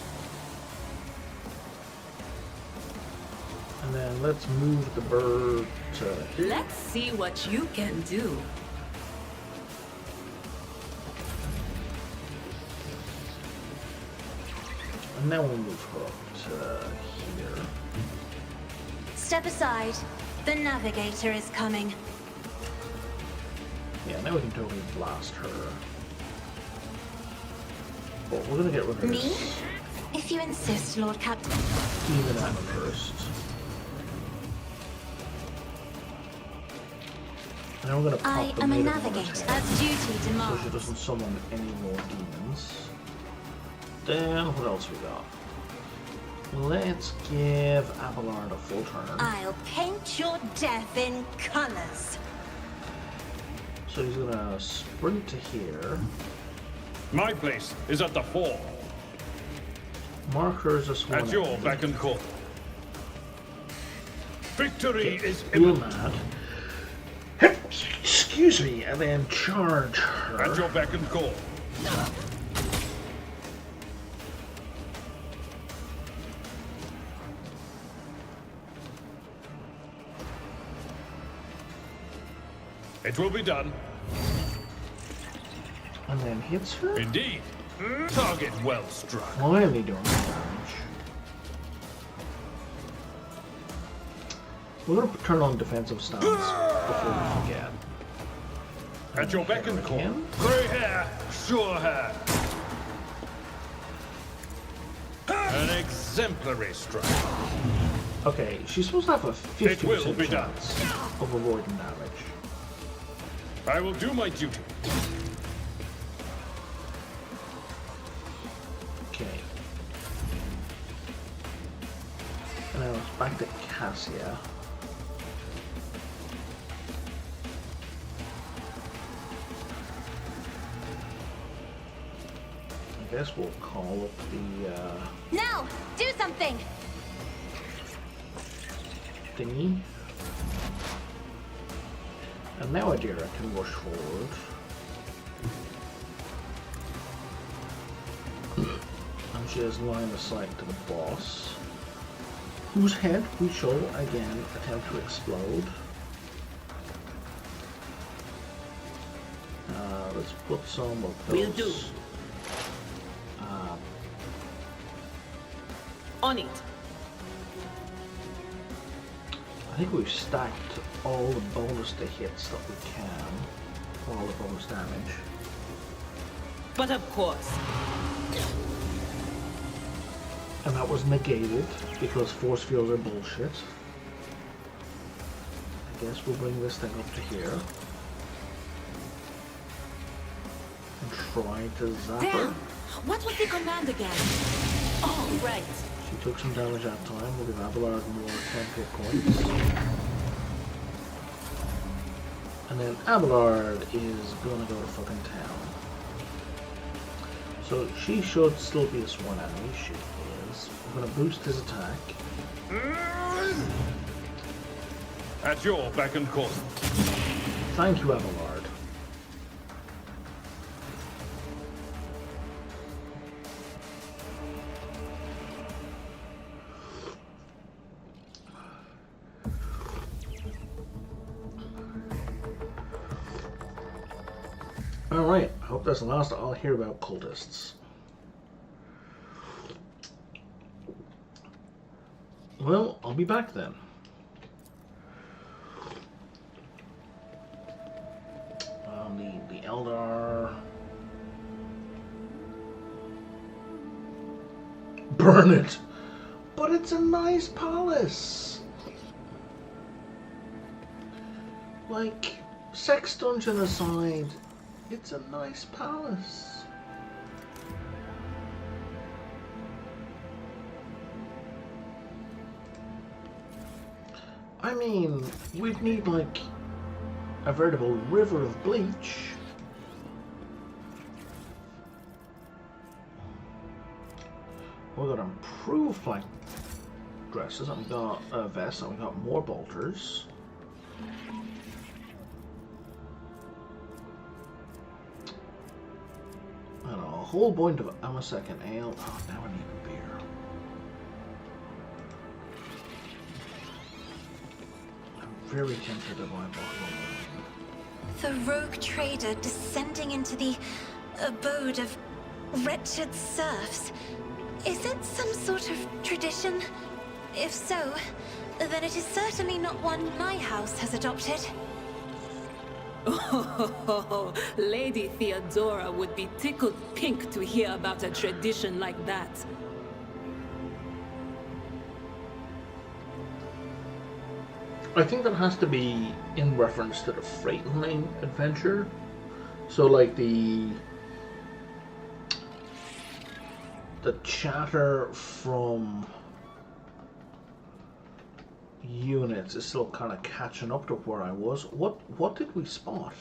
And then let's move the bird to here. Let's see what you can do. And then we'll move her up to here. Step aside. The navigator is coming. Yeah, now we can totally blast her. But we're gonna get rid of Me? this. If you insist, Lord Captain. Even that first. And then we're gonna pop I the am a maid on her navigator, head, as duty so she demands. doesn't summon any more demons. Then what else we got? Let's give Abelard a full turn. I'll paint your death in colors. So he's gonna sprint to here. My place is at the fore. Markers are sworn At your enemy. beck and call. Victory is Feel imminent. mad. Excuse me, and then charge her. At your beck and call. It will be done. And then hits her? Indeed. Target well struck. Finally doing some damage. We're gonna turn on defensive stance before we forget. At your beck and call. Again? Grey hair, sure hair. An exemplary strike. Okay, she's supposed to have a 50% It will be done. chance of avoiding damage. I will do my duty. Okay. And now it's back to Cassia. I guess we'll call up the Now, do something. thingy. And now Adira can rush forward. she has line of sight to the boss, whose head we shall again attempt to explode. Let's put some of those. Will do. On it. I think we've stacked all the bonus to hits that we can, all the bonus damage. But of course. And that was negated because force fields are bullshit. I guess we'll bring this thing up to here. And try to zap her. Damn! What was the command again? Oh, right. She took some damage that time. We'll give Abelard more 10 hit points. And then Abelard is gonna go to fucking town. So she should still be a sworn enemy. She is. We're gonna boost his attack. At your beck and call. Thank you, Abelard. Alright, I hope that's the last I'll hear about cultists. Well, I'll be back then. The Eldar... Burn it! But it's a nice palace! Like, sex dungeon aside, it's a nice palace. I mean, we'd need like a veritable river of bleach. We've got improved flank dresses, and we got vests, and we got more bolters. And a whole point of second ale. Oh, now I need a beer. I'm very tempted to buy a bottle of wine. The rogue trader descending into the abode of wretched serfs. Is it some sort of tradition? If so, then it is certainly not one my house has adopted. Oh, Lady Theodora would be tickled pink to hear about a tradition like that. I think that has to be in reference to the freight lane adventure. So like the chatter from units is still kind of catching up to where I was. What did we spot?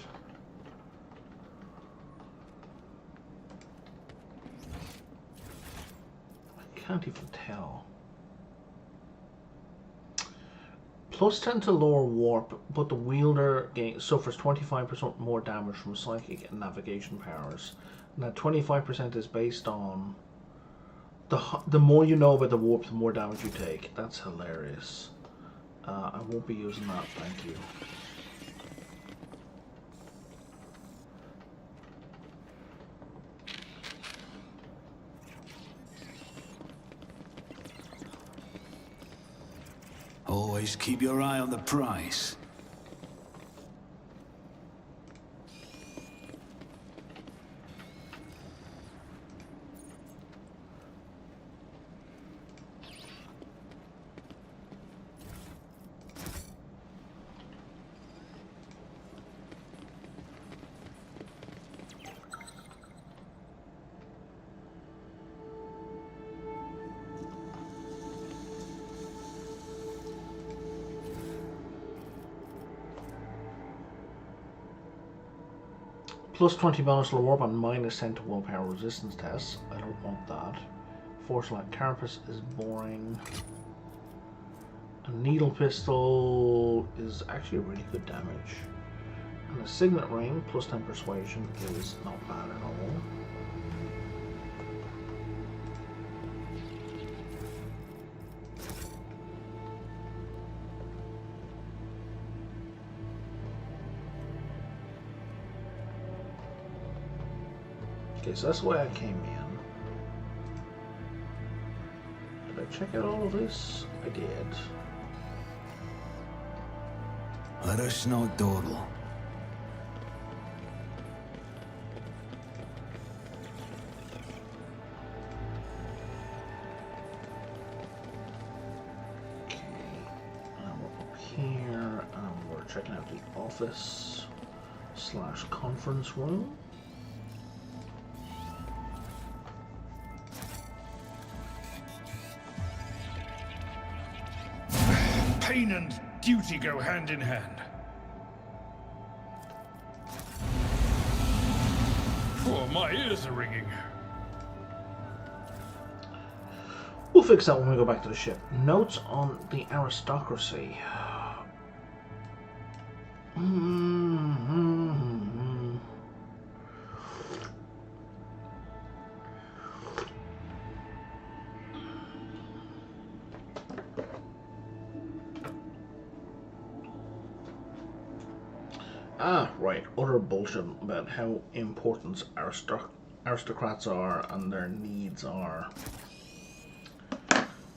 I can't even tell. Plus 10 to lower warp, but the wielder suffers 25% more damage from psychic and navigation powers. And that 25% is based on the more you know about the warp, the more damage you take. That's hilarious. I won't be using that, thank you. Always keep your eye on the price. Plus 20 bonus to the warp and minus 10 to willpower resistance tests. I don't want that. Force light carapace is boring. A needle pistol is actually really good damage. And a signet ring, plus 10 persuasion, is not bad at all. Okay, so that's the way I came in. Did I check out all of this? I did. Let us not dawdle. Here, we're checking out the office/conference room. Pain and duty go hand in hand. Oh, my ears are ringing. We'll fix that when we go back to the ship. Notes on the aristocracy. Ah, right. Utter bullshit about how important aristocrats are and their needs are.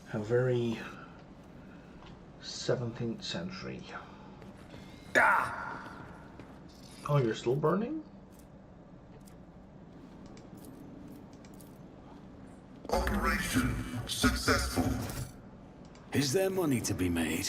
How very 17th century. Ah! Oh, you're still burning? Operation successful. Is there money to be made?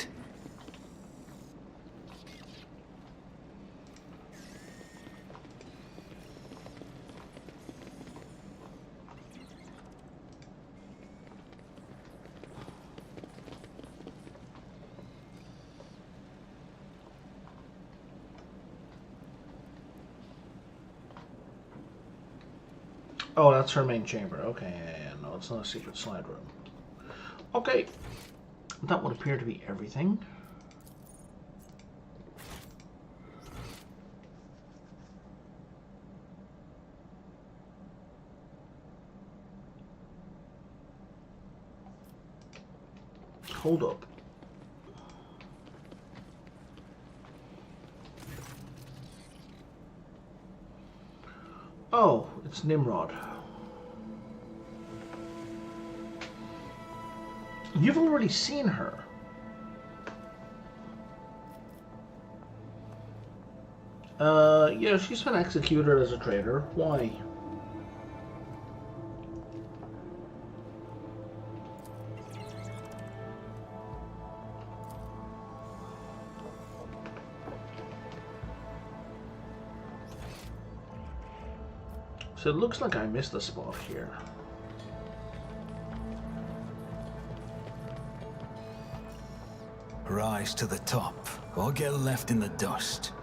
Oh, that's her main chamber. Okay, yeah, no, it's not a secret slide room. Okay, that would appear to be everything. Hold up. Oh, it's Nimrod. You've already seen her. Yeah, she's been executed as a traitor. Why? So it looks like I missed a spot here. Rise to the top, or get left in the dust.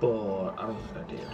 But I don't think I did.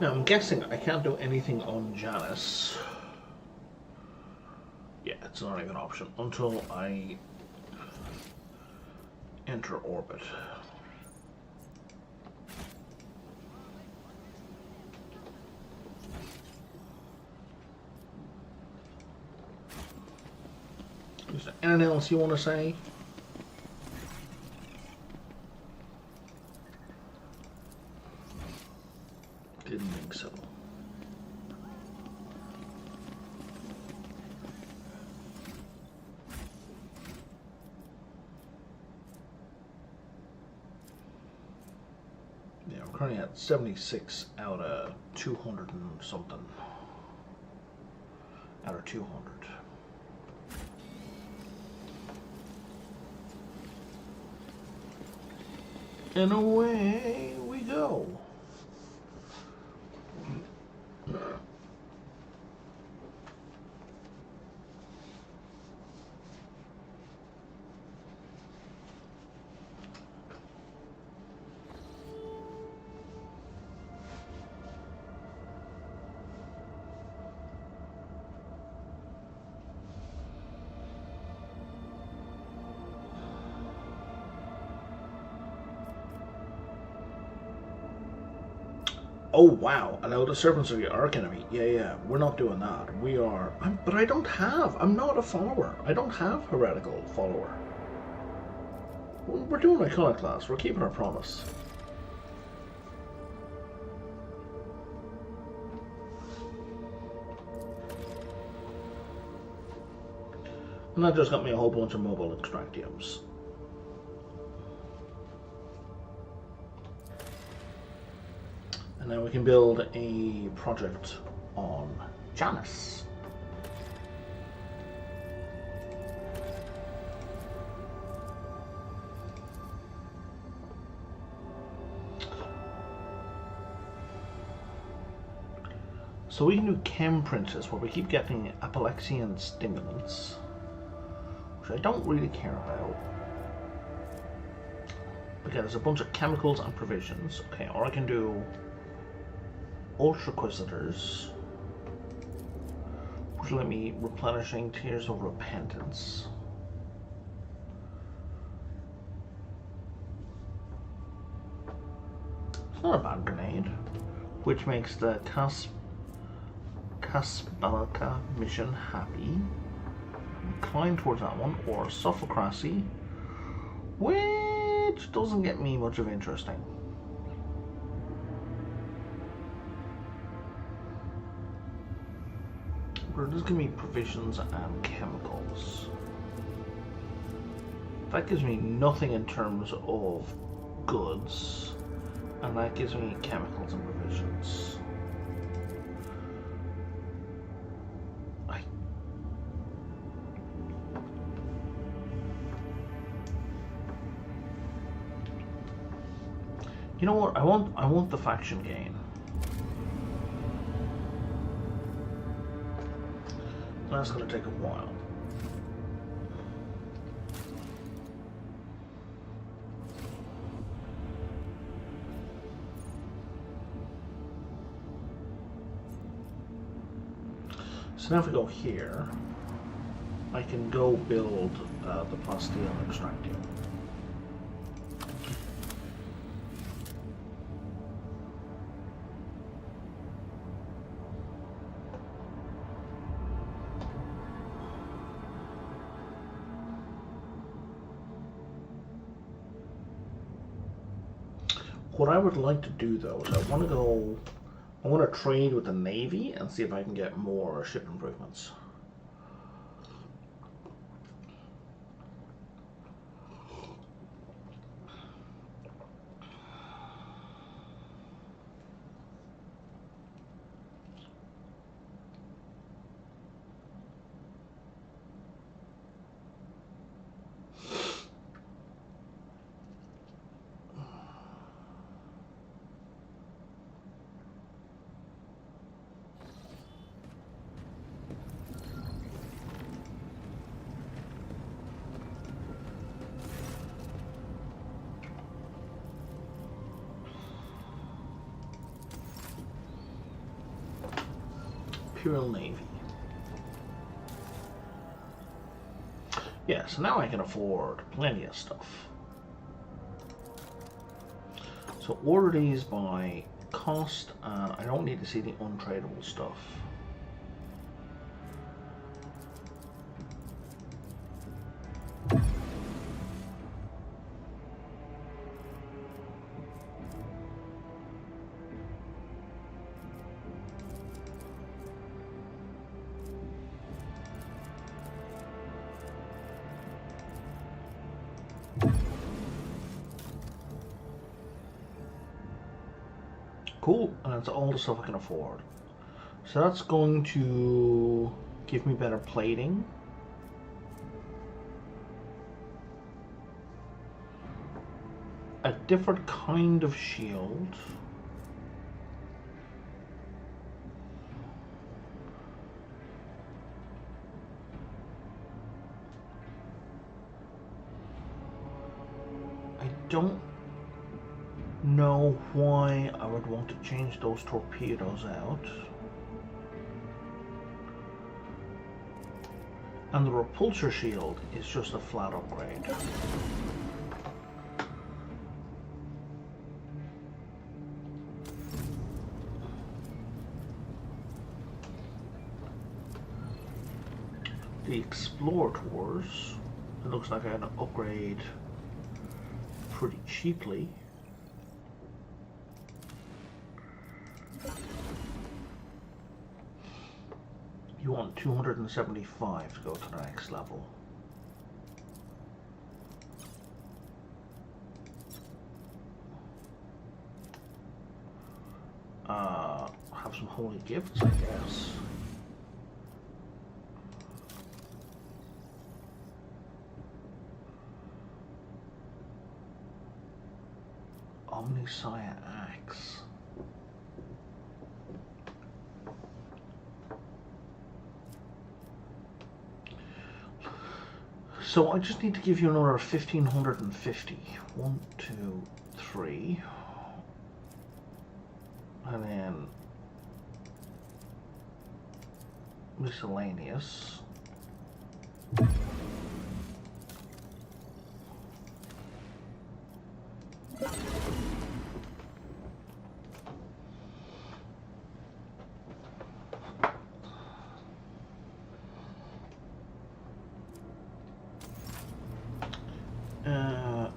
Now, I'm guessing I can't do anything on Janice. Yeah, it's not even an option until I enter orbit. Is there anything else you want to say? Didn't think so. Yeah, we're currently at 76 out of 200 and something. Out of 200. And away we go. Oh wow, allow the servants of your arch enemy. Yeah, we're not doing that. We are... but I don't have... I'm not a follower. I don't have heretical follower. We're doing iconoclast. We're keeping our promise. And that just got me a whole bunch of mobile extractiums. And now we can build a project on Janus. So we can do chem printers where we keep getting Apelexian stimulants, which I don't really care about. Okay, there's a bunch of chemicals and provisions. Okay, or I can do Ultraquisitors, which will let me replenishing Tears of Repentance. It's not a bad grenade, which makes the Kaspalka mission happy. Climb towards that one, or Sophocracy, which doesn't get me much of interesting. But this gives me provisions and chemicals. That gives me nothing in terms of goods, and that gives me chemicals and provisions. You know what? I want the faction gain. That's gonna take a while. So now if we go here, I can go build the plasteel extractium. What I would like to do though is I want to trade with the Navy and see if I can get more ship improvements. Imperial Navy. Yeah, so now I can afford plenty of stuff. So order these by cost, and I don't need to see the untradeable stuff. Cool, and that's all the stuff I can afford. So that's going to give me better plating. A different kind of shield. I don't know why I would want to change those torpedoes out. And the repulsor shield is just a flat upgrade. the Explorators. It looks like I had an upgrade pretty cheaply. You want 275 to go to the next level. Have some holy gifts, I guess. Omniscient Axe. So I just need to give you another 1,550. 1, 2, 3. And then miscellaneous.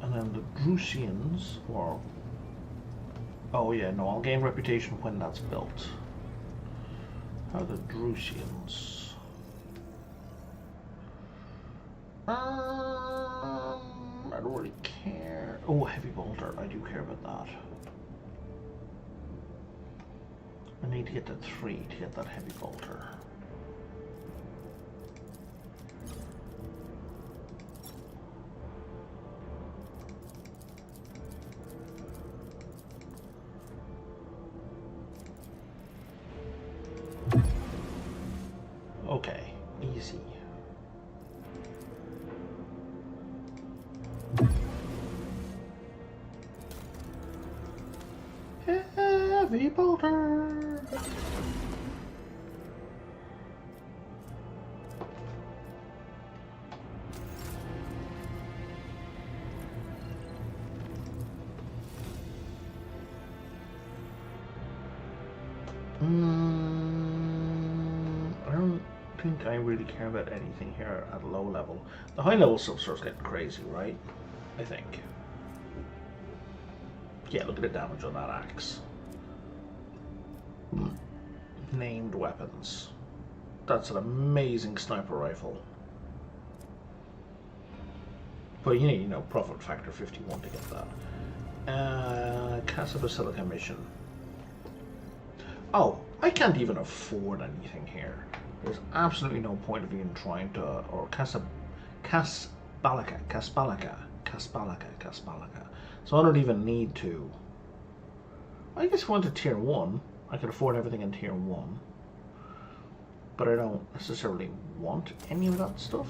And then the Drusians, or oh yeah, no, I'll gain reputation when that's built. How are the Drusians? I don't really care. Oh, heavy bolter, I do care about that. I need to get to 3 to get that heavy bolter. Okay, easy. Heavy bolter. I don't think I really care about anything here at low level. The high level stuff starts getting crazy, right? I think. Yeah, look at the damage on that axe. Named weapons. That's an amazing sniper rifle. But you need, profit factor 51 to get that. Casa Basilica mission. Oh, I can't even afford anything here. There's absolutely no point of even trying to, or Caspalaca. So I don't even need to. I guess if I went to tier 1, I could afford everything in tier 1. But I don't necessarily want any of that stuff.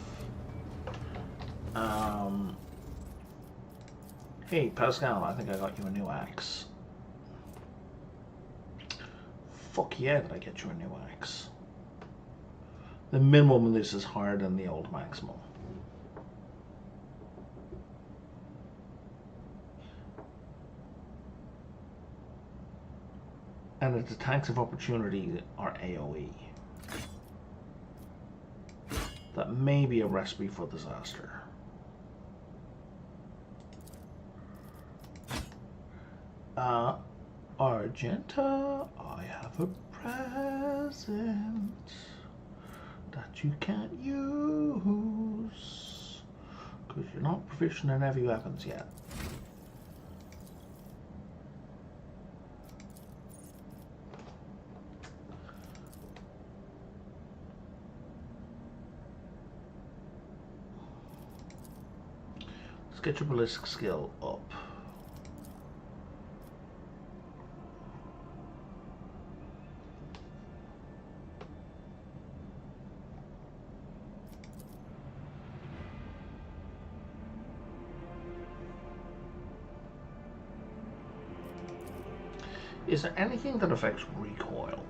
Hey, Pascal, I think I got you a new axe. Fuck yeah, did I get you a new axe. The minimum of this is higher than the old maximum. And its attacks of opportunity are AoE. That may be a recipe for disaster. Argenta, I have a present that you can't use because you're not proficient in heavy weapons yet. Let's get your ballistic skill up. Is there anything that affects recoil?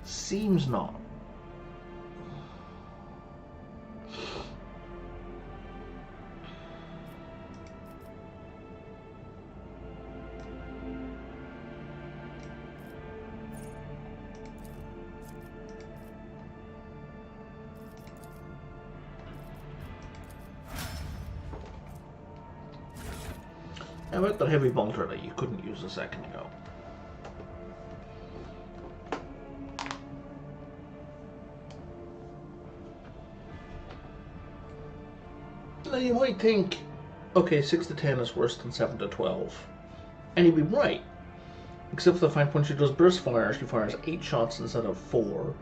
Seems not. How about that heavy bolter that you couldn't use a second ago? Now you might think, okay, 6 to 10 is worse than 7 to 12. And you'd be right. Except for the fact when she does burst fire, she fires 8 shots instead of 4.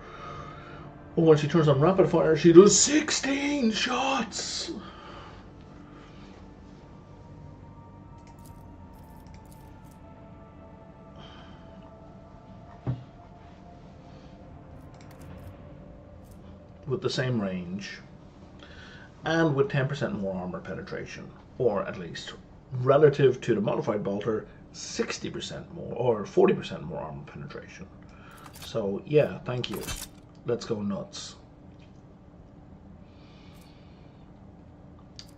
Or when she turns on rapid fire, she does 16 shots! With the same range. And with 10% more armor penetration. Or at least, relative to the modified bolter, 60% more, or 40% more armor penetration. So, yeah, thank you. Let's go nuts.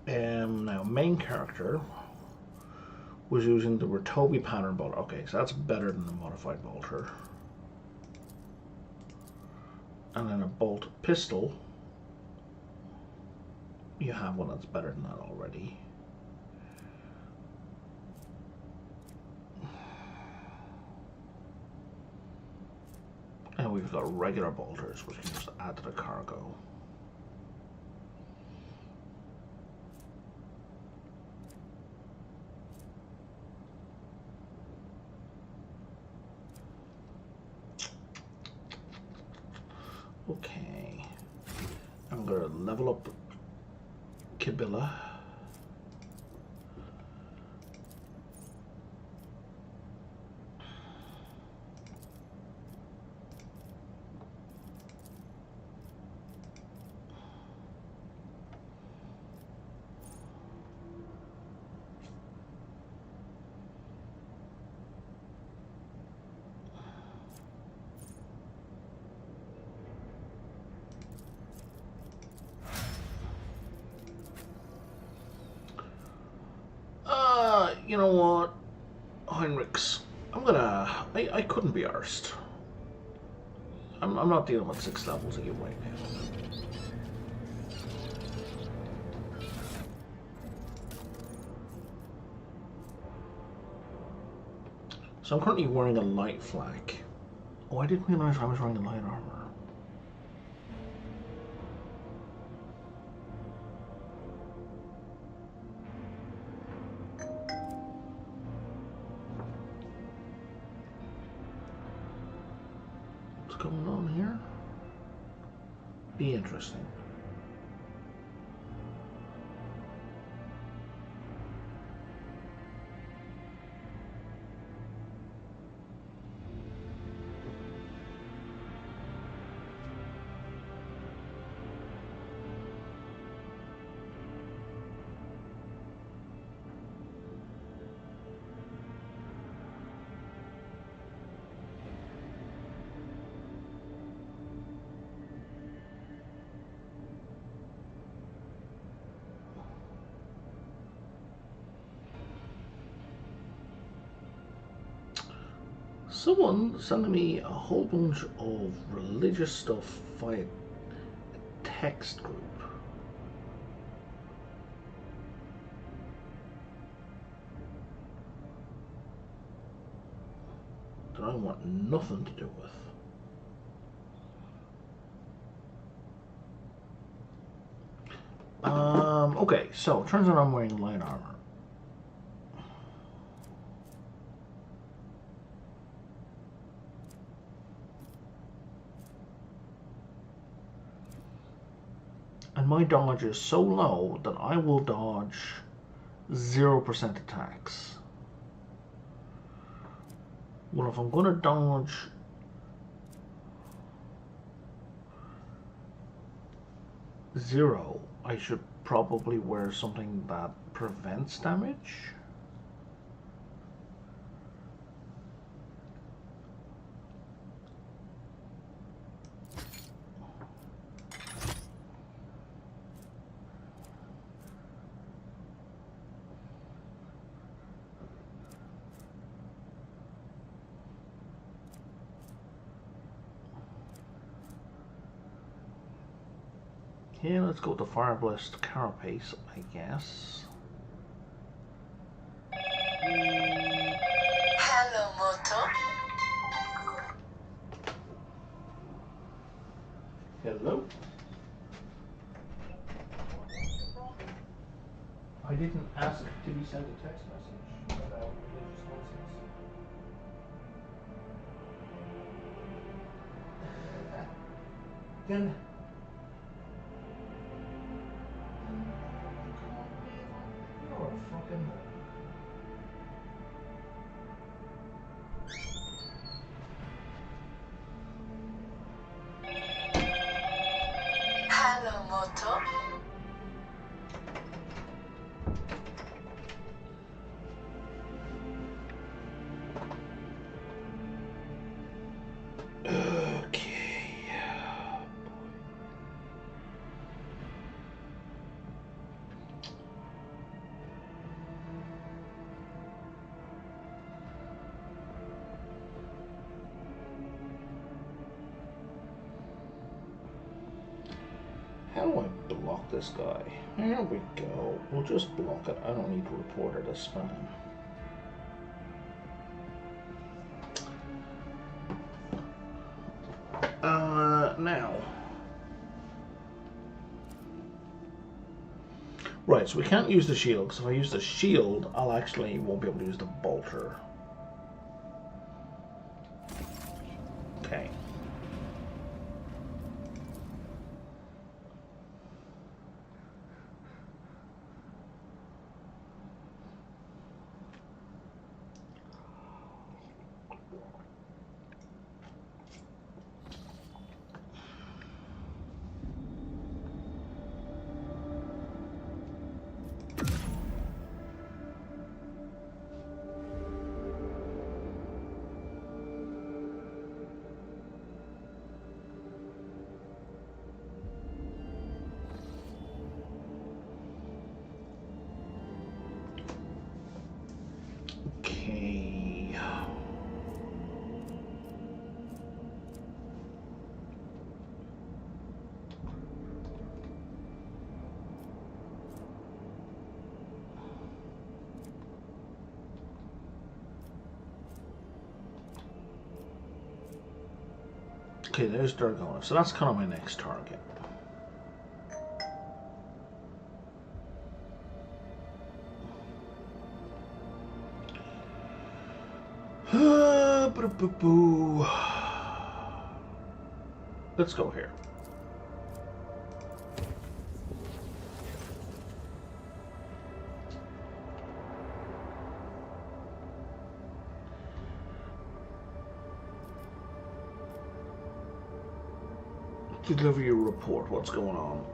Now, main character was using the Ratobi pattern bolter. Okay, so that's better than the modified bolter. And then a bolt pistol. You have one that's better than that already. And we've got regular bolters, which we can just add to the cargo. Okay. I'm going to level up Kibilla. You know what, Heinrichs, I couldn't be arsed. I'm not dealing with 6 levels of you right now. So I'm currently wearing a light flak. Oh, I didn't realize I was wearing a light armor. Going on here? Be interesting. Someone sending me a whole bunch of religious stuff via text group. That I want nothing to do with. Okay, so turns out I'm wearing light armor. And my dodge is so low that I will dodge 0% attacks. Well, if I'm going to dodge zero, I should probably wear something that prevents damage. Okay, let's go with the Fire Blessed Carapace, I guess. Hello, Moto. Hello? I didn't ask to be sent a text message about religious nonsense. Then... You're a fucking... Hello, Moto. How do I block this guy? There we go. We'll just block it. I don't need to report it as spam. Now. Right, so we can't use the shield, because if I use the shield, I'll actually won't be able to use the bolter. Okay. Okay. Okay, there's Dargona. So that's kind of my next target. Let's go here. Deliver your report. What's going on?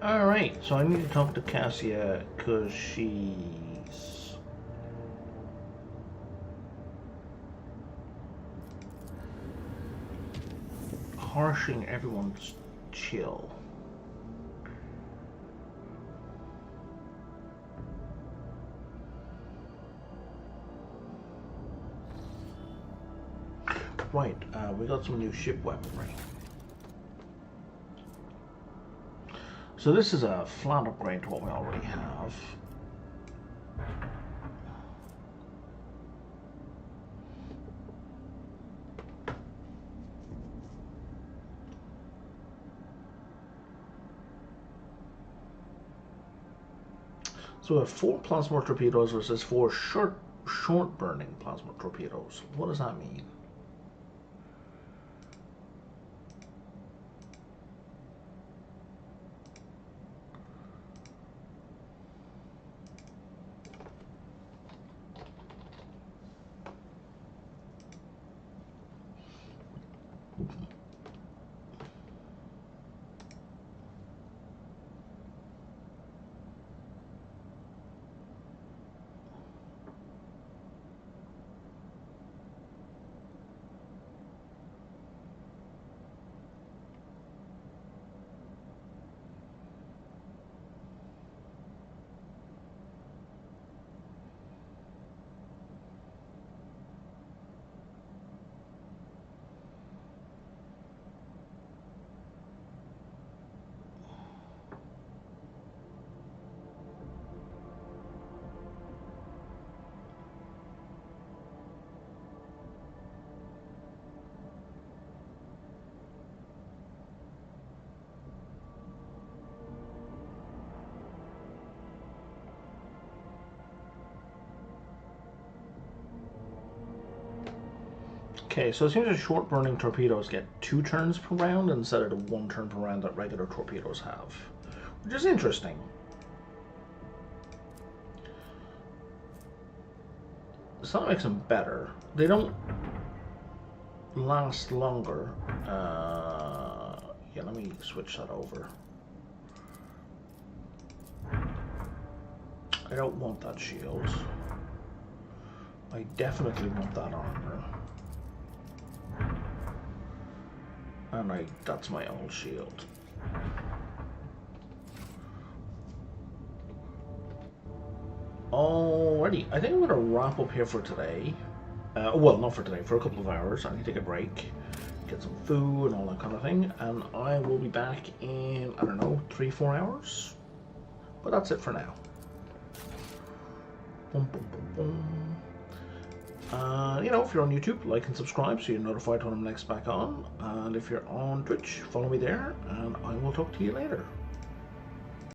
Alright, so I need to talk to Cassia because she's harshing everyone's chill. Right, we got some new ship weaponry. So this is a flat upgrade to what we already have. So we have 4 plasma torpedoes versus 4 short burning plasma torpedoes. What does that mean? Okay, so it seems that short burning torpedoes get 2 turns per round instead of the 1 turn per round that regular torpedoes have, which is interesting. So that makes them better. They don't last longer. Yeah, let me switch that over. I don't want that shield. I definitely want that armor. And that's my old shield. Alrighty, I think I'm going to wrap up here for today. Well, not for today, for a couple of hours. I need to take a break, get some food and all that kind of thing. And I will be back in, I don't know, 3-4 hours. But that's it for now. Boom, boom, boom, boom. You know, if you're on YouTube, like and subscribe so you're notified when I'm next back on. And if you're on Twitch, follow me there. And I will talk to you later.